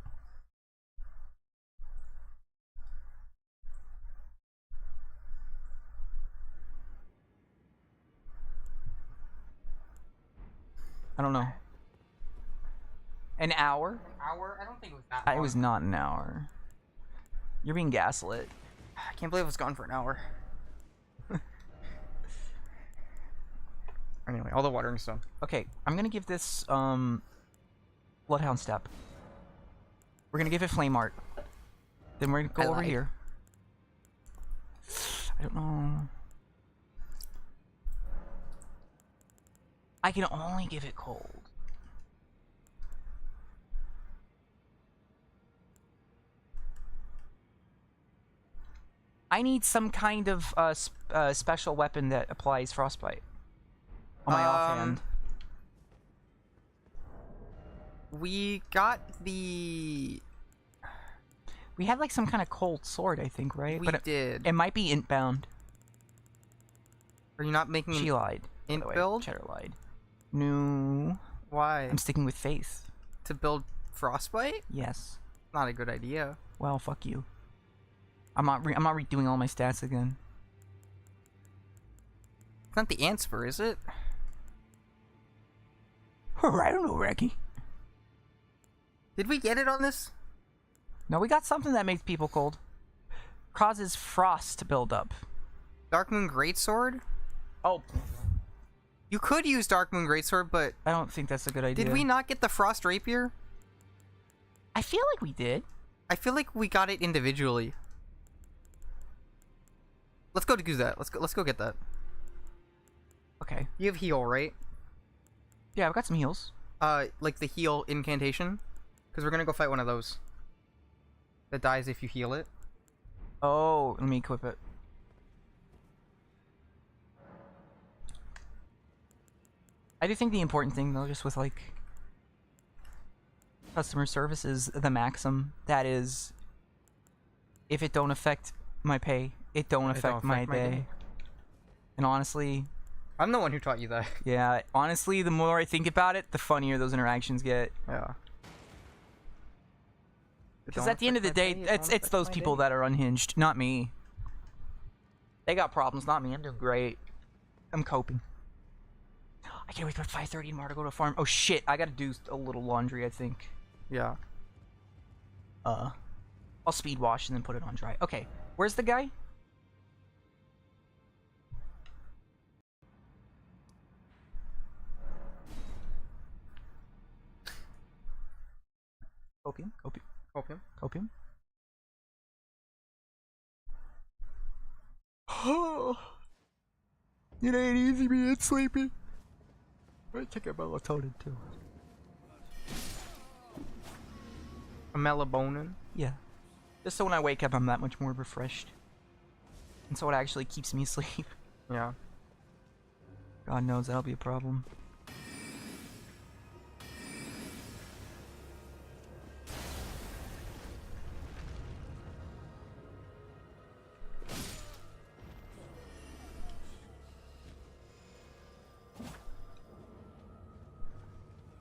I don't know. An hour? Hour? I don't think it was that long. It was not an hour. You're being gaslit. I can't believe it was gone for an hour. Anyway, all the watering's done. Okay, I'm gonna give this Bloodhound Step. We're gonna give it Flame Art. Then we're gonna go over here. I don't know. I can only give it Cold. I need some kind of special weapon that applies Frostbite on my offhand. We got the... We had like some kind of cold sword, I think, right? We but did. It might be int bound. Are you not making She lied. int by the way. build? Cheddar lied. No. Why? I'm sticking with Faith. To build Frostbite? Yes. Not a good idea. Well, fuck you. I'm not redoing all my stats again. It's not the Answer, is it? I don't know, Reggie. Did we get it on this? No, we got something that makes people cold. Causes frost to build up. Darkmoon Greatsword? Oh. You could use Darkmoon Greatsword, but... I don't think that's a good idea. Did we not get the Frost Rapier? I feel like we did. I feel like we got it individually. Let's go do that. Let's go get that. Okay. You have heal, right? Yeah, I've got some heals. Like the heal incantation? Because we're gonna go fight one of those. That dies if you heal it. Oh, let me equip it. I do think the important thing, though, just with, like, customer service is the maxim. That is, if it don't affect my pay, it don't affect my day. And honestly... I'm the one who taught you that. Yeah, honestly, the more I think about it, the funnier those interactions get. Yeah. Because at the end of the day, it's those people that are unhinged, not me. They got problems, not me. I'm doing great. I'm coping. I can't wait till 5:30 tomorrow to go to a farm. Oh shit, I gotta do a little laundry, I think. Yeah. I'll speed wash and then put it on dry. Okay, where's the guy? Copium, copium, Opium. copium. Oh, it ain't easy being sleepy. I take a melatonin too. A melatonin. Yeah. Just so when I wake up, I'm that much more refreshed. And so it actually keeps me asleep. Yeah. God knows that'll be a problem.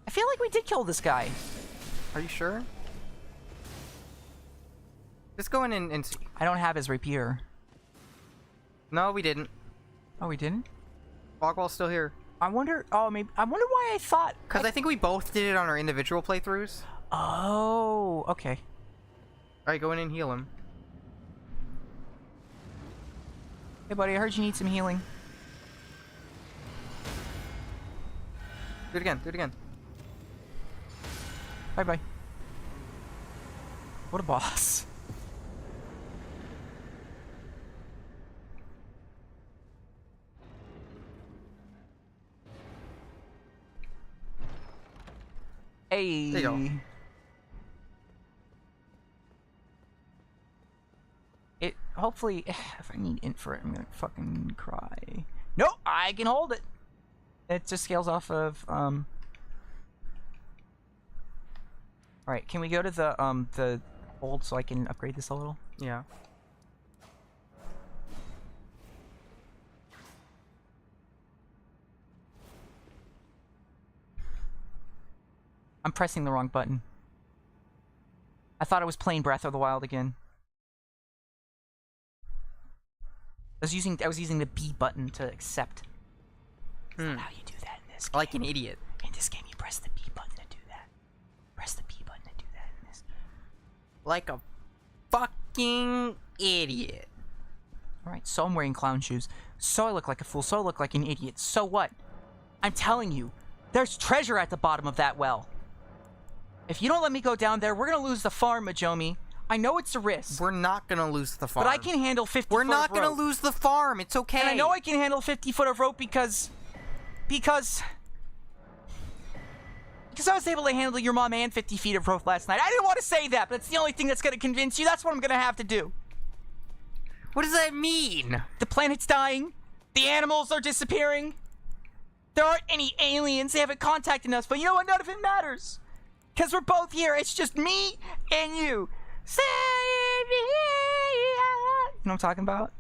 I feel like we did kill this guy. Are you sure? Just go in and see. I don't have his rapier. No, we didn't. Oh, we didn't? Bogwall's still here. I wonder. Oh, maybe. I wonder why I thought. Because I think we both did it on our individual playthroughs. Oh, okay. Alright, go in and heal him. Hey, buddy, I heard you need some healing. Do it again, do it again. Bye bye. What a boss. Hey. There you go. It hopefully, if I need int for it, I'm gonna fucking cry. Nope, I can hold it. It just scales off of Alright, can we go to the hold so I can upgrade this a little? Yeah. I'm pressing the wrong button. I thought I was playing Breath of the Wild again. I was using the B button to accept. That's not how you do that in this game. Like an idiot. In this game, you Press the B button to do that. Press the B button to do that in this. Like a fucking idiot. Alright, so I'm wearing clown shoes. So I look like a fool. So I look like an idiot. So what? I'm telling you, there's treasure at the bottom of that well. If you don't let me go down there, we're gonna lose the farm, Majoumi. I know it's a risk. We're not gonna lose the farm. But I can handle 50 We're foot not of gonna rope. lose the farm. It's okay. And I know I can handle 50 foot of rope because I was able to handle your mom and 50 feet of rope last night. I didn't want to say that, but it's the only thing that's gonna convince you. That's what I'm gonna have to do. What does that mean? The planet's dying. The animals are disappearing. There aren't any aliens. They haven't contacted us, but you know what? None of it matters. Because we're both here. It's just me and you. You know what I'm talking about?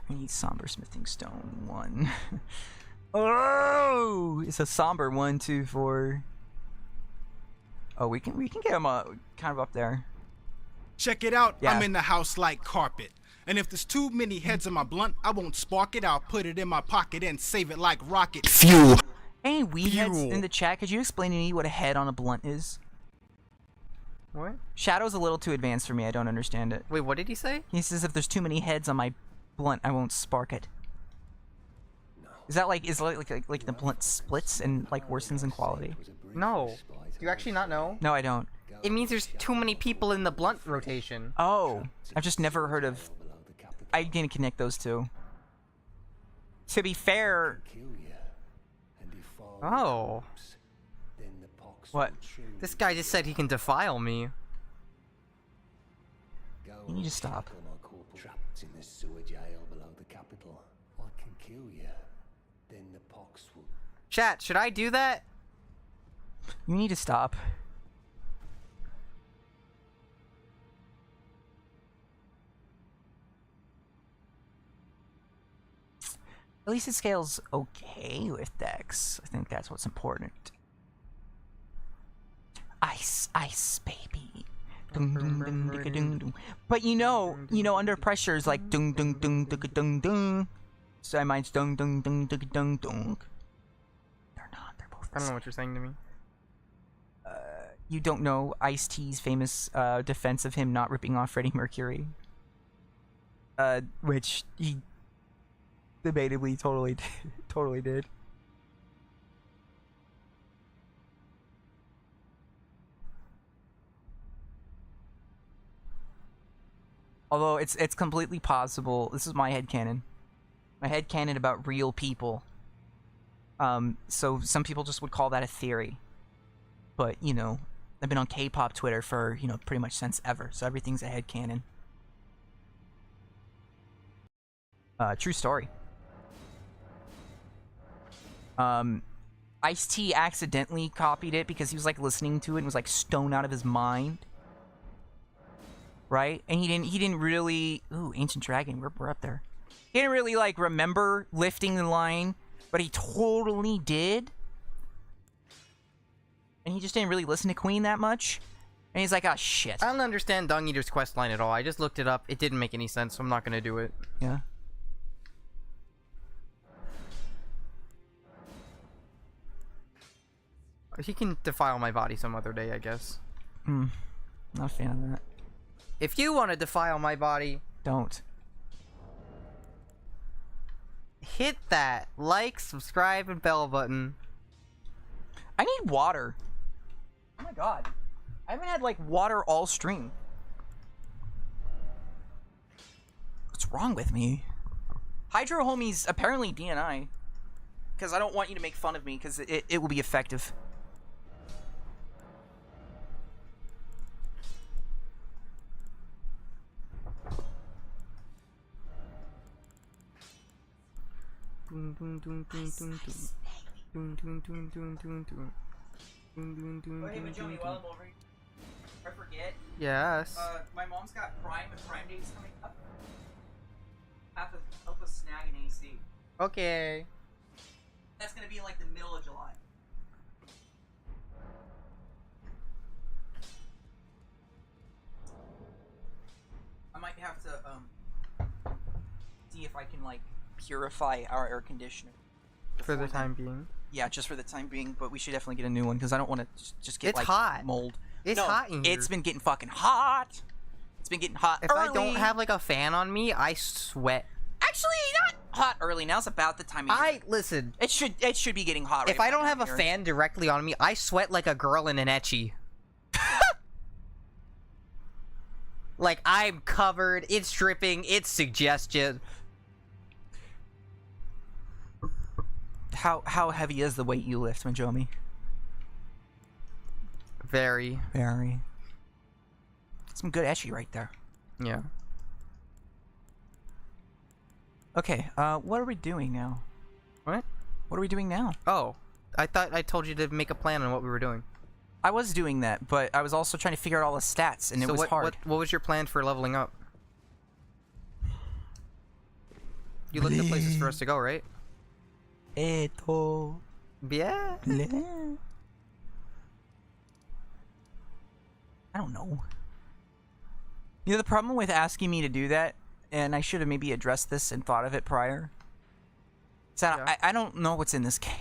I need somber smithing stone 1. Oh, it's a somber 1, 2, 4. Oh, we can get him kind of up there. Check it out, Yeah. I'm in the house like carpet. And if there's too many heads on my blunt, I won't spark it. I'll put it in my pocket and save it like rocket fuel. Any weed heads Fuel. in the chat, could you explain to me what a head on a blunt is? What? Shadow's a little too advanced for me. I don't understand it. Wait, what did he say? He says if there's too many heads on my blunt, I won't spark it. Is that like the blunt splits and like worsens in quality? No. Do you actually not know? No, I don't. It means there's too many people in the blunt rotation. Oh, I've just never heard of. I didn't connect those two. To be fair, Oh. what? This guy just said he can defile me. You need to stop. Trapped in the sewer jail below the capital. I can kill you. Then the pox will. Chat, should I do that? You need to stop. At least it scales okay with Dex. I think that's what's important. Ice, ice, baby. Dung, dung, dung, digga, dung, dung. But you know, under pressure is like dung, dung, dung, digga, dung, dung. So mine's dung, dung, dung, digga, dung, dung. They're not. They're both. I don't know what you're saying to me. You don't know Ice-T's famous defense of him not ripping off Freddie Mercury? Which he debatably totally did. Although it's completely possible. This is my headcanon. My headcanon about real people. So some people just would call that a theory. But, you know, I've been on K-pop Twitter for, you know, pretty much since ever. So everything's a headcanon. True story. Ice-T accidentally copied it because he was like listening to it and was like stoned out of his mind. Right? And he didn't really Ancient Dragon, we're up there. He didn't really like remember lifting the line, but he totally did. And he just didn't really listen to Queen that much. And he's like, oh shit. I don't understand Dung Eater's quest line at all. I just looked it up. It didn't make any sense, so I'm not gonna do it. Yeah. He can defile my body some other day, I guess. Not a fan of that. If you want to defile my body, Don't. hit that like, subscribe, and bell button. I need water. Oh my god. I haven't had like water all stream. What's wrong with me? Hydro homies apparently DNI. Because I don't want you to make fun of me because it will be effective. Dun, dun, dun, dun, dun, dun. Dun, dun, dun, dun, dun, dun. Dun, dun, dun, Oh, hey, dun, Majoumi, dun, while dun. I'm over here, I forget. Yes. My mom's got Prime and Prime Days coming up. Have to help us snag an AC. Okay. That's gonna be in like the middle of July. and like purify our air conditioner. For the before time then. being. Yeah, just for the time being, but we should definitely get a new one because I don't want to just get It's like hot. mold. It's No, hot in here. It's been getting fucking hot. It's been getting hot If early. I don't have like a fan on me, I sweat. Actually, not hot early. Now's about the time of year. Listen. It should be getting hot. Right If I about don't have now a here. fan directly on me, I sweat like a girl in an etchy. Like I'm covered, it's dripping, it's suggestion. How heavy is the weight you lift, Majoumi? Very. Very. Some good etchy right there. Yeah. Okay, what are we doing now? What? What are we doing now? Oh, I thought I told you to make a plan on what we were doing. I was doing that, but I was also trying to figure out all the stats, and it So was hard. What was your plan for leveling up? You looked at places for us to go, right? Eto. Yeah. I don't know. You know, the problem with asking me to do that, and I should have maybe addressed this and thought of it prior, is that Yeah. I don't know what's in this game.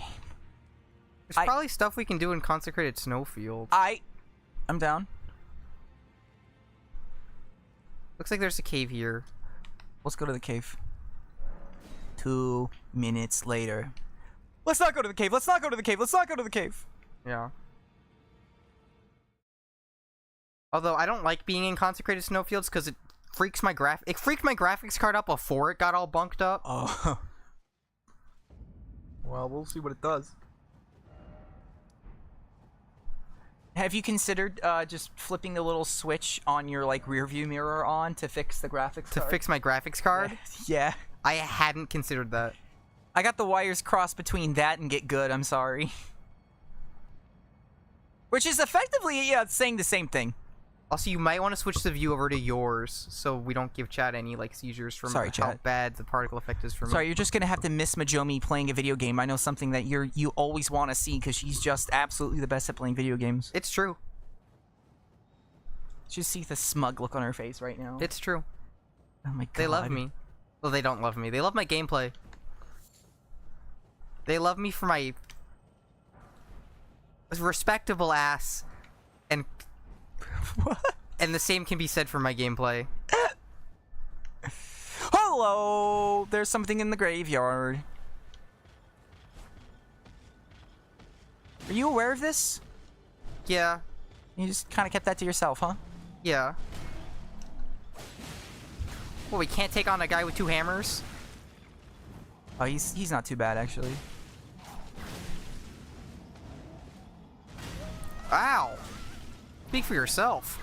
There's probably stuff we can do in Consecrated Snowfield. I'm down. Looks like there's a cave here. Let's go to the cave. 2 minutes later. Let's not go to the cave. Let's not go to the cave. Let's not go to the cave. Yeah. Although I don't like being in Consecrated Snowfields because it freaks my graphics card up before it got all bunked up. Oh. Well, we'll see what it does. Have you considered just flipping the little switch on your like rear view mirror on to fix the graphics To card? fix my graphics card? Yeah. I hadn't considered that. I got the wires crossed between that and Get Good, I'm sorry. Which is effectively, yeah, saying the same thing. Also, you might want to switch the view over to yours so we don't give chat any like seizures from Sorry, how chat. bad the particle effect is for me. Sorry, you're just gonna have to miss Majoumi playing a video game. I know something that you always want to see because she's just absolutely the best at playing video games. It's true. Just see the smug look on her face right now. It's true. Oh my god. They love me. Well, they don't love me. They love my gameplay. They love me for my respectable ass, and and the same can be said for my gameplay. Hello! There's something in the graveyard. Are you aware of this? Yeah, You just kind of kept that to yourself, huh? yeah. Well, we can't take on a guy with 2 hammers? Oh, he's not too bad, actually. Ow! Speak for yourself.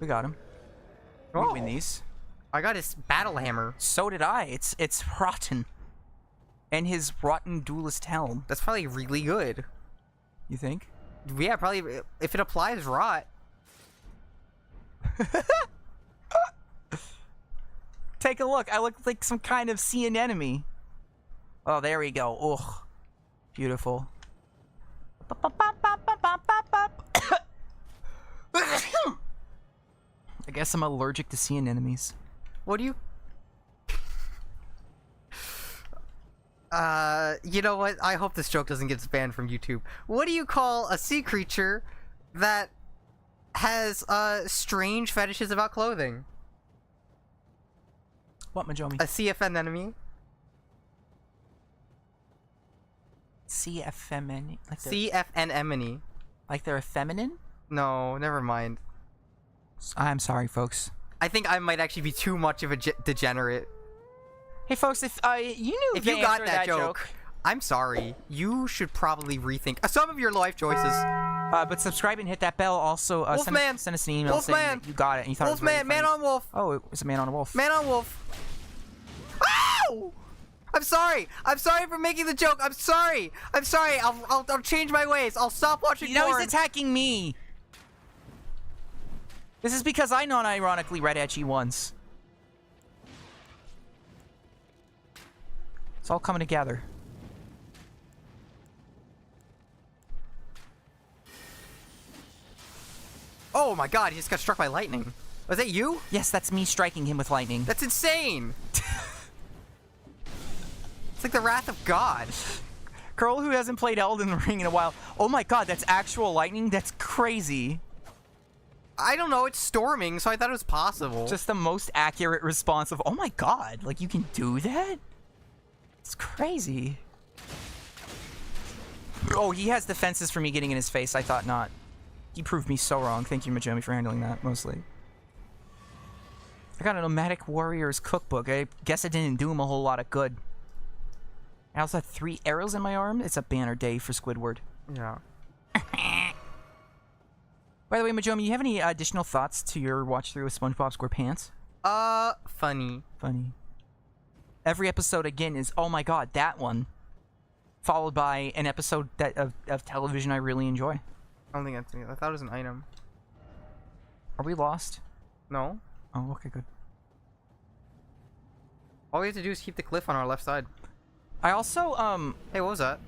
We got him. We Oh. win these. I got his battle hammer. So did I. It's rotten. And his rotten duelist helm. That's probably really good. You think? Yeah, probably if it applies rot. Take a look. I look like some kind of sea anemone. Oh, there we go. Ugh. Beautiful. I guess I'm allergic to sea anemones. What do you... you know what? I hope this joke doesn't get banned from YouTube. What do you call a sea creature that has, strange fetishes about clothing? What, Majoumi? A CFN enemy? CFMN? CFN enemy. Like they're feminine? No, never mind. I'm sorry, folks. I think I might actually be too much of a degenerate. Hey, folks, if you knew If the you got answer to that joke, I'm sorry. You should probably rethink some of your life choices. but subscribe and hit that bell. Also, Wolfman! send us an email saying Wolfman! that you got it and you thought it was Wolfman, really man funny. on wolf. Oh, it was a man on a wolf. Man on wolf. Ow! I'm sorry. I'm sorry for making the joke. I'm sorry. I'm sorry. I'll change my ways. I'll stop watching Now porn. he's attacking me. This is because I non-ironically read Etchy once. It's all coming together. Oh my god, he just got struck by lightning. Was that you? Yes, that's me striking him with lightning. That's insane. It's like the wrath of God. Girl who hasn't played Elden Ring in a while. Oh my god, that's actual lightning? That's crazy. I don't know, it's storming, so I thought it was possible. Just the most accurate response of, oh my god, like you can do that? It's crazy. Oh, he has defenses for me getting in his face. I thought not. He proved me so wrong. Thank you, majoumi, for handling that, mostly. I got a Nomadic Warrior's cookbook. I guess it didn't do him a whole lot of good. I also had 3 arrows in my arm. It's a banner day for Squidward. Yeah. By the way, majoumi, you have any additional thoughts to your watch through of SpongeBob SquarePants? Funny. Funny. Every episode again is, oh my god, that one. Followed by an episode that of television I really enjoy. I don't think that's me. I thought it was an item. Are we lost? No. Oh, okay, good. All we have to do is keep the cliff on our left side. I also, Hey, what was that?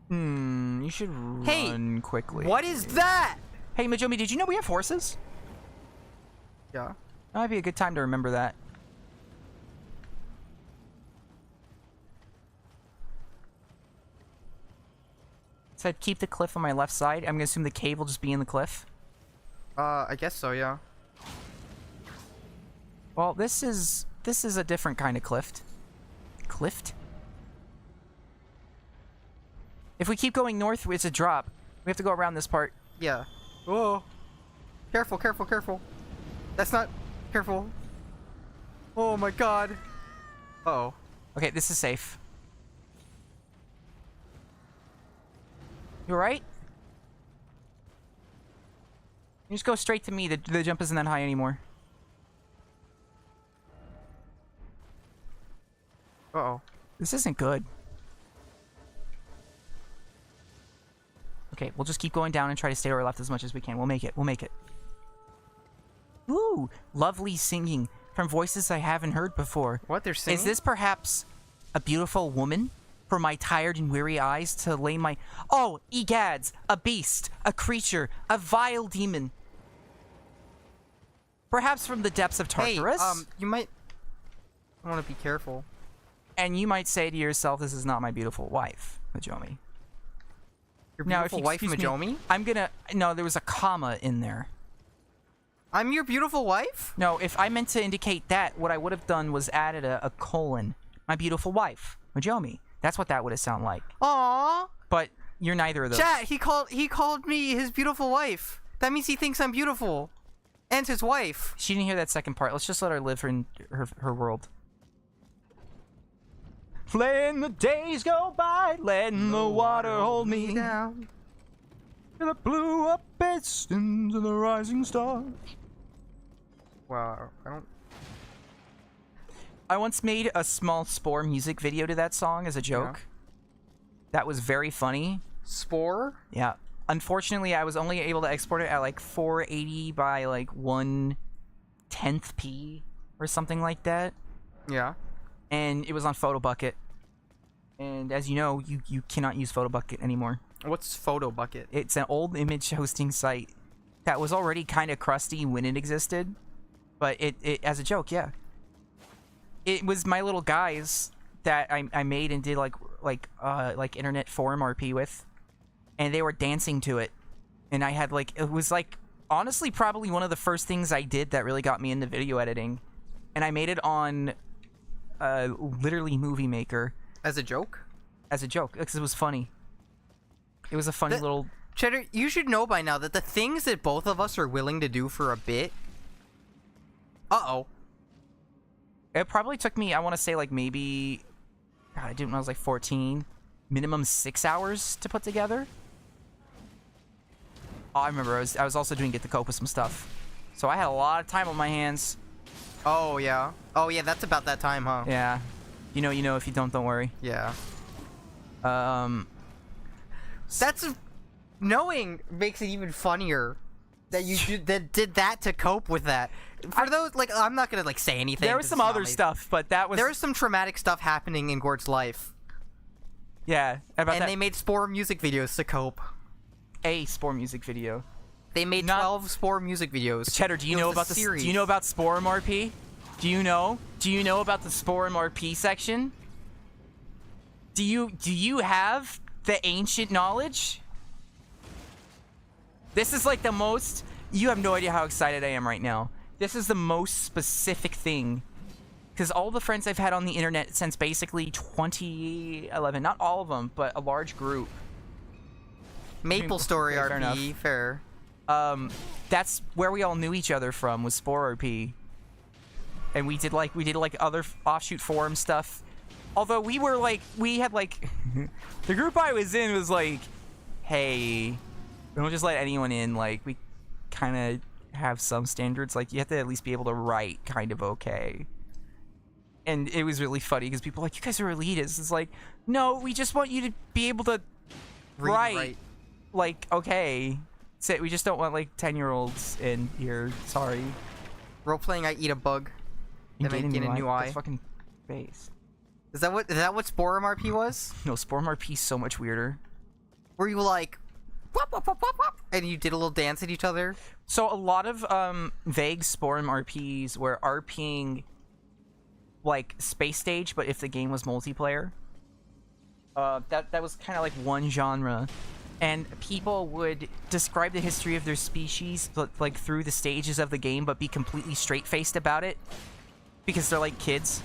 you should run quickly. What is that? Hey, majoumi, did you know we have horses? Yeah. That might be a good time to remember that. So I'd keep the cliff on my left side. I'm gonna assume the cave will just be in the cliff. I guess so, yeah. Well, this is a different kind of cliff. Cliff? If we keep going north, it's a drop. We have to go around this part. Yeah. Oh. Careful, careful, careful. That's not... Careful. Oh my god. Uh-oh. Okay, this is safe. You alright? You just go straight to me. The jump isn't that high anymore. Uh-oh. This isn't good. Okay, we'll just keep going down and try to stay to our left as much as we can. We'll make it. We'll make it. Ooh, lovely singing from voices I haven't heard before. What, they're singing? Is this perhaps a beautiful woman? For my tired and weary eyes to lay my... Oh, egads! A beast! A creature! A vile demon! Perhaps from the depths of Tartarus? Hey, you might... I want to be careful. And you might say to yourself, this is not my beautiful wife, majoumi. Your Now, if beautiful you wife, excuse me, majoumi? I'm gonna... No, there was a comma in there. I'm your beautiful wife? No, if I meant to indicate that, what I would have done was added a colon. My beautiful wife, majoumi. That's what that would have sounded like. Aww. But you're neither of those. Chat, he called me his beautiful wife. That means he thinks I'm beautiful. And his wife. She didn't hear that second part. Let's just let her live in her world. Letting the days go by, letting the water hold me down. till it blew up its into the rising stars. Wow, I don't... I once made a small Spore music video to that song as a joke. That was very funny. Spore? Yeah. Unfortunately, I was only able to export it at like 480 by like 1/10 p or something like that. Yeah. And it was on PhotoBucket. And as you know, you cannot use PhotoBucket anymore. What's Photo Bucket? It's an old image hosting site that was already kind of crusty when it existed. But it as a joke, yeah. It was my little guys that I made and did like internet forum RP with, and they were dancing to it, and I had like it was like honestly probably one of the first things I did that really got me into video editing, and I made it on literally Movie Maker As a joke? as a joke because it was funny. It was a funny little. Cheddar, you should know by now that the things that both of us are willing to do for a bit... Uh-oh. It probably took me, I want to say, like, maybe... God, I did it when I was, like, 14. Minimum 6 hours to put together. Oh, I remember. I was also doing Get the Cope with some stuff. So I had a lot of time on my hands. Oh, yeah. Oh, yeah, that's about that time, huh? Yeah. You know, if you don't worry. Yeah. That's... Knowing makes it even funnier that you did that to cope with that. For those, like, I'm not gonna, like, say anything. There was some other stuff, but that was... There was some traumatic stuff happening in Gourd's life. Yeah, about and that. they made Spore music videos to cope. A Spore music video. They made Not- 12 Spore music videos. Cheddar, do you It know was a about series. Do you know about Spore MRP? Do you know? Do you know about the Spore MRP section? Do you have the ancient knowledge? This is like the most. You have no idea how excited I am right now. This is the most specific thing. Because all the friends I've had on the internet since basically 2011, not all of them, but a large group. Maple Story Okay, fair RP, enough. fair. That's where we all knew each other from, was Spore RP. And we did like other offshoot forum stuff. Although we had the group I was in was like, hey, don't just let anyone in. Like, we kind of have some standards. Like, you have to at least be able to write kind of okay. And it was really funny because people were like, you guys are elitists. It's like, no, we just want you to be able to write. Like, okay. So we just don't want like 10-year-olds in here. Sorry. Role playing, I eat a bug. Then I get a new eye. That's fucking based. Is that what Spore MRP was? No, Spore MRP is so much weirder. Were you like, wop, wop, wop, wop, wop, and you did a little dance at each other? So a lot of vague Spore RPs were RPing like Space Stage, but if the game was multiplayer. That was kind of like one genre. And people would describe the history of their species like through the stages of the game, but be completely straight-faced about it. Because they're like kids.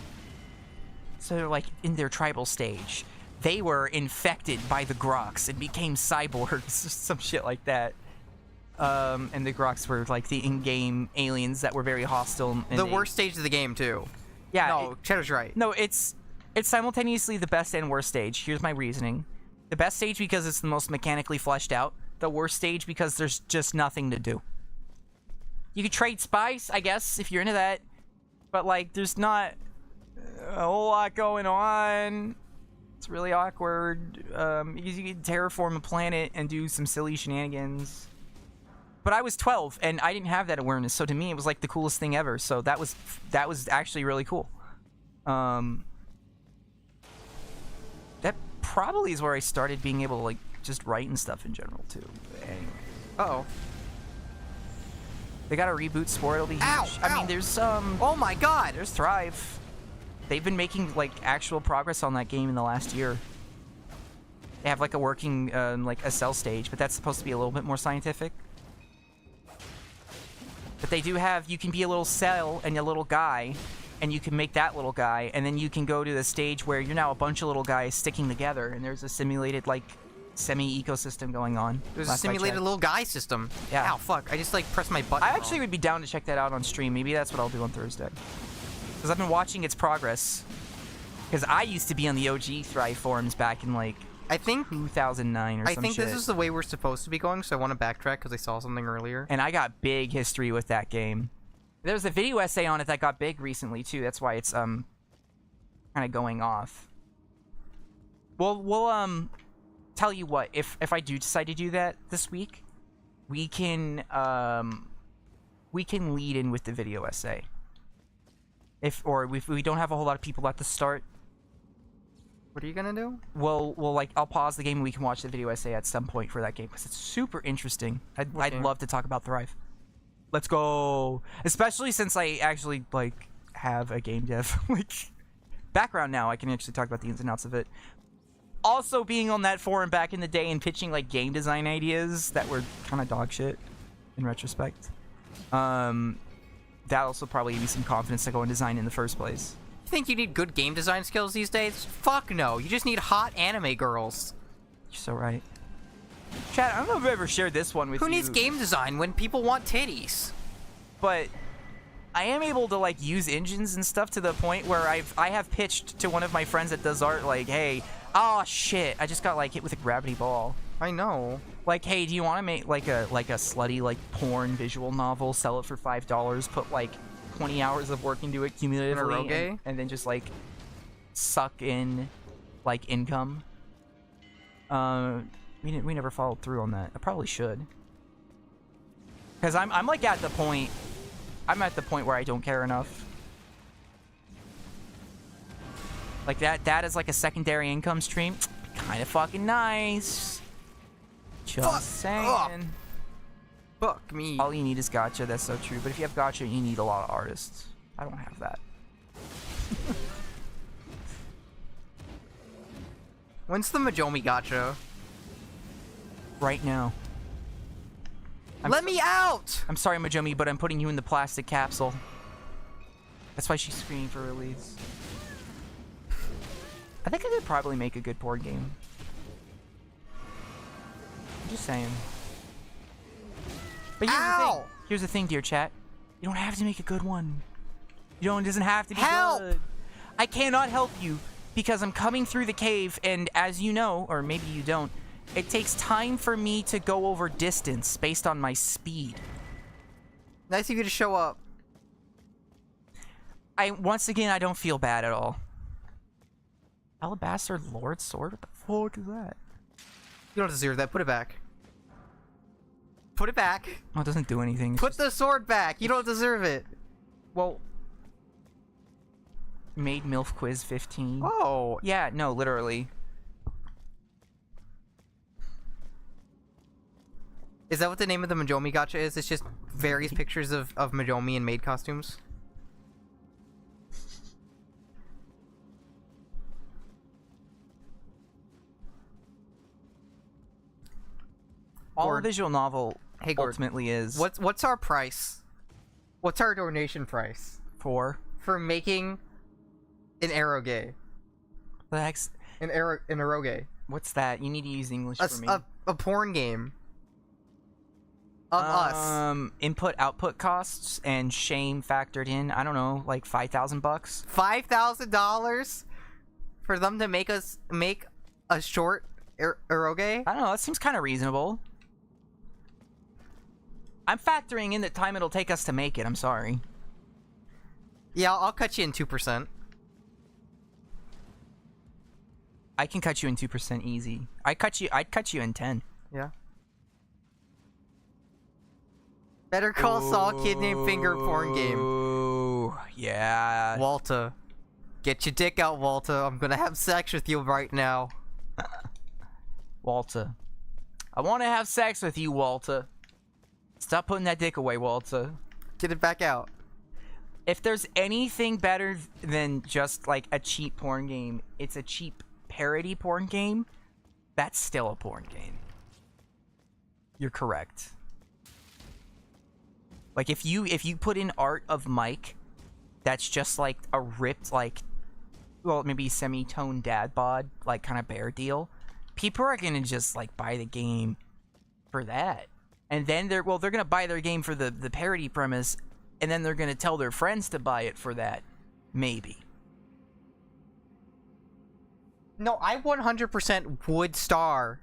So they're like in their tribal stage. They were infected by the Groks and became cyborgs, some shit like that. And the Groks were like the in-game aliens that were very hostile. And The worst stage of the game, too. Yeah. No, Cheddar's right. No, it's simultaneously the best and worst stage. Here's my reasoning. The best stage because it's the most mechanically fleshed out. The worst stage because there's just nothing to do. You could trade spice, I guess, if you're into that. But, like, there's not a whole lot going on. It's really awkward. Because you can terraform a planet and do some silly shenanigans. But I was 12, and I didn't have that awareness. So to me, it was, like, the coolest thing ever. So that was actually really cool. That probably is where I started being able to, like, just write and stuff in general, too. But anyway. Uh-oh. They got a reboot Spore, it'll be huge. Ow, I ow. mean, there's, Oh my god! there's Thrive. They've been making, like, actual progress on that game in the last year. They have, like, a working, like, a cell stage, but that's supposed to be a little bit more scientific. But they do have, you can be a little cell and a little guy, and you can make that little guy, and then you can go to the stage where you're now a bunch of little guys sticking together, and there's a simulated, like, semi-ecosystem going on. There's a last I simulated checked. little guy system. Yeah. Ow, fuck. I just, like, pressed my button I wrong. actually would be down to check that out on stream. Maybe that's what I'll do on Thursday. Because I've been watching its progress. Because I used to be on the OG Thrive forums back in, like, I think 2009 or I some think shit. this is the way we're supposed to be going, so I want to backtrack because I saw something earlier. And I got big history with that game. There's a video essay on it that got big recently, too. That's why it's, kind of going off. We'll tell you what, if I do decide to do that this week, we can lead in with the video essay. If we don't have a whole lot of people at the start, What are you gonna do? we'll like, I'll pause the game and we can watch the video essay at some point for that game because it's super interesting. I'd Okay. love to talk about Thrive. Let's go. Especially since I actually, like, have a game dev like background now. I can actually talk about the ins and outs of it. Also, being on that forum back in the day and pitching, like, game design ideas that were kind of dog shit in retrospect. That also probably gave me some confidence to go and design in the first place. You think you need good game design skills these days? Fuck no. You just need hot anime girls. You're so right. Chad, I don't know if I've ever shared this one with you. Who needs game design when people want titties? But I am able to, like, use engines and stuff to the point where I have pitched to one of my friends that does art, like, hey, oh shit, I just got, like, hit with a gravity ball. I know. Like, hey, do you want to make like a slutty, like, porn visual novel, sell it for $5, put like 20 hours of work into it cumulatively, Eroge? and then just, like, suck in, like, income? We never followed through on that. I probably should. Because I'm like at the point where I don't care enough. Like, that is like a secondary income stream. Kind of fucking nice. Just saying. Fuck me. All you need is gacha. That's so true. But if you have gacha, you need a lot of artists. I don't have that. When's the majoumi gacha? Right now. Let me out! I'm sorry, Majoumi, but I'm putting you in the plastic capsule. That's why she's screaming for release. I think I could probably make a good board game. I'm just saying. But here's the thing. Ow! Here's the thing, dear chat. You don't have to make a good one. It doesn't have to be Help! good. I cannot help you because I'm coming through the cave, and as you know, or maybe you don't, it takes time for me to go over distance based on my speed. Nice of you to show up. Once again, I don't feel bad at all. Alabaster Lord Sword? What the fuck is that? You don't deserve that. Put it back. Put it back. Oh, it doesn't do anything. It's Put just- the sword back. You don't deserve it. Well... Made MILF Quiz 15. Oh. Yeah, no, literally. Is that what the name of the majoumi gacha is? It's just various pictures of majoumi and maid costumes? All a Gourd. visual novel Hey, Gourd. ultimately is What's our price? What's our donation price for for making an eroge? the heck's, An eroge. what's that? You need to use English for me. A porn game. Of us. Input output costs and shame factored in. I don't know, like $5,000. $5,000 for them to make a short eroge? I don't know. That seems kind of reasonable. I'm factoring in the time it'll take us to make it. I'm sorry. Yeah, I'll cut you in 2%. I can cut you in 2% easy. I'd cut you in 10. Yeah. Better Call Saul, kid named Finger porn game. Ooh, yeah. Walter. Get your dick out, Walter. I'm gonna have sex with you right now. Walter. I want to have sex with you, Walter. Stop putting that dick away, Walter. Get it back out. If there's anything better than just like a cheap porn game, it's a cheap parody porn game. That's still a porn game. You're correct. Like if you put in art of Mike, that's just like a ripped like, well, maybe semi-toned dad bod, like kind of bear deal. People are gonna just like buy the game for that, and then they're gonna buy their game for the parody premise, and then they're gonna tell their friends to buy it for that, maybe. No, I 100% would star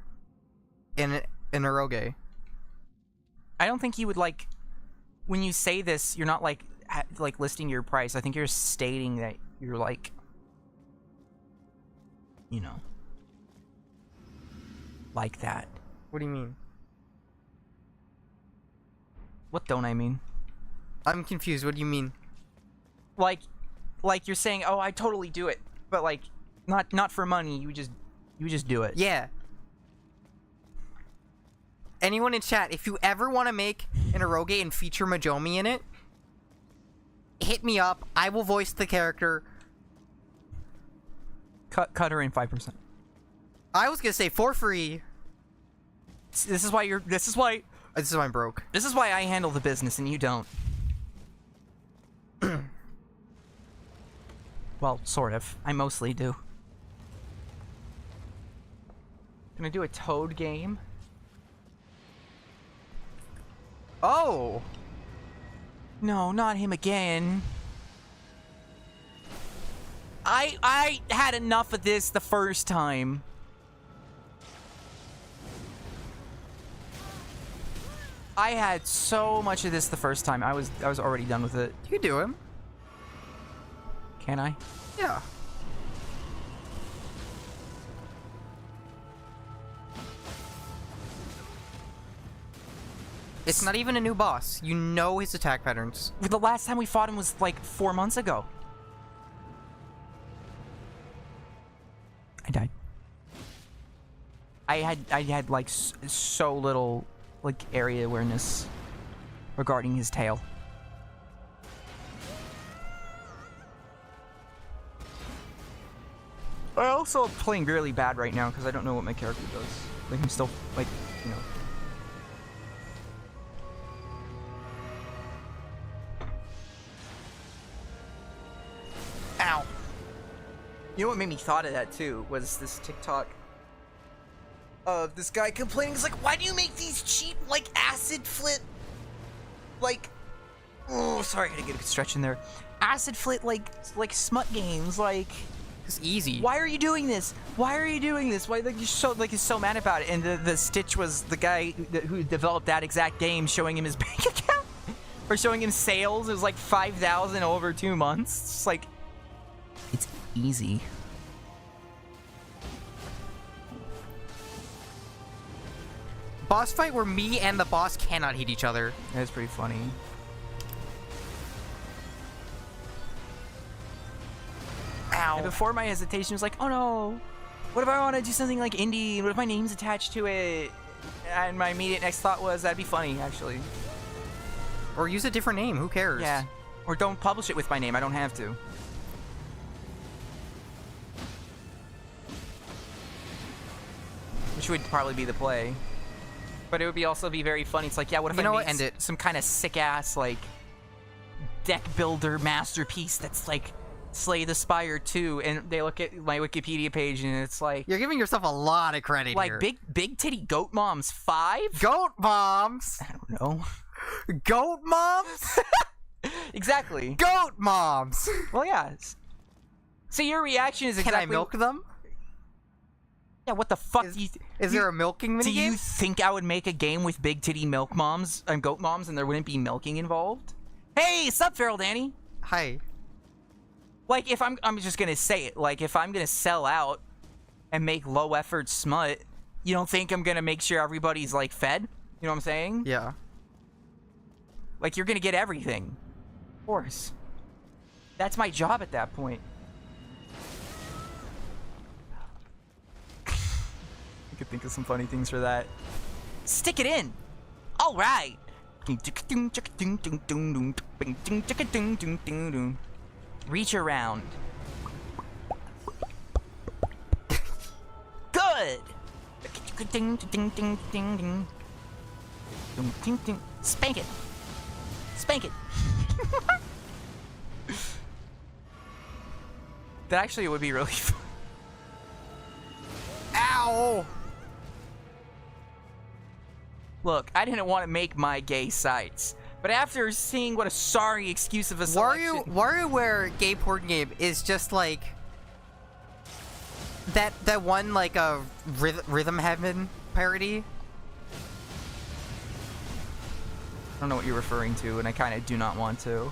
in an eroge. I don't think you would like. When you say this, you're not like listing your price. I think you're stating that you're like, you know, like that. What do you mean? What don't I mean? I'm confused. What do you mean? Like you're saying, oh, I totally do it, but like, not for money. You just do it. Yeah. Anyone in chat, if you ever want to make an eroge and feature majoumi in it, hit me up. I will voice the character. Cut her in 5%. I was gonna say for free. This is why I'm broke. This is why I handle the business and you don't. Well, sort of. I mostly do. Gonna do a Toad game. Oh! No, not him again. I had enough of this the first time. I had so much of this the first time. I was already done with it. You can do him. Can I? Yeah. It's not even a new boss. You know his attack patterns. The last time we fought him was like 4 months ago. I died. I had like so little like area awareness. regarding his tale. I also am playing really bad right now because I don't know what my character does. Like, I'm still, like, you know. Ow. You know what made me thought of that, too, was this TikTok of this guy complaining. He's like, why do you make these cheap, like, acid flip, like, oh, sorry, I had to get a good stretch in there. Acid flip, like smut games, like... It's easy. Why are you doing this? Why are you doing this? Why, like, you're so, like, he's so mad about it. And the stitch was the guy who developed that exact game showing him his bank account. Or showing him sales. It was like 5,000 over 2 months. It's just like, it's easy. Boss fight where me and the boss cannot hit each other. That's pretty funny. Ow. And before my hesitation was like, oh no, what if I want to do something like indie? What if my name's attached to it? And my immediate next thought was, that'd be funny, actually. Or use a different name, who cares? Yeah. Or don't publish it with my name, I don't have to. Which would probably be the play. But it would also be very funny. It's like, yeah, what if You know I what? made End it. some kind of sick-ass, like, deck builder masterpiece that's like Slay the Spire 2, and they look at my Wikipedia page and it's like... You're giving yourself a lot of credit like, here. big titty goat moms 5? Goat moms! I don't know. Goat moms? Exactly. Goat moms! Well, yeah. So your reaction is exactly... Can I milk them? Yeah, what the fuck Is, do you... is there a milking Do minigame? you think I would make a game with big titty milk moms and goat moms and there wouldn't be milking involved? Hey, sup, Feral Danny? Hi. Like, if I'm just gonna say it, like, if I'm gonna sell out and make low effort smut, you don't think I'm gonna make sure everybody's, like, fed? You know what I'm saying? Yeah. Like, you're gonna get everything. Of course. That's my job at that point. I could think of some funny things for that. Stick it in! Alright! Reach around. Good! Spank it! Spank it! That actually would be really fun. Ow! Look, I didn't want to make my gay sites, but after seeing what a sorry excuse of a selection... WarioWare gay porn game is just like... That one, like, a Rhythm Heaven parody? I don't know what you're referring to, and I kind of do not want to.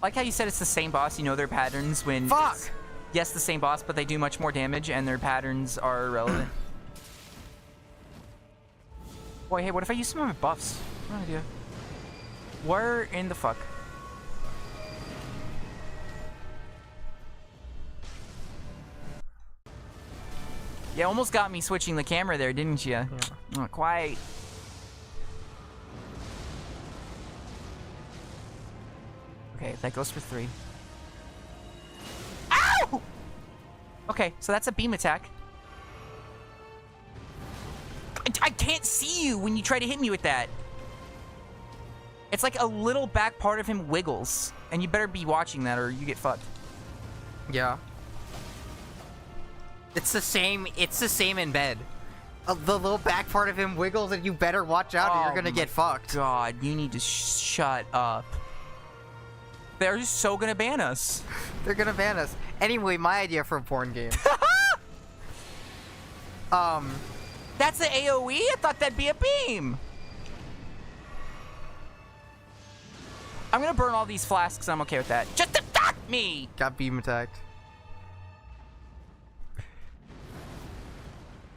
I like how you said it's the same boss, you know their patterns when... Fuck! Yes, the same boss, but they do much more damage, and their patterns are irrelevant. Boy, hey, what if I use some of my buffs? No idea. Where in the fuck? You almost got me switching the camera there, didn't you? Yeah. Not quite. Okay, that goes for 3. Ow! Okay, so that's a beam attack. I can't see you when you try to hit me with that. It's like a little back part of him wiggles, and you better be watching that or you get fucked. Yeah. It's the same in bed. The little back part of him wiggles and you better watch out or you're gonna get fucked. God, you need to shut up. They're just so gonna ban us. They're gonna ban us. Anyway, my idea for a porn game. That's an AoE? I thought that'd be a beam. I'm gonna burn all these flasks. I'm okay with that. Just attack me! Got beam attacked.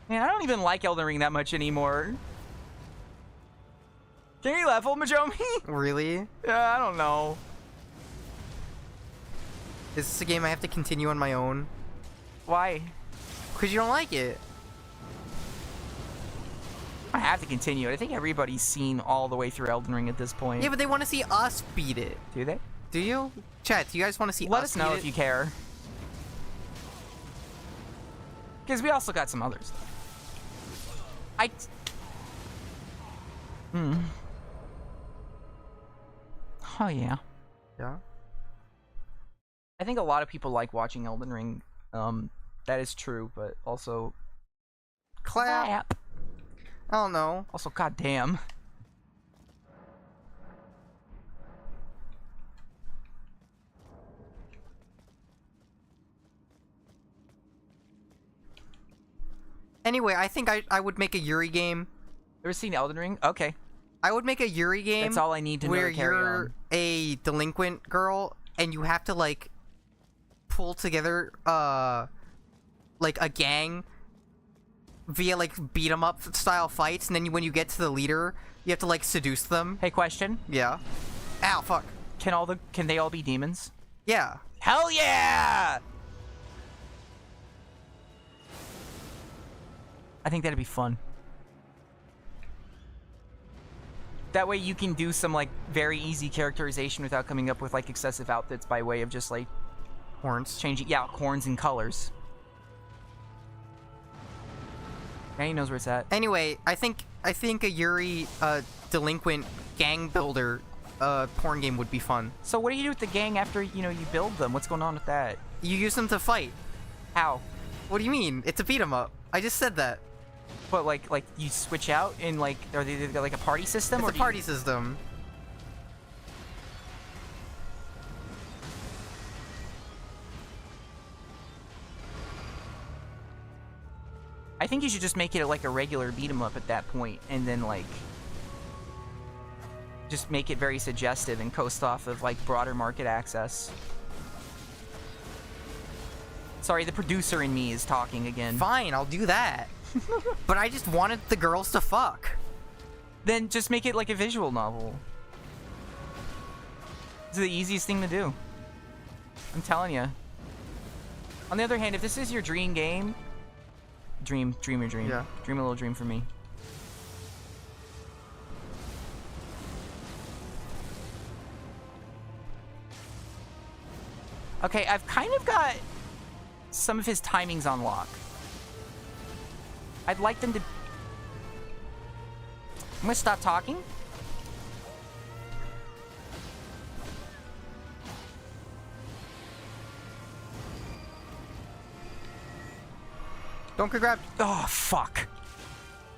Man, I don't even like Elden Ring that much anymore. Can you level, majoumi? Really? Yeah, I don't know. Is this a game I have to continue on my own? Why? Because you don't like it. have to continue it. I think everybody's seen all the way through Elden Ring at this point. Yeah, but they want to see us beat it. Do they? Do you? Chat, do you guys want to see Let us us know beat if it? you care. Because we also got some other stuff. Oh, yeah. Yeah. I think a lot of people like watching Elden Ring. That is true, but also... Clap. I don't know. Also, goddamn. Anyway, I think I would make a Yuri game. Ever seen Elden Ring? Okay. I would make a Yuri game. That's all I need to know where to carry you're on. a delinquent girl and you have to like pull together like a gang via like beat 'em up style fights, and then when you get to the leader, you have to like seduce them. Hey, question. Yeah. Ow, fuck. Can they all be demons? Yeah. Hell yeah! I think that'd be fun. That way you can do some like very easy characterization without coming up with like excessive outfits by way of just like Horns. changing, yeah, horns and colors. Yeah, he knows where it's at. Anyway, I think a Yuri delinquent gang builder porn game would be fun. So what do you do with the gang after, you know, you build them? What's going on with that? You use them to fight. How? What do you mean? It's a beat 'em up. I just said that. But like you switch out in like, are they like a party system? It's Or a do you- party system. I think you should just make it like a regular beat 'em up at that point, and then like just make it very suggestive and coast off of like broader market access. Sorry, the producer in me is talking again. Fine, I'll do that. But I just wanted the girls to fuck. Then just make it like a visual novel. It's the easiest thing to do. I'm telling you. On the other hand, if this is your dream game, dream your dream. Yeah. Dream a little dream for me. Okay, I've kind of got some of his timings on lock. I'd like them to... I'm gonna stop talking. Don't grab. Oh, fuck.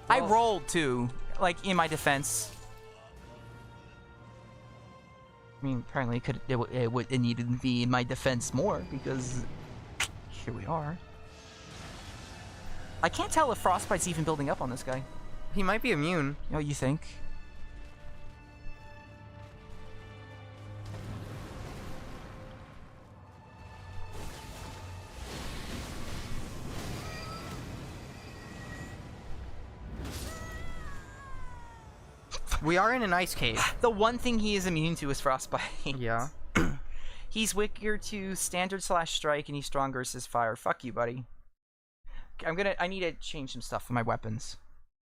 I Well- rolled too, like, in my defense. I mean, apparently it needed to be in my defense more, because here we are. I can't tell if Frostbite's even building up on this guy. He might be immune. You know what you think? We are in an ice cave. The one thing he is immune to is Frostbite. Yeah. He's weaker to standard/strike, and he's stronger versus fire. Fuck you, buddy. I need to change some stuff for my weapons.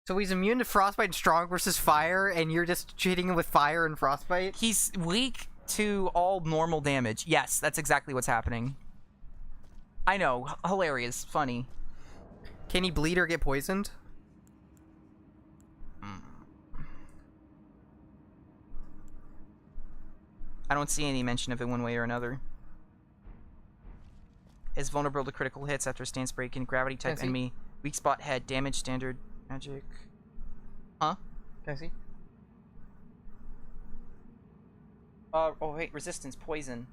So he's immune to frostbite and strong versus fire, and you're just hitting him with fire and frostbite? He's weak to all normal damage. Yes, that's exactly what's happening. I know. Hilarious. Funny. Can he bleed or get poisoned? I don't see any mention of it one way or another. Is vulnerable to critical hits after stance break and gravity type Can I see? enemy. Weak spot head. Damage standard. Magic. Huh? Can I see? Oh wait, resistance, poison.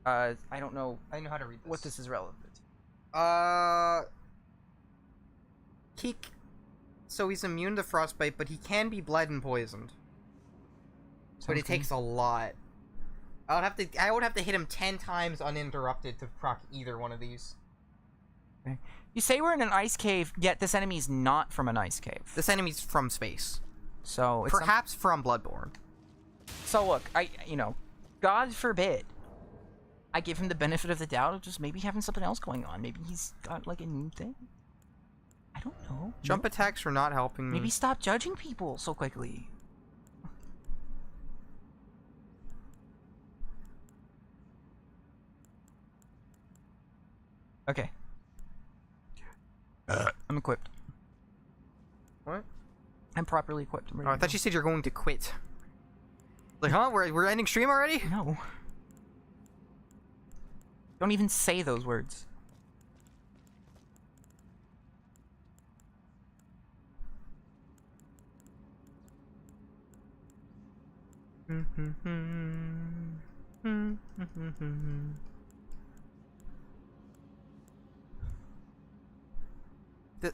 I don't know I know how to read this. what this is relevant. So he's immune to frostbite, but he can be bled and poisoned. But it takes a lot. I would have to hit him 10 times uninterrupted to proc either one of these. Okay. You say we're in an ice cave, yet this enemy's not from an ice cave. This enemy's from space. So it's Perhaps from Bloodborne. So look, God forbid, I give him the benefit of the doubt of just maybe having something else going on. Maybe he's got like a new thing. I I don't know. Jump attacks are not helping me. Maybe stop judging people so quickly. Okay. I'm equipped. What? I'm properly equipped. I'm ready Oh, I to thought go. you said you're going to quit. Like, huh? We're ending stream already? No. Don't even say those words.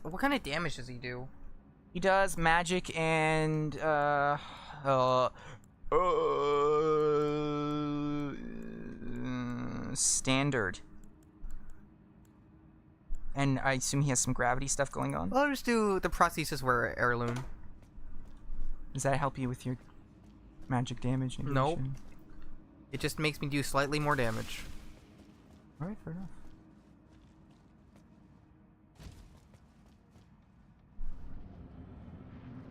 What kind of damage does he do? He does magic and standard. And I assume he has some gravity stuff going on. I'll just do the prosthesis wear heirloom. Does that help you with your magic damage? Nope. negation? It just makes me do slightly more damage. Alright, fair enough.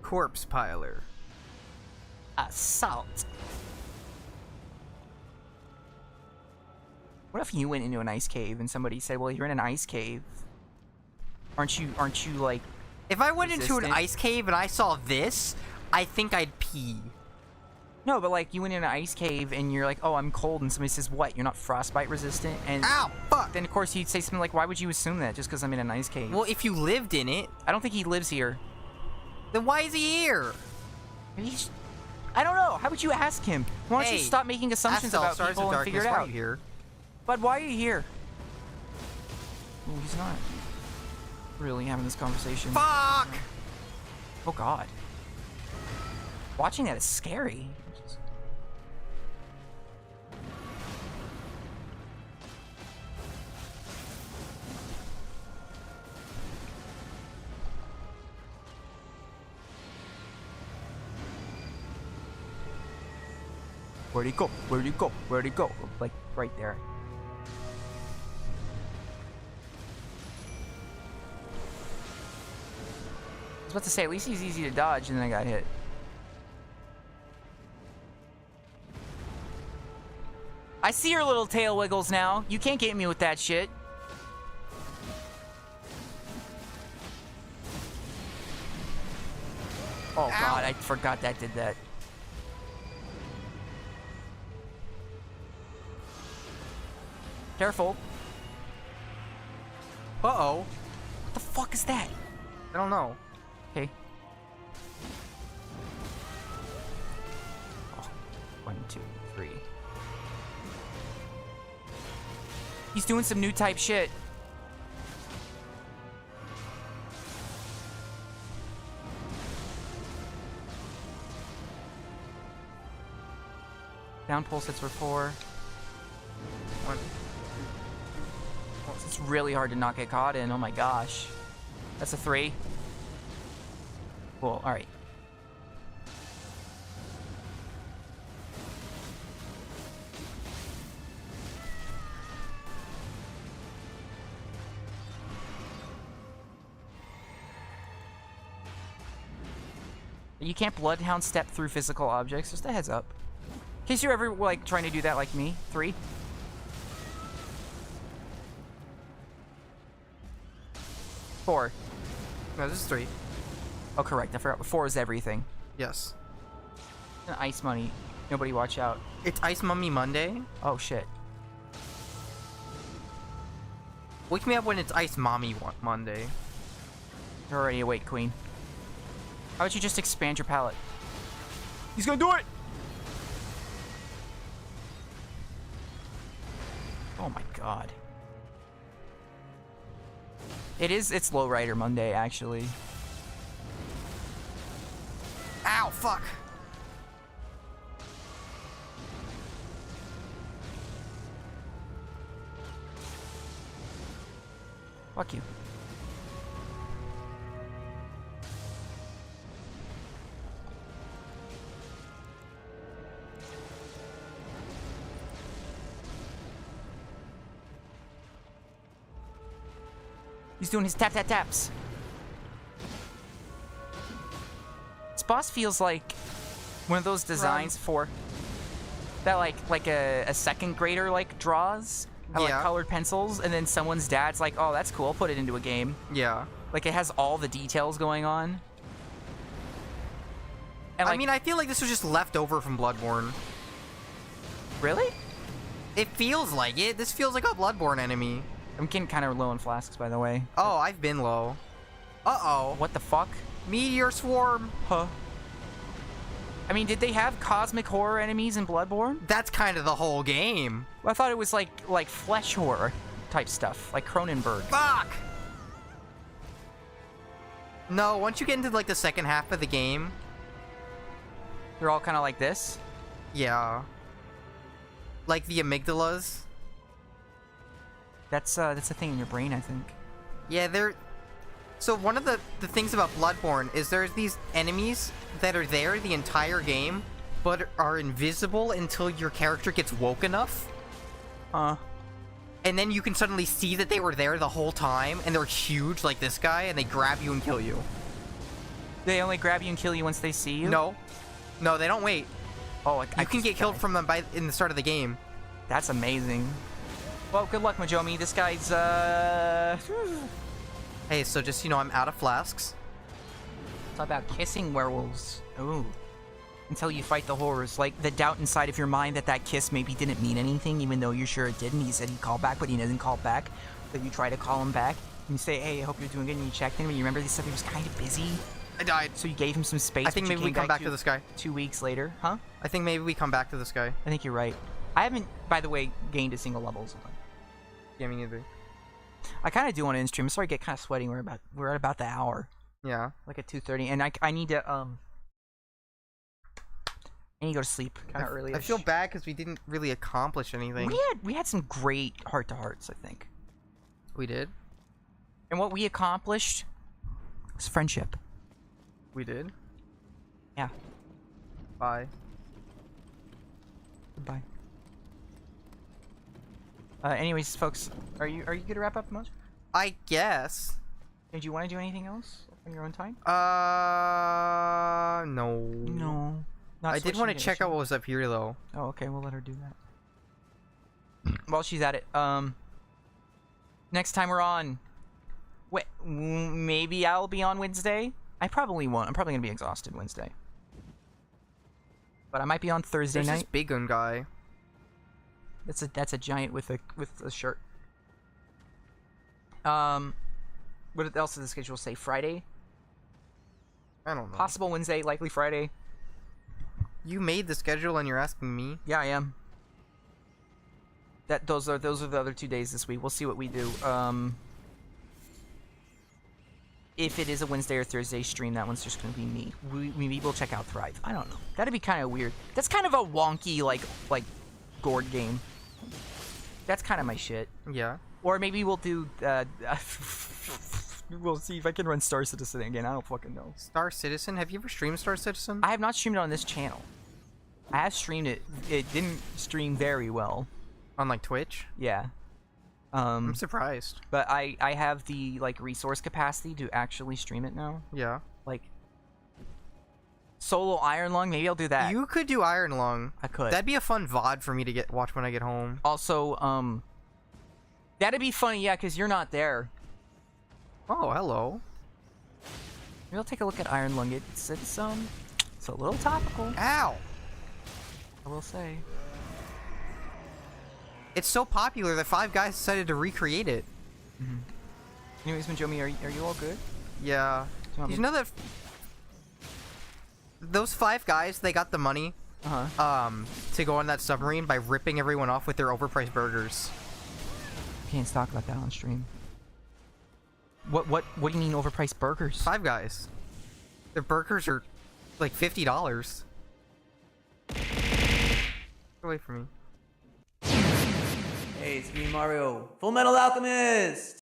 Corpse piler. Assault. What if you went into an ice cave and somebody said, "Well, you're in an ice cave. Aren't you like If I went into an resistant?" ice cave and I saw this, I think I'd pee. No, but like you went in an ice cave and you're like, "Oh, I'm cold," and somebody says, "What? You're not frostbite resistant?" And Ow! Fuck! then of course you'd say something like, "Why would you assume that just because I'm in an ice cave?" Well, if you lived in it, I don't think he lives here. then why is he here? Maybe he's... I don't know. How would you ask him? Why don't you Hey, stop making assumptions Astel, about Stars people of and figure Darkness, it why are out? you here? Bud, why are you here? Oh, he's not really having this conversation. Fuck! Oh God. Watching that is scary. Where'd he go? Where'd he go? Where'd he go? Like, right there. I was about to say, at least he's easy to dodge, and then I got hit. I see your little tail wiggles now. You can't get me with that shit. Oh God, I forgot that did that. Careful. Uh-oh. What the fuck is that? I don't know. Okay. Oh, 1, 2, 3. He's doing some new type shit. Down pulse hits for 4. 1. It's really hard to not get caught in. Oh my gosh. That's a 3. Cool. Alright. You can't bloodhound step through physical objects. Just a heads up. In case you're ever like trying to do that like me. 3. 4. No, this is 3. Oh, correct. I forgot. 4 is everything. Yes. Ice money. Nobody watch out. It's Ice Mummy Monday. Oh, shit. Wake me up when it's Ice Mommy Monday. You're already awake, queen. How about you just expand your palate? He's gonna do it! Oh my god. It's Lowrider Monday, actually. Ow, fuck! Fuck you. He's doing his tap tap taps. boss feels like one of those designs for that like a second grader like draws. Like colored pencils, and then someone's dad's like, "Oh, that's cool. I'll put it into a game." Yeah. Like it has all the details going on. And I mean, I feel like this was just left over from Bloodborne. Really? It feels like it. This feels like a Bloodborne enemy. I'm getting kind of low on flasks, by the way. Oh, I've been low. Uh-oh. What the fuck? Meteor swarm. Huh. I mean, did they have cosmic horror enemies in Bloodborne? That's kind of the whole game. I thought it was like flesh horror type stuff, like Cronenberg. Fuck! No, once you get into like the second half of the game, They're all kind of like this. yeah. Like the amygdalas. That's a thing in your brain, I think. Yeah, they're... So one of the things about Bloodborne is there's these enemies that are there the entire game, but are invisible until your character gets woke enough. And then you can suddenly see that they were there the whole time, and they're huge like this guy, and they grab you and kill you. They only grab you and kill you once they see you? No. No, they don't wait. Oh, You can get killed from them in the start of the game. That's amazing. Well, good luck, Majoumi. This guy's, Hey, so just, you know, I'm out of flasks. It's about kissing werewolves. Ooh. Until you fight the horrors. Like, the doubt inside of your mind that kiss maybe didn't mean anything, even though you're sure it didn't. He said he'd call back, but he doesn't call back. But you try to call him back, and you say, hey, I hope you're doing good, and you checked in, but you remember he said he was kind of busy? I died. So you gave him some space. I think maybe we come back to this guy. 2 weeks later. Huh? I think maybe we come back to this guy. I think you're right. I haven't, by the way, gained a single level. So Yeah, me neither. I kind of do want to in-stream. I'm sorry, I get kind of sweaty. We're at about the hour. Yeah. Like at 2:30, and I need to I need to go to sleep kind of early. I feel bad because we didn't really accomplish anything. We had some great heart-to-hearts, I think. We did? And what we accomplished was friendship. We did? Yeah. Bye. Goodbye. Anyways, folks, are you good to wrap up, Moj? I guess. Did you want to do anything else on your own time? No. No. I did want to check out what was up here, though. Oh, okay, we'll let her do that. While she's at it, next time we're on, wait, maybe I'll be on Wednesday. I probably won't. I'm probably gonna be exhausted Wednesday. But I might be on Thursday There's night. this big gun guy. That's a giant with a shirt. What else does the schedule say? Friday? I don't know. Possible Wednesday, likely Friday. You made the schedule and you're asking me? Yeah, I am. Those are the other 2 days this week. We'll see what we do. If it is a Wednesday or Thursday stream, that one's just gonna be me. Maybe we'll check out Thrive. I don't know. That'd be kind of weird. That's kind of a wonky like Gourd game. That's kind of my shit. Yeah. Or maybe we'll do. We'll see if I can run Star Citizen again. I don't fucking know. Star Citizen? Have you ever streamed Star Citizen? I have not streamed it on this channel. I have streamed it. It didn't stream very well. On like Twitch? Yeah. I'm surprised. But I have the like resource capacity to actually stream it now. Yeah. Like solo Iron Lung, maybe I'll do that. You could do Iron Lung. I could. That'd be a fun VOD for me to watch when I get home. Also, that'd be funny, yeah, because you're not there. Oh, hello. Maybe I'll take a look at Iron Lung. It's a little topical, Ow! I will say. It's so popular that 5 guys decided to recreate it. Anyways, Majoumi, are you all good? Yeah. Do Did you know that those 5 guys, they got the money to go on that submarine by ripping everyone off with their overpriced burgers. Can't talk about that on stream. What do you mean overpriced burgers? 5 guys. Their burgers are like $50. Get away from me. Hey, it's me, Mario. Full Metal Alchemist!